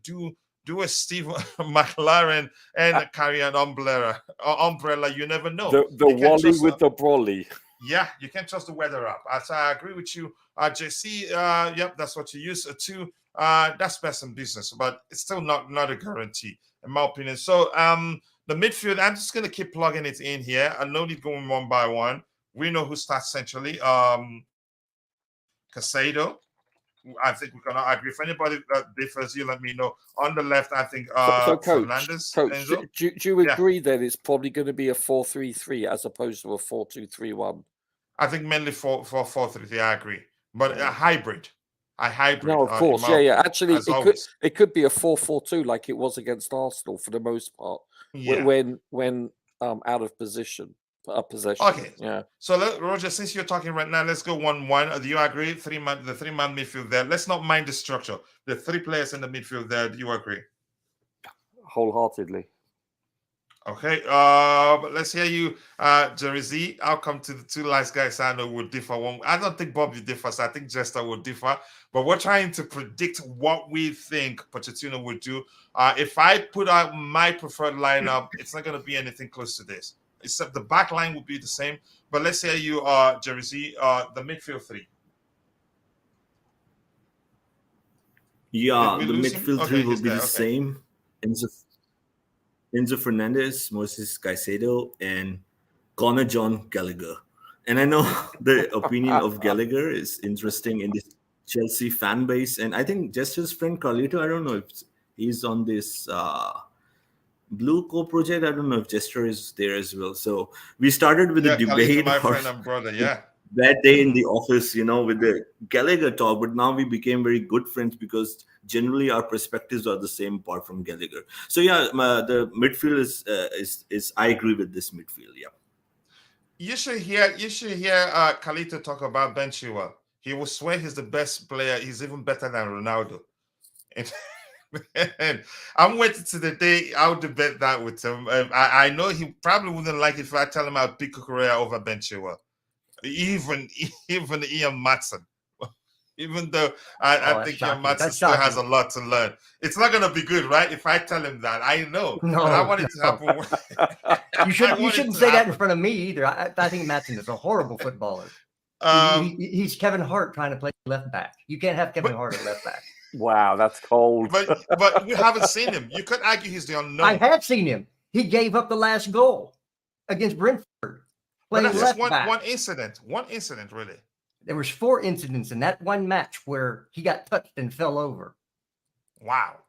do do a Steve McLaren and carry an umbrella. You never know. The Wally with the brolly. Yeah, you can't trust the weather up. As I agree with you, JC. Yep, that's what you use too. That's best in business, but it's still not a guarantee, in my opinion. So, the midfield, I'm just gonna keep plugging it in here. I know need going one by one. We know who starts centrally. Caicedo. I think we're gonna agree. If anybody differs, you let me know. On the left, I think Coach, Fernández. do you agree that it's probably going to be a 4-3-3 as opposed to a 4-2-3-1? I think mainly 4-4-3. I agree, but a hybrid. No, of course, yeah. Actually, it could be a 4-4-2 like it was against Arsenal for the most part. Yeah. When out of possession. Okay. Yeah. So Roger, since you're talking right now, let's go 1-1. Do you agree? The three-man midfield there. Let's not mind the structure. The 3 players in the midfield there. Do you agree? Wholeheartedly. Okay. But let's hear you, Jersey. I'll come to the 2 last guys I know would differ. I don't think Bobby differs. I think Jester would differ. But we're trying to predict what we think Pochettino would do. If I put out my preferred lineup, it's not going to be anything close to this. Except the back line will be the same. But let's hear you, Jersey, the midfield 3. Yeah, the midfield 3 will be the same. Enzo Fernández, Moses Caicedo, and Conor John Gallagher. And I know the opinion of Gallagher is interesting in the Chelsea fan base. And I think just his friend Carlito, I don't know if he's on this Blue Co project. I don't know if Jester is there as well. So we started with a debate. My friend and brother, yeah. That day in the office, with the Gallagher talk, but now we became very good friends because generally our perspectives are the same apart from Gallagher. So yeah, the midfield is I agree with this midfield. Yeah. You should hear Carlito talk about Ben Chilwell. He will swear he's the best player. He's even better than Ronaldo. And I'm waiting to the day I'll debate that with him. I know he probably wouldn't like it if I tell him I'll pick Cucurella over Ben Chilwell. Even Ian Maatsen. Even though I think Ian Maatsen still has a lot to learn. It's not going to be good, right? If I tell him that. I know. No, but I want it to happen. You shouldn't say that in front of me either. I think Maatsen is a horrible footballer. He's Kevin Hart trying to play left back. You can't have Kevin Hart at left back. Wow, that's cold. But we haven't seen him. You could argue he's the unknown. I have seen him. He gave up the last goal against Brentford. But that's just one incident. One incident, really. There was 4 incidents in that one match where he got touched and fell over. Wow.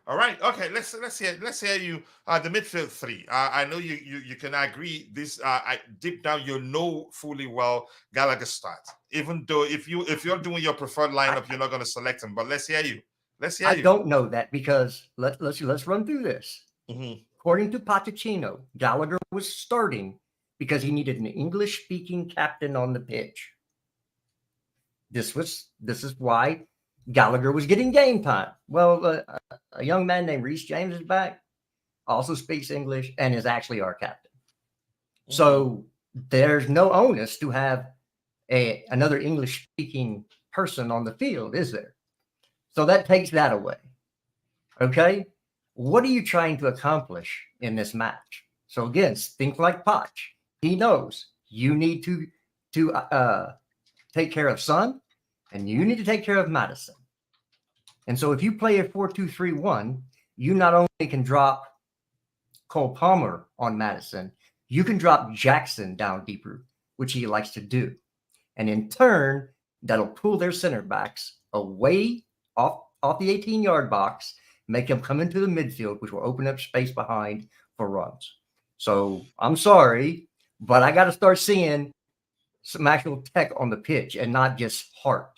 All right. Okay. Let's hear you. The midfield 3. I know you can agree. This deep down you know fully well Gallagher starts. Even though if you're doing your preferred lineup, you're not going to select him. But let's hear you. I don't know that because let's run through this. Mm-hmm. According to Pochettino, Gallagher was starting because he needed an English-speaking captain on the pitch. This is why Gallagher was getting game time. Well, a young man named Reece James is back, also speaks English, and is actually our captain. Mm-hmm. So there's no onus to have another English-speaking person on the field, is there? So that takes that away. Okay? What are you trying to accomplish in this match? So again, think like Poch. He knows you need to take care of Son, and you need to take care of Maddison. And so if you play a 4-2-3-1, you not only can drop Cole Palmer on Maddison, you can drop Jackson down deeper, which he likes to do. And in turn, that'll pull their center backs away off the 18-yard box, make them come into the midfield, which will open up space behind for runs. So I'm sorry, but I got to start seeing some actual tech on the pitch and not just heart.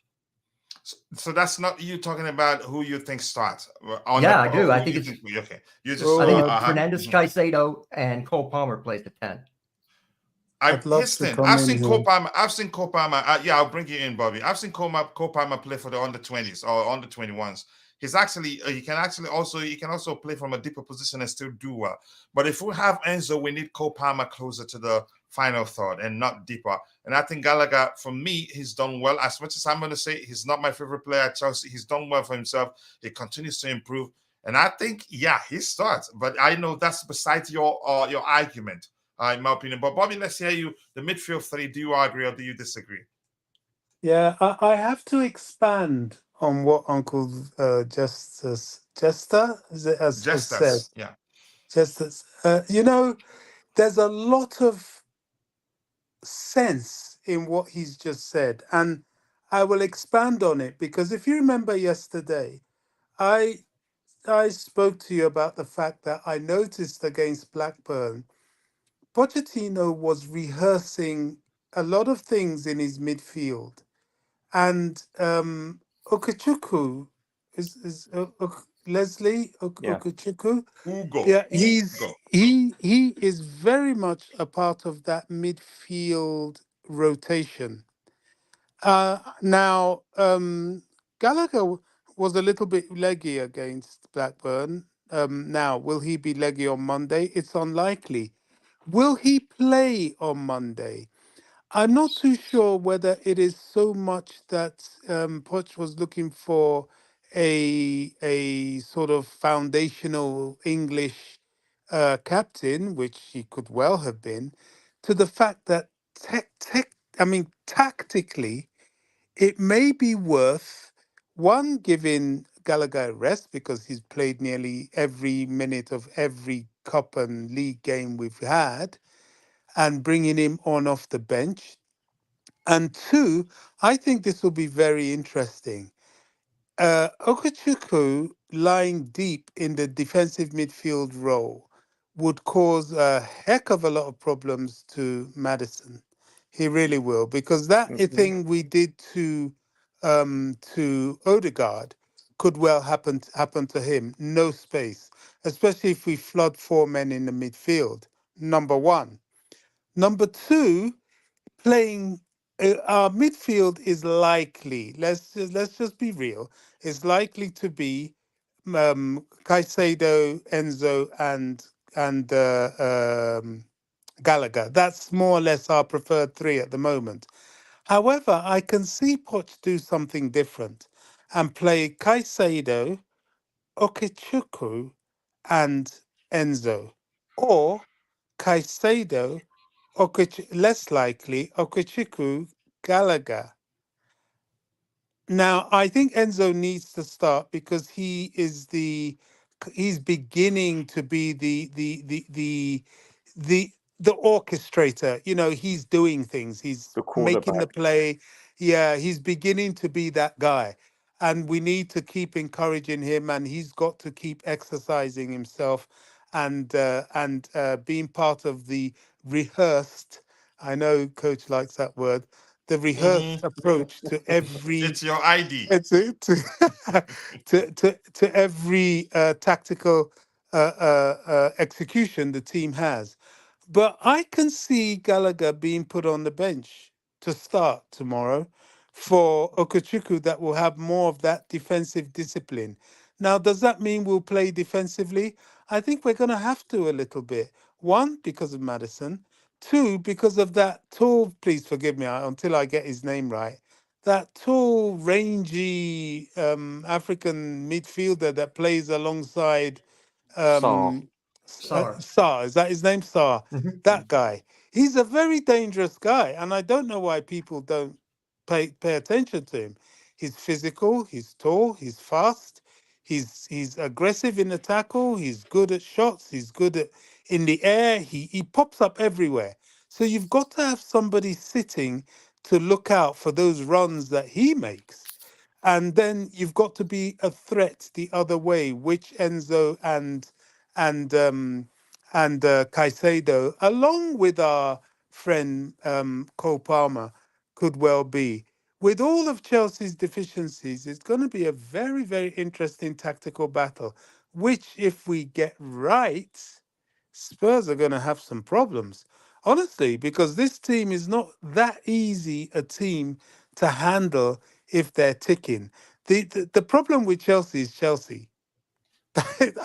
So that's not you talking about who you think starts. I do. I think it's okay. I think it's Fernández, Caicedo, and Cole Palmer plays the 10. I've seen Cole Palmer. I'll bring you in, Bobby. I've seen Cole Palmer play for the under 20s or under 21s. He's actually he can also play from a deeper position and still do well. But if we have Enzo, we need Cole Palmer closer to the final third and not deeper. And I think Gallagher, for me, he's done well. As much as I'm going to say he's not my favorite player at Chelsea, he's done well for himself. He continues to improve. And I think, yeah, he starts. But I know that's besides your argument, in my opinion. But Bobby, let's hear you. The midfield three, do you agree or do you disagree? Yeah, I have to expand on what Uncle Jester has said. Justus, yeah. Justice, there's a lot of sense in what he's just said, and I will expand on it because if you remember yesterday, I I spoke to you about the fact that I noticed against Blackburn, Pochettino was rehearsing a lot of things in his midfield, and Ugochukwu is Leslie Yeah. Ugochukwu. Yeah. Yeah, he is very much a part of that midfield rotation. Now, Gallagher was a little bit leggy against Blackburn. Now, will he be leggy on Monday? It's unlikely. Will he play on Monday? I'm not too sure whether it is so much that Poch was looking for a sort of foundational English captain, which he could well have been, to the fact that tactically, it may be worth one giving Gallagher a rest because he's played nearly every minute of every cup and league game we've had, and bringing him on off the bench. And two, I think this will be very interesting. Ugochukwu lying deep in the defensive midfield role would cause a heck of a lot of problems to Maddison. He really will, because that thing we did to Odegaard could well happen to him. No space, especially if we flood four men in the midfield. Number one. Number two, playing our midfield is likely. Let's just be real. Is likely to be Caicedo, Enzo, and Gallagher. That's more or less our preferred three at the moment. However, I can see Poch do something different and play Caicedo, Ugochukwu, and Enzo, or Caicedo, less likely, Ugochukwu, Gallagher. Now, I think Enzo needs to start because he's beginning to be the the orchestrator. He's doing things. He's The making the quarterback. play. Yeah, he's beginning to be that guy. And we need to keep encouraging him, and he's got to keep exercising himself and being part of the rehearsed. I know coach likes that word, the rehearsed approach to every It's your ID. to every tactical execution the team has. But I can see Gallagher being put on the bench to start tomorrow for Ugochukwu, that will have more of that defensive discipline. Now, does that mean we'll play defensively? I think we're going to have to a little bit. One, because of Maddison. Two, because of that tall, please forgive me until I get his name right, that tall, rangy African midfielder that plays alongside Sarr. um, Sarr. Sarr. Is that his name? Sarr. That guy. He's a very dangerous guy, and I don't know why people don't pay attention to him. He's physical. He's tall. He's fast. He's aggressive in the tackle. He's good at shots. He's good at in the air. He pops up everywhere. So you've got to have somebody sitting to look out for those runs that he makes. And then you've got to be a threat the other way, which Enzo and Caicedo, along with our friend Cole Palmer, could well be. With all of Chelsea's deficiencies, it's going to be a very, very interesting tactical battle, which, if we get right, Spurs are going to have some problems. Honestly, because this team is not that easy a team to handle if they're ticking. The problem with Chelsea is Chelsea.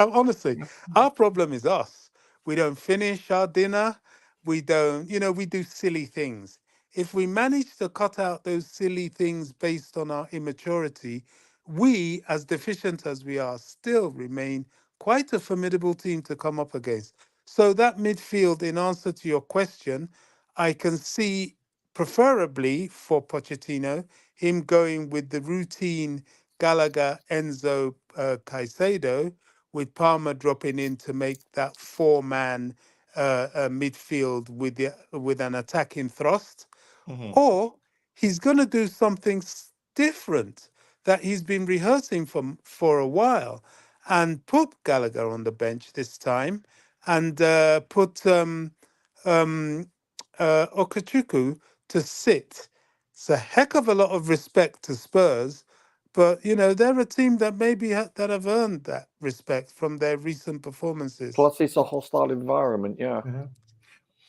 Honestly, our problem is us. We don't finish our dinner. We don't, we do silly things. If we manage to cut out those silly things based on our immaturity, we, as deficient as we are, still remain quite a formidable team to come up against. So that midfield, in answer to your question, I can see, preferably for Pochettino, him going with the routine Gallagher, Enzo, Caicedo, with Palmer dropping in to make that four-man midfield with an attacking thrust. Or he's going to do something different that he's been rehearsing for a while, and put Gallagher on the bench this time, and put Ugochukwu to sit. It's a heck of a lot of respect to Spurs, but they're a team that maybe that have earned that respect from their recent performances. Plus, it's a hostile environment. Yeah.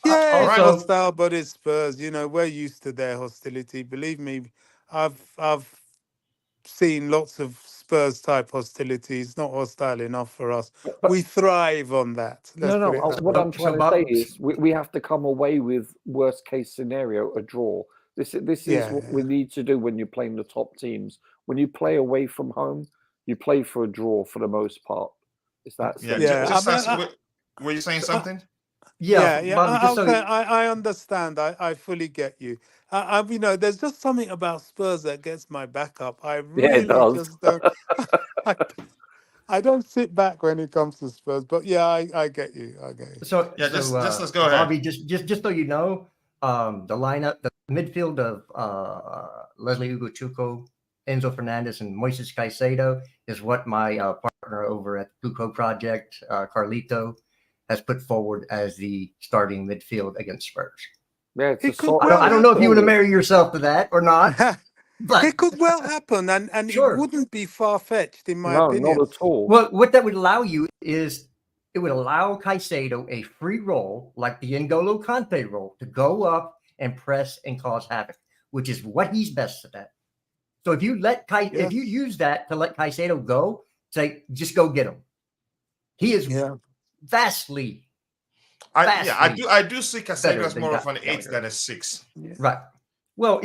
Yeah, All it's right. hostile, but it's Spurs. We're used to their hostility. Believe me, I've seen lots of Spurs type hostility. It's not hostile enough for us. We thrive on that. Let's put it that What way. I'm trying to say is we have to come away with worst case scenario, a draw. This is what we need to do when you're playing the top teams. When you play away from home, you play for a draw for the most part. Is that were you saying something? Yeah. Bobby, okay, I understand. I fully get you. There's just something about Spurs that gets my back up. I really just don't. I don't sit back when it comes to Spurs, but yeah, I get you. I get you. So just let's go ahead. Bobby, just so you know, the lineup, the midfield of Leslie Ugochukwu, Enzo Fernández, and Moises Caicedo is what my partner over at Gluco Project, Carlito, has put forward as the starting midfield against Spurs. Yeah, I don't know if you want to marry yourself to that or not. But it could well happen, and sure. It wouldn't be far-fetched, in my opinion. Not at all. Well, what that would allow you is it would allow Caicedo a free role, like the N'Golo Kante role, to go up and press and cause havoc, which is what he's best at. So if you if you use that to let Caicedo go, say, just go get him. He is vastly. I do see Caicedo as more of an 8 than a 6. Yeah. Right. Well,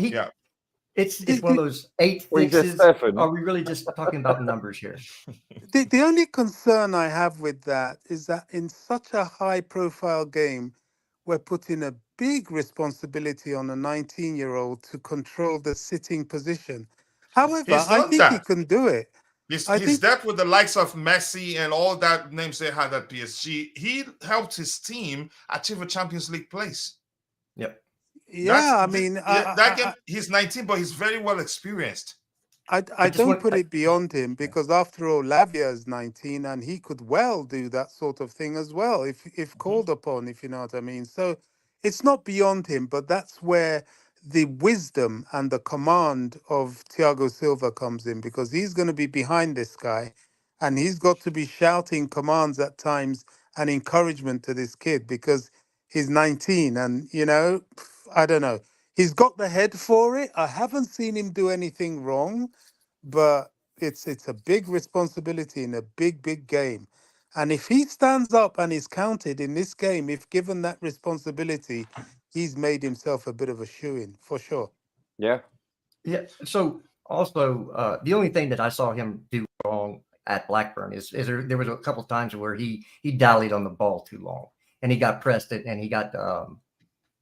it's one of those 8 fixes. Are we really just talking about numbers here? The only concern I have with that is that in such a high-profile game, we're putting a big responsibility on a 19-year-old to control the sitting position. However, I think he can do it. His depth with the likes of Messi and all that names they had at PSG, he helped his team achieve a Champions League place. Yep. Yeah, that game, he's 19, but he's very well experienced. I don't put it beyond him, because after all, Lavia is 19 and he could well do that sort of thing as well if called upon, if you know what I mean. So it's not beyond him, but that's where the wisdom and the command of Thiago Silva comes in, because he's going to be behind this guy and he's got to be shouting commands at times and encouragement to this kid, because he's 19 and, I don't know. He's got the head for it. I haven't seen him do anything wrong, but it's a big responsibility in a big game. And if he stands up and is counted in this game, if given that responsibility, he's made himself a bit of a shoo-in for sure. Yeah. Yeah. So also, the only thing that I saw him do wrong at Blackburn is there was a couple of times where he dallied on the ball too long, and he got pressed and he got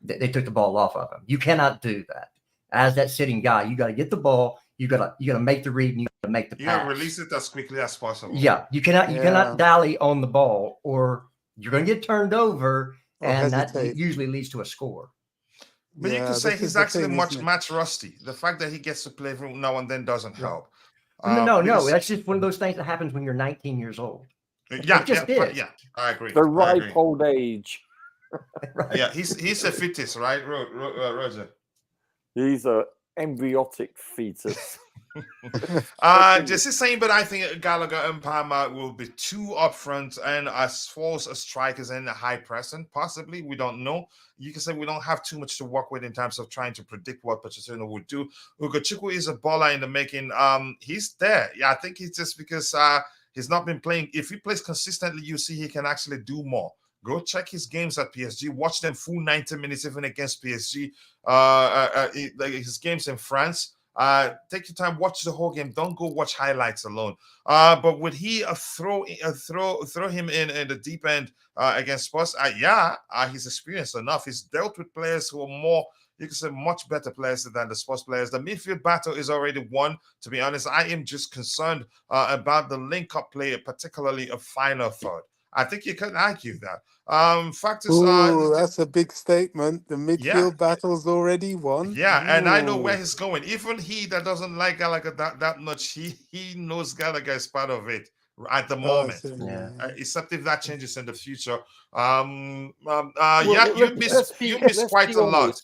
they took the ball off of him. You cannot do that. As that sitting guy, you got to get the ball. You got to make the read and you got to make the pass. You got to release it as quickly as possible. Yeah, you cannot dally on the ball, or you're going to get turned over, and that usually leads to a score. But you can say he's actually match rusty. The fact that he gets to play from now and then doesn't help. No, that's just one of those things that happens when you're 19 years old. Yeah, I agree. The ripe old age. Right. Yeah, he's a fetus, right, Roger? He's a embryotic fetus. Just the same, but I think Gallagher and Palmer will be too upfront and as false as strikers in the high pressing. Possibly, we don't know. You can say we don't have too much to work with in terms of trying to predict what Pochettino would do. Ugochukwu is a baller in the making. He's there. Yeah, I think it's just because he's not been playing. If he plays consistently, you see he can actually do more. Go check his games at PSG. Watch them full 90 minutes, even against PSG. His games in France. Take your time, watch the whole game. Don't go watch highlights alone. But would he throw him in the deep end against Spurs? He's experienced enough. He's dealt with players who are more, you can say, much better players than the Spurs players. The midfield battle is already won. To be honest, I am just concerned about the link-up play, particularly a final third. I think you can argue that. Fact is, that's a big statement. The midfield battle's already won. Yeah, and I know where he's going. Even he that doesn't like Gallagher that much, he knows Gallagher is part of it at the moment. Except if that changes in the future. You missed quite a lot.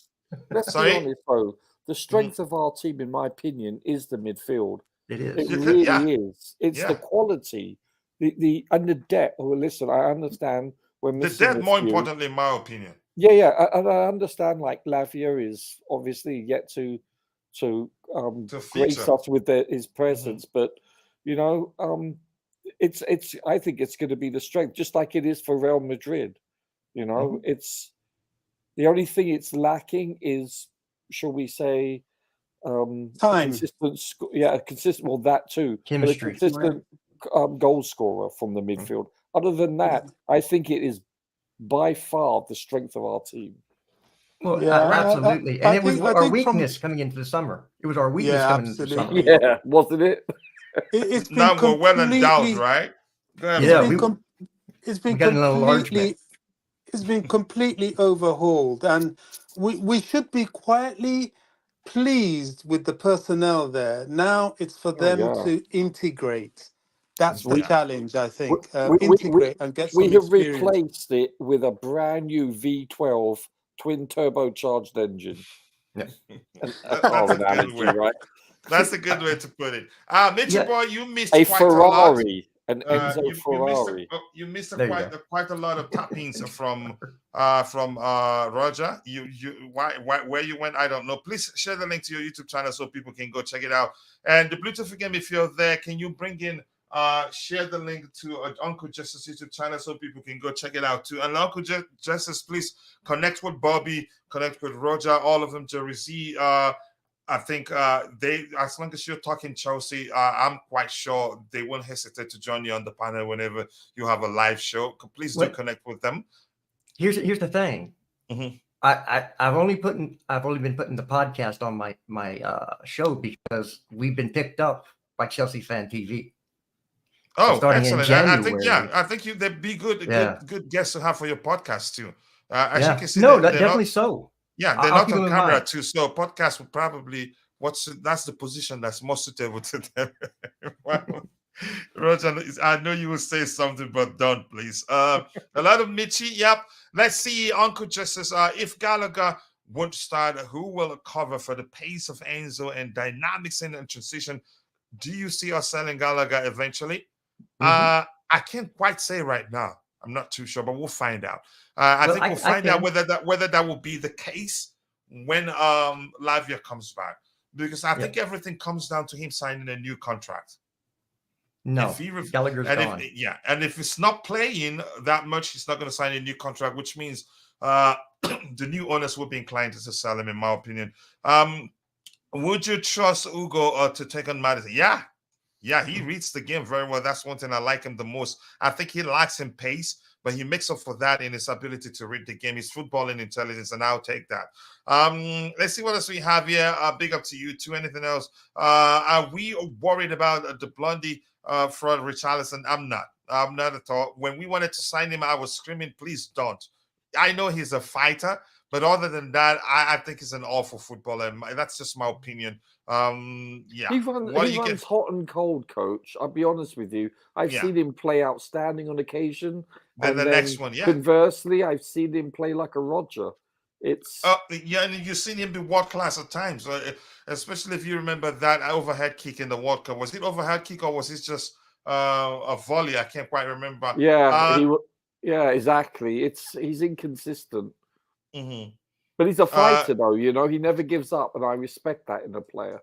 Let's be honest, though. The strength of our team, in my opinion, is the midfield. It is. It really is. It's the quality. And the depth. Well, listen, I understand we're missing the depth. More importantly, in my opinion. And I understand. Like Lavia is obviously yet to grace us with his presence, but it's. I think it's going to be the strength, just like it is for Real Madrid. It's the only thing it's lacking is, shall we say, time. Consistent. Consistent. Well, that too. Chemistry. Consistent goal scorer from the midfield. Other than that, I think it is by far the strength of our team. Well, absolutely. And it was our weakness coming into the summer. It was our weakness coming into the summer. Yeah, wasn't it? It's been now we're well endowed, right? It's been completely overhauled, and we should be quietly pleased with the personnel there. Now it's for them to integrate. That's the challenge, I think. Integrate and get some experience. We have replaced it with a brand new V12 twin turbocharged engine. Yeah. That's a good way, right? That's a good way to put it. Mitchell boy, you missed a quite Ferrari. An a lot. Enzo Ferrari. You missed quite a lot of tappings from Roger. Where you went, I don't know. Please share the link to your YouTube channel so people can go check it out. And the Bluetooth game, if you're there, can you bring in share the link to Uncle Justice YouTube channel so people can go check it out too. And Uncle Justice, please connect with Bobby, connect with Roger, all of them, Jerry Z. I think they, as long as you're talking Chelsea, I'm quite sure they won't hesitate to join you on the panel whenever you have a live show. Please do connect with them. Here's the thing. Mm-hmm. I've only been putting the podcast on my show because we've been picked up by Chelsea Fan TV. Oh, excellent! I think they'd be good guests to have for your podcast too. As you can see, definitely so. Yeah, they're not on camera too, so podcast would probably that's the position that's most suitable to them. Roger, I know you will say something, but don't please. A lot of Mitchie. Yep. Let's see, Uncle Justice. If Gallagher won't start, who will cover for the pace of Enzo and dynamics in the transition? Do you see us selling Gallagher eventually? I can't quite say right now. I'm not too sure, but we'll find out. I think we'll find out whether that will be the case when Lavia comes back, because I think everything comes down to him signing a new contract. No, Gallagher's gone. And if it's not playing that much, he's not going to sign a new contract, which means the new owners will be inclined to sell him, in my opinion. Would you trust Ugo to take on Maddison? Yeah, he reads the game very well. That's one thing I like him the most. I think he lacks in pace, but he makes up for that in his ability to read the game, his footballing intelligence, and I'll take that. Let's see what else we have here. Big up to you too. Anything else? Are we worried about the Blondie fraud, Richarlison? I'm not at all. When we wanted to sign him, I was screaming, please don't. I know he's a fighter, but other than that, I think he's an awful footballer. And that's just my opinion. He runs hot and cold, coach. I'll be honest with you. I've seen him play outstanding on occasion. Then the next one, conversely, I've seen him play like a Roger. It's and you've seen him be world class at times, especially if you remember that overhead kick in the World Cup. Was it overhead kick or was it just a volley? I can't quite remember. Yeah, exactly. He's inconsistent. Mm-hmm. But he's a fighter, though. He never gives up, and I respect that in a player.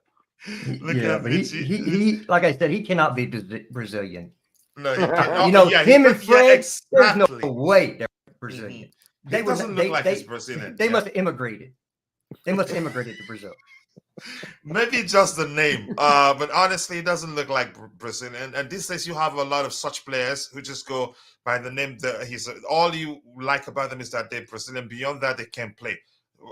But he like I said, he cannot be Brazilian. No, him and Fred. There's no way they're Brazilian. He doesn't look like he's Brazilian. They must have immigrated. They must have immigrated to Brazil. Maybe just the name, but honestly, it doesn't look like Brazil. And these days, you have a lot of such players who just go by the name. All you like about them is that they're Brazilian. Beyond that, they can't play.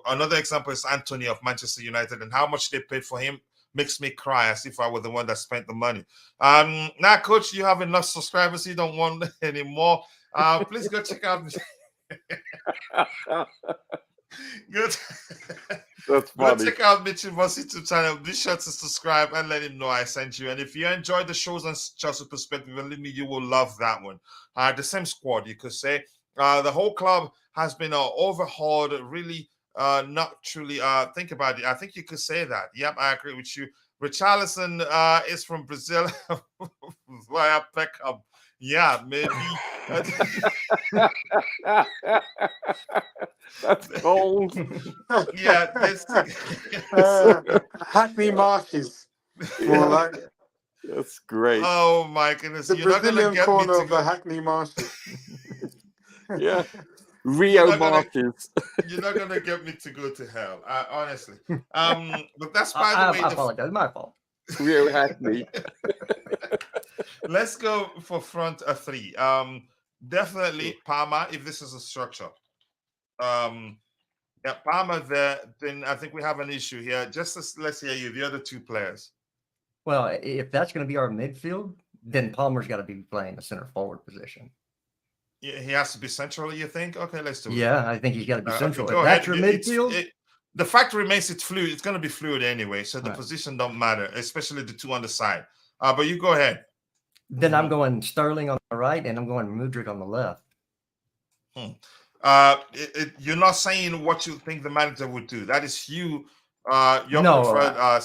Another example is Anthony of Manchester United, and how much they paid for him makes me cry as if I were the one that spent the money. Now, Coach, you have enough subscribers. You don't want any more. Please go check out. Good. That's Go funny. check out Mitchell Boss YouTube channel. Be sure to subscribe and let him know I sent you. And if you enjoyed the shows on Chelsea Perspective, believe me, you will love that one. The same squad, you could say. The whole club has been overhauled, really not truly. Think about it. I think you could say that. Yep, I agree with you. Richarlison is from Brazil via Peckham. Yeah, maybe. That's cold. Yeah, this. Hackney Marshes. More like That's great. Oh my goodness! the You're not gonna Brazilian get me corner to of the go. Hackney Marshes. Yeah. Rio not gonna- Marches. You're not gonna get me to go to hell, honestly. But that's by I the way. apologize. My fault. Rio Hackney. Let's go for front three. Definitely Parma. If this is a structure, yeah, Parma there. Then I think we have an issue here. Let's hear you. The other two players. Well, if that's going to be our midfield, then Palmer's got to be playing the center forward position. Yeah, he has to be central. You think? Okay, let's do it. Yeah, I think he's got to be central. go If that's ahead. your midfield, The fact remains it's fluid. It's going to be fluid anyway, so the Right. position don't matter, especially the two on the side. But you go ahead. then I'm going Sterling on the right and I'm going Mudryk on the left. You're not saying what you think the manager would do. That is you. Your No, preferred.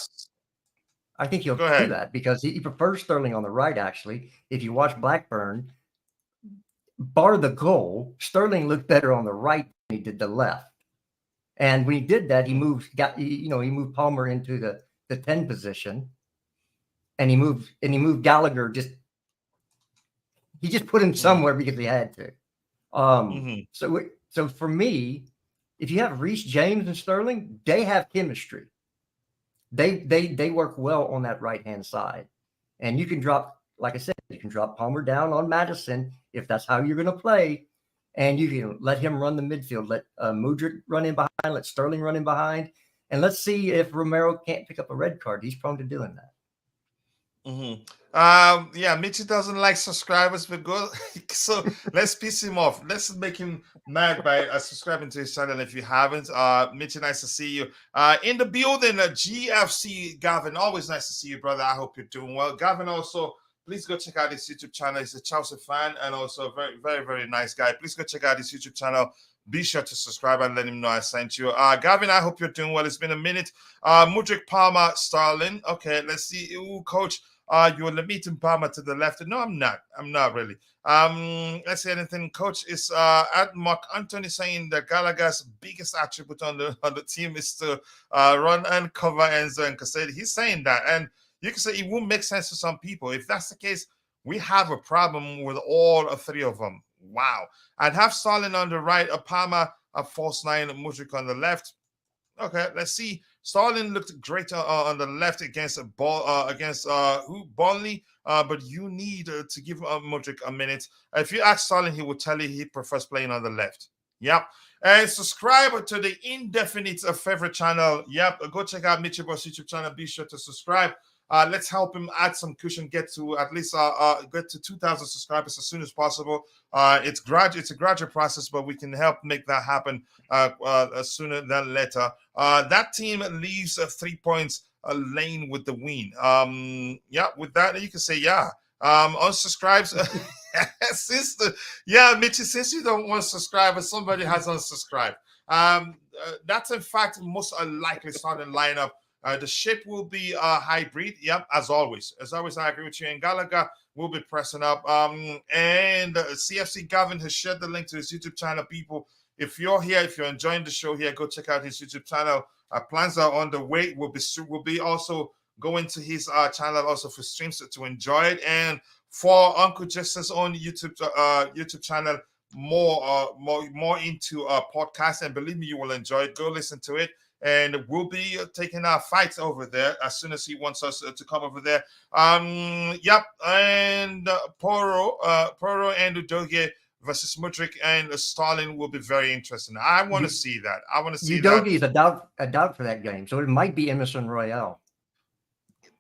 I think he'll Go do ahead. that because he prefers Sterling on the right, actually. If you watch Blackburn, bar the goal, Sterling looked better on the right than he did the left. And when he did that, he moved Palmer into the 10 position. And he moved Gallagher he just put him somewhere because he had to. So for me, if you have Reece, James, and Sterling, they have chemistry. They work well on that right-hand side. And you can drop, like I said, you can drop Palmer down on Maddison if that's how you're going to play. And you can let him run the midfield, let Mudryk run in behind, let Sterling run in behind. And let's see if Romero can't pick up a red card. He's prone to doing that. Yeah, Mitchie doesn't like subscribers, but go. So let's piss him off. Let's make him mad by subscribing to his channel if you haven't. Mitchie, nice to see you. In the building, GFC Gavin, always nice to see you, brother. I hope you're doing well. Gavin, also, please go check out his YouTube channel. He's a Chelsea fan and also a very, very, very nice guy. Please go check out his YouTube channel. Be sure to subscribe and let him know I sent you. Gavin, I hope you're doing well. It's been a minute. Mudryk, Palmer, Sterling. Okay, let's see. Ooh, coach, you're limiting Palmer to the left. No, I'm not. I'm not really. Let's see anything. Coach is at Marc Anthony saying that Gallagher's biggest attribute on the team is to run and cover Enzo and Caicedo. He's saying that, and you can say it won't make sense to some people. If that's the case, we have a problem with all three of them. Wow. I'd have Sterling on the right, a Palmer, a false nine, a Mudryk on the left. Okay, let's see. Sterling looked great on the left against Burnley, but you need to give Mudryk a minute. If you ask Sterling, he will tell you he prefers playing on the left. Yep. And subscribe to the indefinite favorite channel. Yep. Go check out Mitchell Boss YouTube channel. Be sure to subscribe. Let's help him add some cushion, get to at least get to 2,000 subscribers as soon as possible. It's a gradual process, but we can help make that happen sooner than later. That team leaves 3 points lane with the win. Yeah, with that you can say unsubscribes. Mitchie, since you don't want to subscribe, but somebody has unsubscribed. That's in fact most likely starting lineup. The shape will be hybrid. Yep, as always. As always, I agree with you. And Gallagher will be pressing up. And CFC Gavin has shared the link to his YouTube channel. People, if you're here, if you're enjoying the show here, go check out his YouTube channel. Plans are on the way. We'll be also going to his channel also for streams to enjoy it. And for Uncle Justin's own YouTube channel, more into podcast. And believe me, you will enjoy it. Go listen to it. and we'll be taking our fights over there as soon as he wants us to come over there. Yep, and Poro and Udogie versus Mudryk and Stalin will be very interesting. I want to see that. I want to see that. Udogie is a doubt for that game, so it might be Emerson Royale.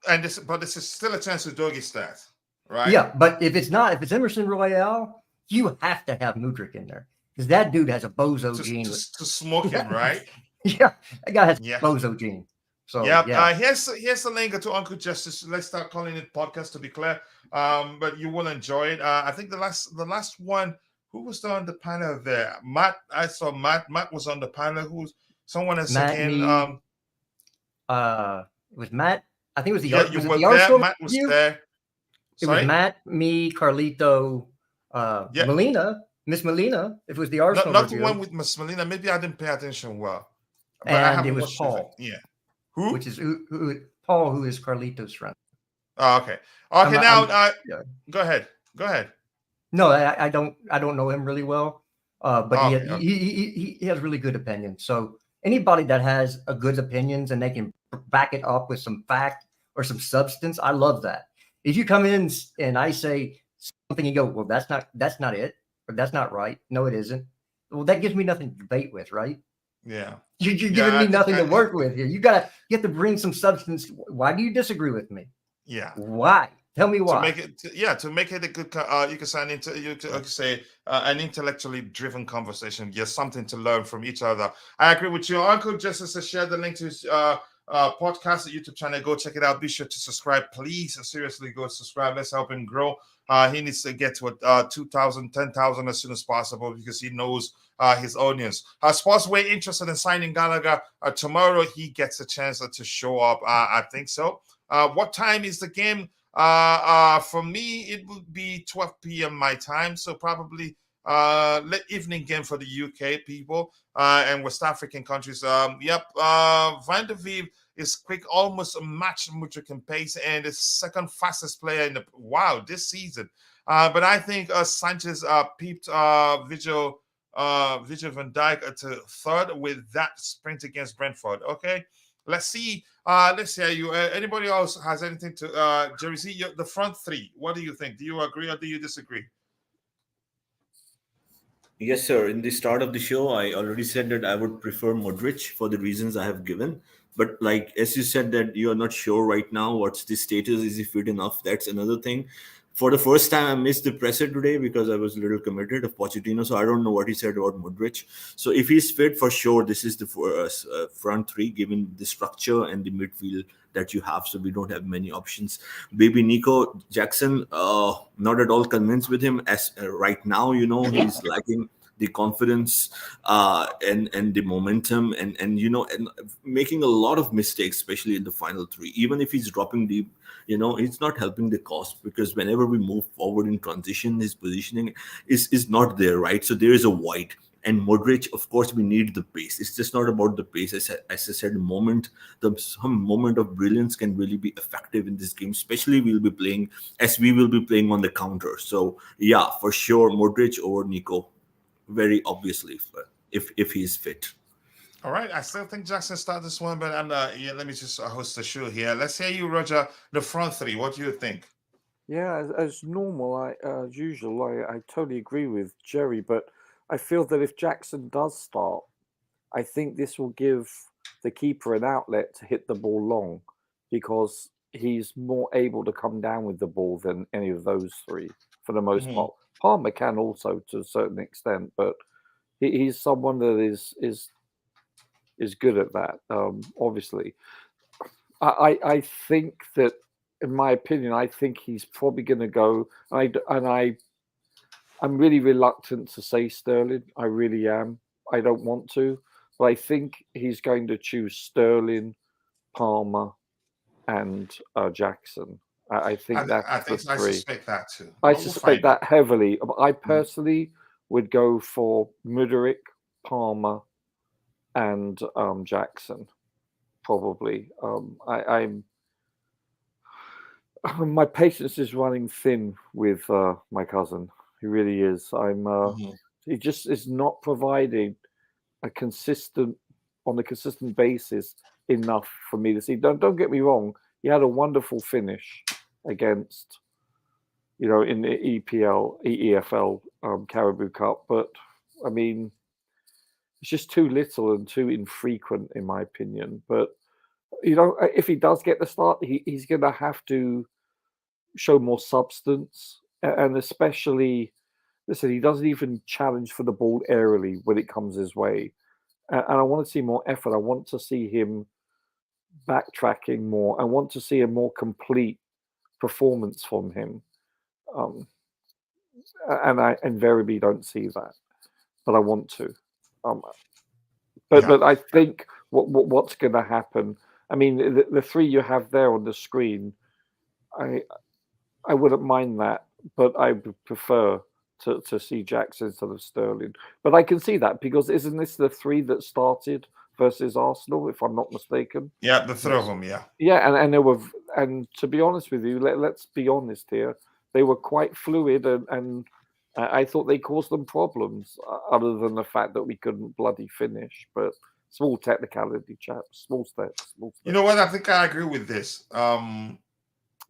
And this is still a chance Udogie stat, right? Yeah, but if it's Emerson Royale, you have to have Mudryk in there because that dude has a bozo gene. To smoke him, right? Yeah, that guy has a bozo gene. So yeah. Here's the link to Uncle Justice. Let's start calling it podcast to be clear. But you will enjoy it. I think the last one. Who was on the panel there? Matt. I saw Matt. Matt was on the panel. Who's someone else again? It was Matt. I think it was the you were there. Matt was there. It was Matt, me, Carlito, Melina, Miss Melina. If it was the Arsenal, not the one with Miss Melina. Maybe I didn't pay attention well. But and it was Paul. Yeah. Who? Which is Paul, who is Carlito's friend. Oh, okay. Okay. Go ahead. No, I don't know him really well, but he has really good opinions. So anybody that has a good opinions and they can back it up with some fact or some substance, I love that. If you come in and I say something, you go, well, that's not it, or that's not right. No, it isn't. Well, that gives me nothing to debate with, right? Yeah. You're giving me nothing to work with here. You have to bring some substance. Why do you disagree with me? Yeah. Why? Tell me why. To make it a good, you can say an intellectually driven conversation. Yes, something to learn from each other. I agree with you, Uncle Justice. Share the link to his podcast, YouTube channel. Go check it out. Be sure to subscribe, please. Seriously, go subscribe. Let's help him grow. He needs to get to 2,000, 10,000 as soon as possible because he knows his audience. Sportsway interested in signing Gallagher tomorrow. He gets a chance to show up. I think so. What time is the game? For me, it would be 12 p.m. my time, so probably late evening game for the UK people and West African countries. Van der Veer is quick, almost a match Mudryk in pace, and is second fastest player in this season. But I think Sanchez peeped Virgil van Dijk to third with that sprint against Brentford. Okay. Let's see. Let's hear you. Anybody else has anything to Jerry Z? The front three. What do you think? Do you agree or do you disagree? Yes, sir. In the start of the show, I already said that I would prefer Mudryk for the reasons I have given. But as you said that you are not sure right now what's the status, is he fit enough? That's another thing. For the first time, I missed the presser today because I was a little committed of Pochettino, so I don't know what he said about Mudryk. So if he's fit, for sure, this is the front three, given the structure and the midfield that you have. So we don't have many options. Baby Nico Jackson, not at all convinced with him as right now. He's lacking the confidence and the momentum and making a lot of mistakes, especially in the final three. Even if he's dropping deep, it's not helping the cause because whenever we move forward in transition, his positioning is not there, right? So there is a void. And Mudryk, of course, we need the pace. It's just not about the pace. As I said, some moment of brilliance can really be effective in this game, especially we will be playing on the counter. So yeah, for sure, Mudryk over Nico. Very obviously, if he's fit. All right, I still think Jackson started this one, but let me just host the show here. Let's hear you, Roger. The front three. What do you think? Yeah, as normal, as usual, I totally agree with Jerry, but I feel that if Jackson does start, I think this will give the keeper an outlet to hit the ball long because he's more able to come down with the ball than any of those three for the most part. Palmer can also to a certain extent, but he's someone that is good at that. Obviously, I think that, in my opinion, I think he's probably going to go. I'm really reluctant to say Sterling. I really am. I don't want to, but I think he's going to choose Sterling, Palmer, and Jackson. I think that's the three. I suspect that too. I suspect that heavily. I personally would go for Mudryk, Palmer, and Jackson. Probably. My patience is running thin with my cousin. He really is. He just is not providing a consistent on a consistent basis enough for me to see. Don't get me wrong. He had a wonderful finish against, in the EFL Caribou Cup, but I mean, it's just too little and too infrequent, in my opinion. But if he does get the start, he's going to have to show more substance, and especially, listen, he doesn't even challenge for the ball aerially when it comes his way, and I want to see more effort. I want to see him backtracking more. I want to see a more complete performance from him, and I invariably don't see that, but I want to. But I think what's going to happen. I mean, the three you have there on the screen, I wouldn't mind that, but I would prefer to see Jackson instead of Sterling. But I can see that because isn't this the three that started versus Arsenal, if I'm not mistaken? Yeah, the three of them, yeah. Yeah, and they were, and to be honest with you, let's be honest here, they were quite fluid, and I thought they caused them problems, other than the fact that we couldn't bloody finish. But small technicality, chaps, small steps. You know what? I think I agree with this. I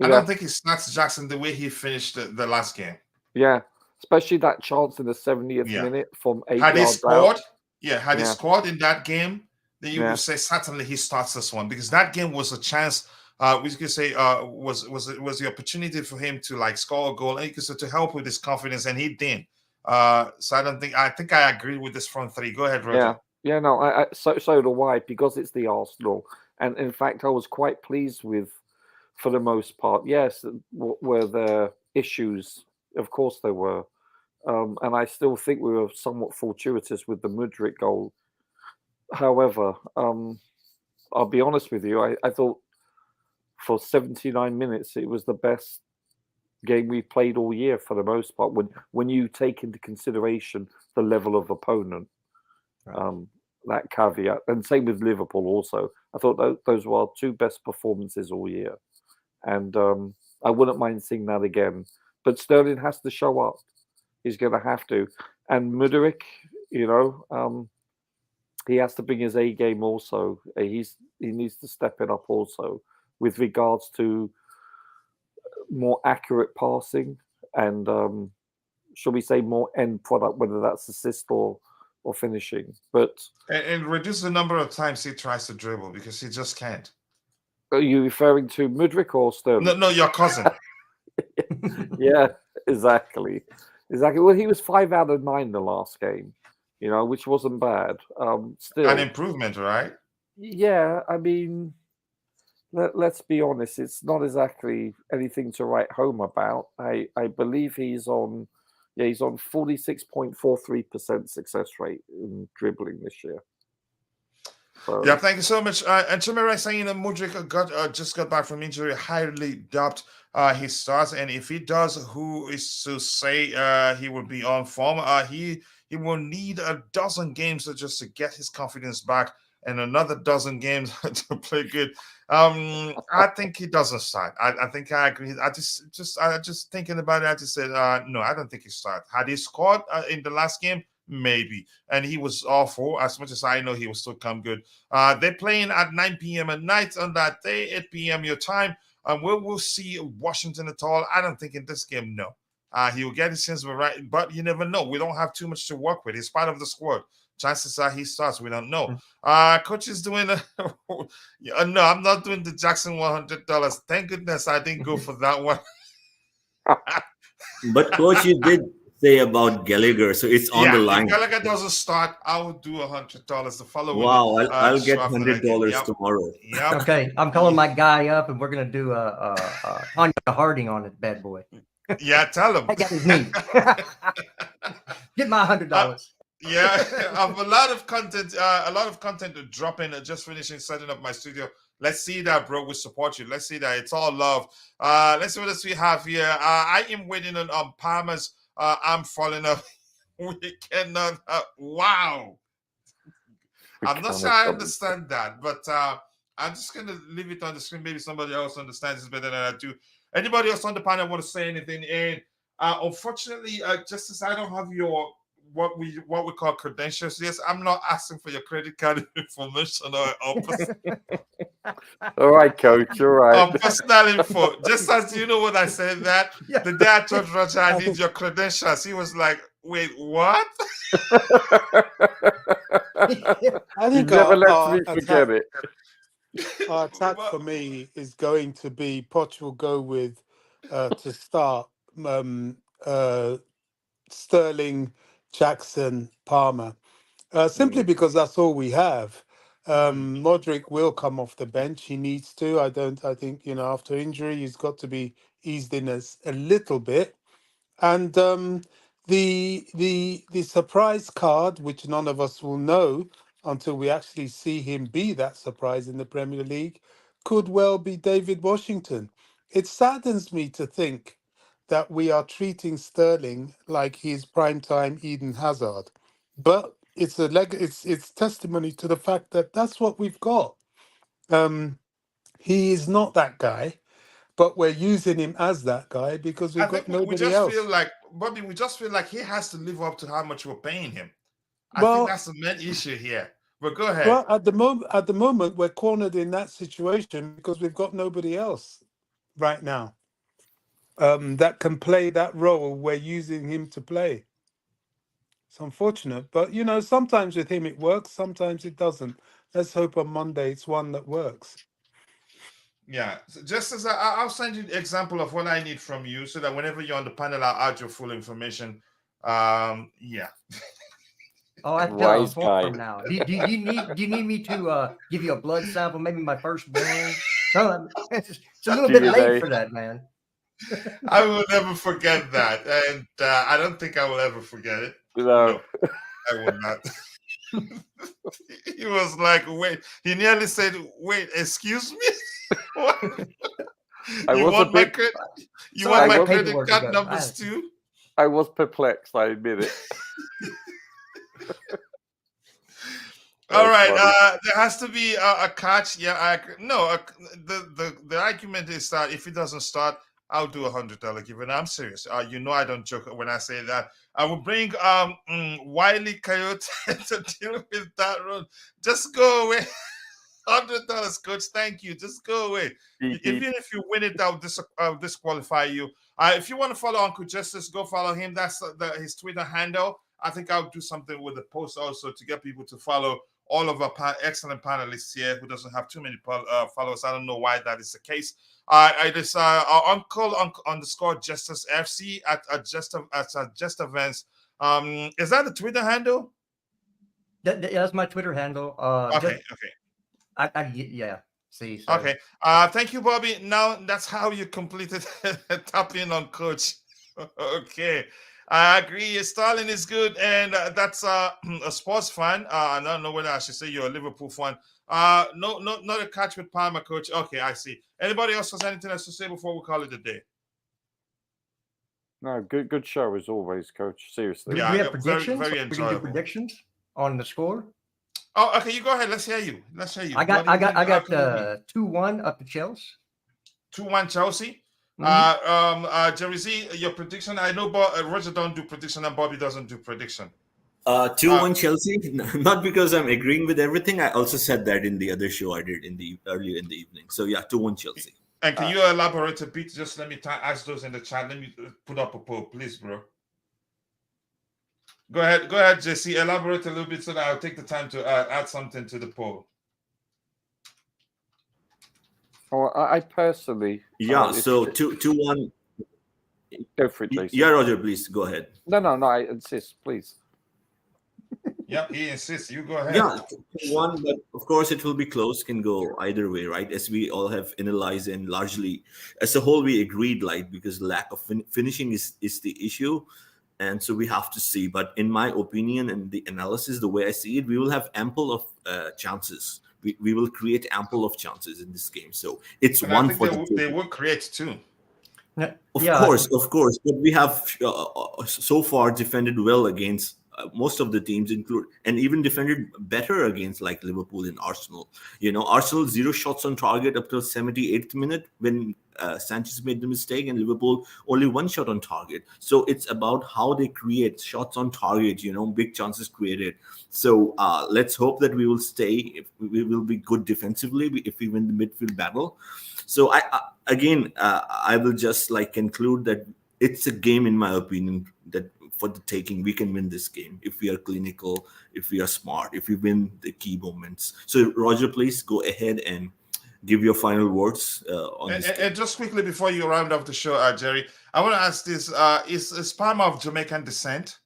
don't think he starts Jackson the way he finished the last game. Yeah, especially that chance in the 70th minute from 8 had yards he scored, out. Had he scored in that game, then you would say certainly he starts this one, because that game was a chance. We could say was the opportunity for him to score a goal, and to help with his confidence, and he didn't. So I think I agree with this front three. Go ahead, Roger. No, so do I, because it's the Arsenal, and in fact I was quite pleased with, for the most part. Yes, were there issues? Of course there were, and I still think we were somewhat fortuitous with the Mudryk goal. However, I'll be honest with you, I thought for 79 minutes it was the best game we played all year for the most part, when you take into consideration the level of opponent. That caveat, and same with Liverpool also. I thought those were our two best performances all year, and I wouldn't mind seeing that again. But Sterling has to show up. He's going to have to. And Mudryk, he has to bring his A game also. He needs to step it up also with regards to more accurate passing and, shall we say, more end product, whether that's assist or finishing. But and reduce the number of times he tries to dribble, because he just can't. Are you referring to Mudryk or Sterling? No, your cousin. Yeah, exactly. Well, he was 5 out of 9 the last game, which wasn't bad. Still an improvement, right? Yeah, I mean, let's be honest, it's not exactly anything to write home about. I believe he's on 46.43% success rate in dribbling this year. So, yeah, thank you so much. And Chimera saying that Mudryk just got back from injury, highly doubt he starts, and if he does, who is to say he will be on form? He will need a dozen games just to get his confidence back, and another dozen games to play good. I think he doesn't start. I think I agree. I just thinking about it, I just said no, I don't think he starts. Had he scored in the last game? Maybe, and he was awful. As much as I know, he will still come good. They're playing at 9 p.m. at night on that day, 8 p.m. your time. We'll see Washington at all. I don't think in this game, no. He will get his sins right, but you never know. We don't have too much to work with. He's part of the squad. Chances are he starts. We don't know. Coach is doing no, I'm not doing the Jackson $100. Thank goodness I didn't go for that one. But coach, you did say about Gallagher, so it's on the line. If Gallagher doesn't start, I will do $100 the following. Wow, I'll get $100 tomorrow. Yep. Okay, I'm calling my guy up, and we're gonna do a Tanya Harding on it, bad boy. Yeah, tell him. I got his knee. Get my $100. Yeah, I have a lot of content to drop in. Just finishing setting up my studio. Let's see that, bro. We support you. Let's see that. It's all love. Let's see what else we have here. I am waiting on Palmer's. I'm falling up. We cannot. Wow. I'm not sure I understand that, but I'm just going to leave it on the screen. Maybe somebody else understands this better than I do. Anybody else on the panel want to say anything? And unfortunately, just as I don't have your what we call credentials. Yes, I'm not asking for your credit card information or All right, coach. All right. personal info. Just as you know when I said that, Yeah. the day I told Roger I need your credentials, he was like, "Wait, what?" I He think never lets our me forget it. Our attack for me is going to be Poch will go with to start Sterling, Jackson, Palmer, simply because that's all we have. Mudryk will come off the bench. He needs to. I think after injury he's got to be eased in a little bit. And the surprise card, which none of us will know until we actually see him be that surprise in the Premier League, could well be David Washington. It saddens me to think that we are treating Sterling like he's primetime Eden Hazard, but it's testimony to the fact that that's what we've got. He is not that guy, but we're using him as that guy because I we've think got we nobody just else. feel like Bobby. We just feel like he has to live up to how much we're paying him. I think Well, that's the main issue here. But go ahead. well, at the moment, we're cornered in that situation because we've got nobody else right now that can play that role we're using him to play. It's unfortunate, but sometimes with him it works, sometimes it doesn't. Let's hope on Monday it's one that works. Yeah, so just as I'll send you the example of what I need from you, so that whenever you're on the panel, I'll add your full information. Yeah. Oh, I feel Wise guy. informed now. Do you need me to give you a blood sample? Maybe my firstborn. No, it's a little bit late for that, man. I will never forget that, and I don't think I will ever forget it. No. I will not. He was like, "Wait." He nearly said, "Wait, excuse me." What? I You was a want my bit- credit? You So want I my got credit paperwork card to go. numbers too? I was perplexed, I admit it. All That's right. funny. There has to be a catch. Yeah, I agree. No. The argument is that if it doesn't start, I'll do $100 given. I'm serious. I don't joke when I say that. I will bring Wiley Coyote to deal with that run. Just go away. $100, coach. Thank you. Just go away. Even if you win it, I'll disqualify you. If you want to follow Uncle Justice, go follow him. That's his Twitter handle. I think I'll do something with the post also to get people to follow all of our excellent panelists here who doesn't have too many followers. I don't know why that is the case. It is our uncle underscore Justice FC at Just Events. Is that the Twitter handle? That's my Twitter handle. Okay. Yeah. See. So. Okay. Thank you, Bobby. Now that's how you completed tapping on coach. Okay. I agree. Sterling is good, and that's a sports fan. I don't know whether I should say you're a Liverpool fan. No, not a catch with Palmer, coach. Okay, I see. Anybody else has anything else to say before we call it a day? No, good show as always, coach. Seriously. Do Yeah, we have predictions? very We can do enjoyable. predictions on the score. Oh, okay. You go ahead. Let's hear you. I got 2-1 up to Chelsea. 2-1 Chelsea. Jerry Z, your prediction. I know Roger don't do prediction and Bobby doesn't do prediction. 2-1 Chelsea. Not because I'm agreeing with everything. I also said that in the other show I did earlier in the evening. So yeah, 2-1 Chelsea. And can you elaborate a bit? Just let me ask those in the chat. Let me put up a poll, please, bro. Go ahead, JC. Elaborate a little bit so that I'll take the time to add something to the poll. Oh, I personally. Yeah. So 2-1. Go for it, Jason. Yeah, Roger, please go ahead. No. I insist, please. Yeah, he insists. You go ahead. Yeah, 2-1, but of course it will be close. Can go either way, right? As we all have analyzed and largely, as a whole, we agreed, like because lack of finishing is the issue, and so we have to see. But in my opinion and the analysis, the way I see it, we will have ample of chances. We will create ample of chances in this game. So it's but one I for think they will create two. Of course. But we have so far defended well against most of the teams, and even defended better against like Liverpool and Arsenal. Arsenal 0 shots on target up till 78th minute when Sanchez made the mistake, and Liverpool only 1 shot on target. So it's about how they create shots on target, big chances created. So let's hope that we will stay. We will be good defensively if we win the midfield battle. So I will just like conclude that it's a game, in my opinion, that for the taking. We can win this game if we are clinical, if we are smart, if we win the key moments. So Roger, please go ahead and give your final words on this. And just quickly before you round off the show, Jerry, I want to ask this: is Palmer of Jamaican descent?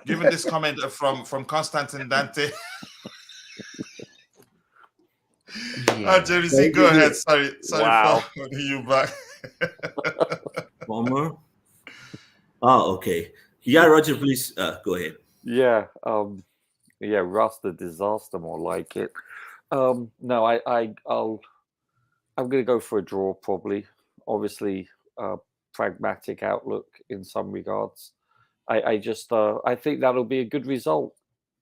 Given this comment from Constantine Dante. Jerry Z, go ahead. Sorry Wow. for holding you back. Palmer. Okay. Yeah, Roger, please go ahead. Yeah. Rust the disaster, more like it. No, I'm going to go for a draw, probably. Obviously, pragmatic outlook in some regards. I think that'll be a good result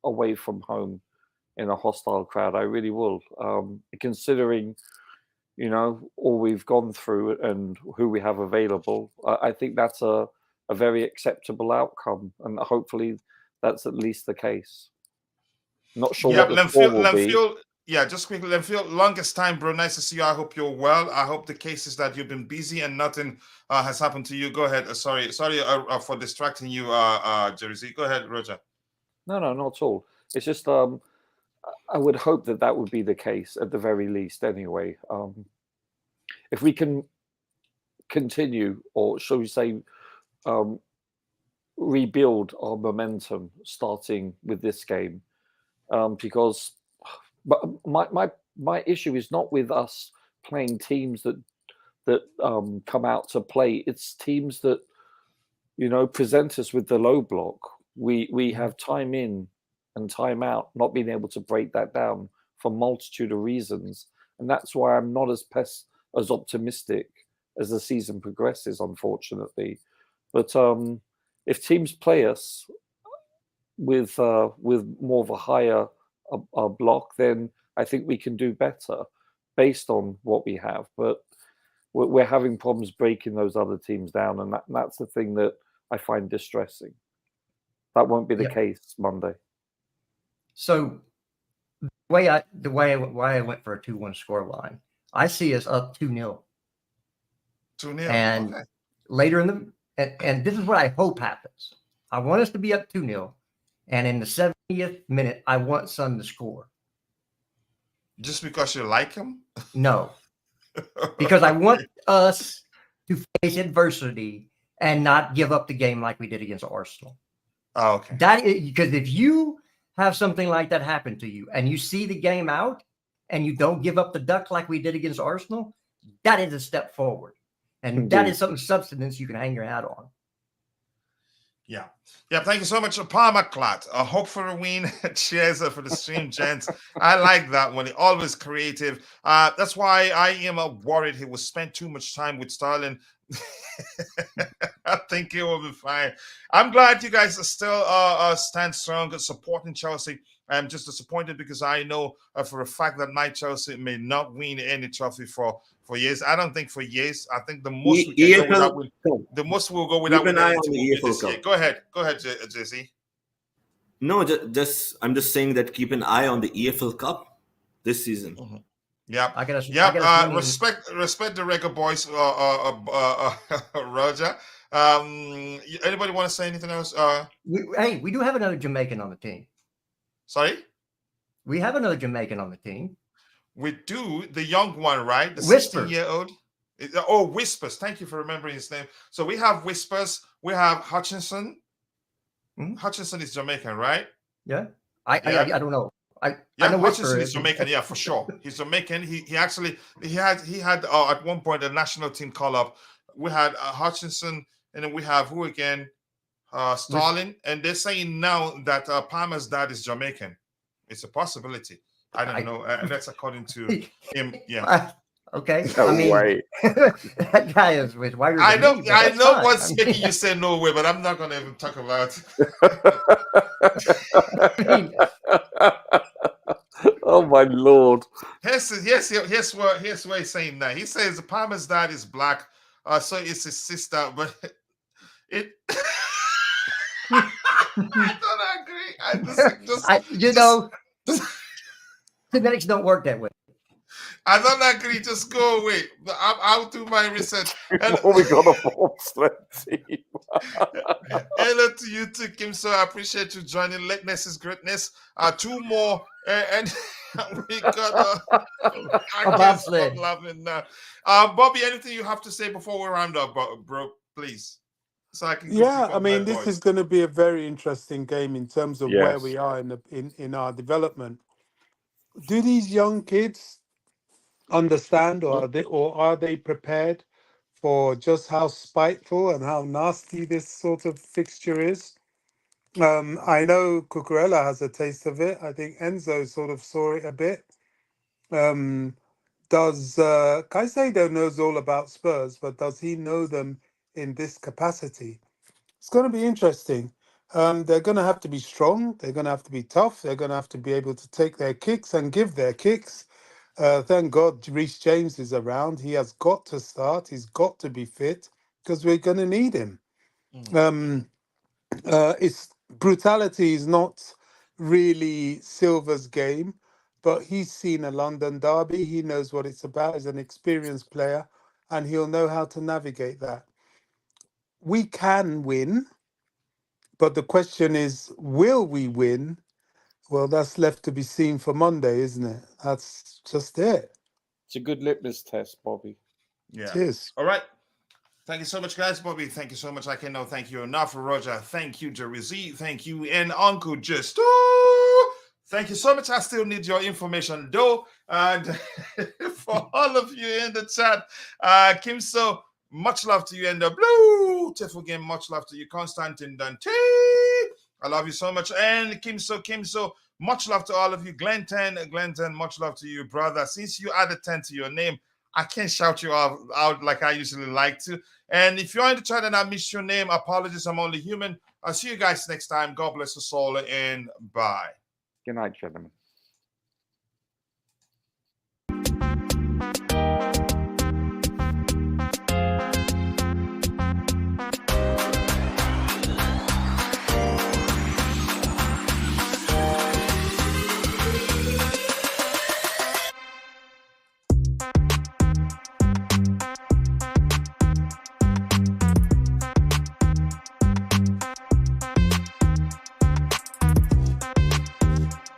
away from home in a hostile crowd. I really will. Considering, all we've gone through and who we have available, I think that's a very acceptable outcome, and hopefully that's at least the case. Not sure what the score will be. Yeah, just quickly, Lemfield, longest time, bro. Nice to see you. I hope you're well. I hope the case is that you've been busy and nothing has happened to you. Go ahead. Sorry for distracting you, Jerry Z. Go ahead, Roger. No, not at all. It's just I would hope that would be the case at the very least. Anyway, if we can continue, or shall we say, rebuild our momentum starting with this game, because. But my issue is not with us playing teams that come out to play. It's teams that present us with the low block. We have time in and time out, not being able to break that down for a multitude of reasons, and that's why I'm not as optimistic as the season progresses, unfortunately. But if teams play us with more of a higher a block, then I think we can do better based on what we have. But we're having problems breaking those other teams down, and that's the thing that I find distressing. That won't be the case Monday. So the way I went for a 2-1 scoreline, I see us up 2-0. 2-0. And okay. Later in and this is what I hope happens. I want us to be up 2-0. And in the 70th minute, I want Son to score. Just because you like him? No. Because I want us to face adversity and not give up the game like we did against Arsenal. Oh, okay. Because if you have something like that happen to you and you see the game out and you don't give up the duck like we did against Arsenal, that is a step forward. And that is something substance you can hang your hat on. Yeah. Thank you so much, Palmer Clat. Hope for a win. Cheers for the stream, gents. I like that one. Always creative. That's why I am worried he will spend too much time with Sterling. I think he will be fine. I'm glad you guys are still stand strong supporting Chelsea. I'm just disappointed because I know for a fact that my Chelsea may not win any trophy for years. I don't think for years. I think the most we can go without the most we'll go without Keep an eye on the EFL Cup. Go ahead, JC. No, I'm just saying that keep an eye on the EFL Cup this season. Mm-hmm. Yeah, I gotta respect the Reggae boys, Roger. Anybody want to say anything else? We do have another Jamaican on the team. Sorry? We have another Jamaican on the team. We do, the young one, right? The 16-year-old. Oh, Whispers. Thank you for remembering his name. So we have Whispers. We have Hutchinson. Mm-hmm. Hutchinson is Jamaican, right? Yeah. I don't know. I know Hutchinson is Jamaican. Yeah, for sure. He's Jamaican. He had at one point a national team call up. We had Hutchinson, and then we have who again? Stalin, and they're saying now that Palmer's dad is Jamaican. It's a possibility. I don't know, and that's according to him. Yeah, Okay, No I mean, way. that guy is with wider than I know, me, but I that's know fine. what's I mean, making you say no way, but I'm not going to even talk about. I mean, Oh my lord. Here's what he's saying now. He says Palmer's dad is black, so it's his sister, but it. I don't agree. I genetics don't work that way. I don't agree. Just go away. I'll do my research. Before we got a bobsled team. Hello to you too, Kim. So I appreciate you joining. Lateness is greatness. Two more, and we got I can't stop laughing now. Bobby, anything you have to say before we round up, bro? Please, so I can go Yeah, pick I up mean, my this boys. is going to be a very interesting game in terms of where we Yes. are in our development. Do these young kids understand, or are they prepared for just how spiteful and how nasty this sort of fixture is? I know Cucurella has a taste of it. I think Enzo sort of saw it a bit. Does Caicedo knows all about Spurs, but does he know them in this capacity? It's going to be interesting. They're going to have to be strong. They're going to have to be tough. They're going to have to be able to take their kicks and give their kicks. Thank God Reece James is around. He has got to start. He's got to be fit because we're going to need him. It's brutality is not really Silva's game, but he's seen a London derby. He knows what it's about as an experienced player, and he'll know how to navigate that. We can win, but the question is, will we win? Well, that's left to be seen for Monday, isn't it? That's just it. It's a good litmus test, Bobby. Yeah. Cheers. All right. Thank you so much, guys. Bobby, thank you so much. I cannot thank you enough. Roger, thank you. Jerry, thank you. And Uncle Just. Thank you so much. I still need your information, though. And for all of you in the chat, Kim, so much love to you. And the Blue Tiffle Game, much love to you. Constantine Dante, I love you so much. And Kim, so much love to all of you. Glenn 10, much love to you, brother. Since you added 10 to your name, I can't shout you out like I usually like to. And if you're in the chat and I missed your name, apologies. I'm only human. I'll see you guys next time. God bless us all and bye. Good night, gentlemen.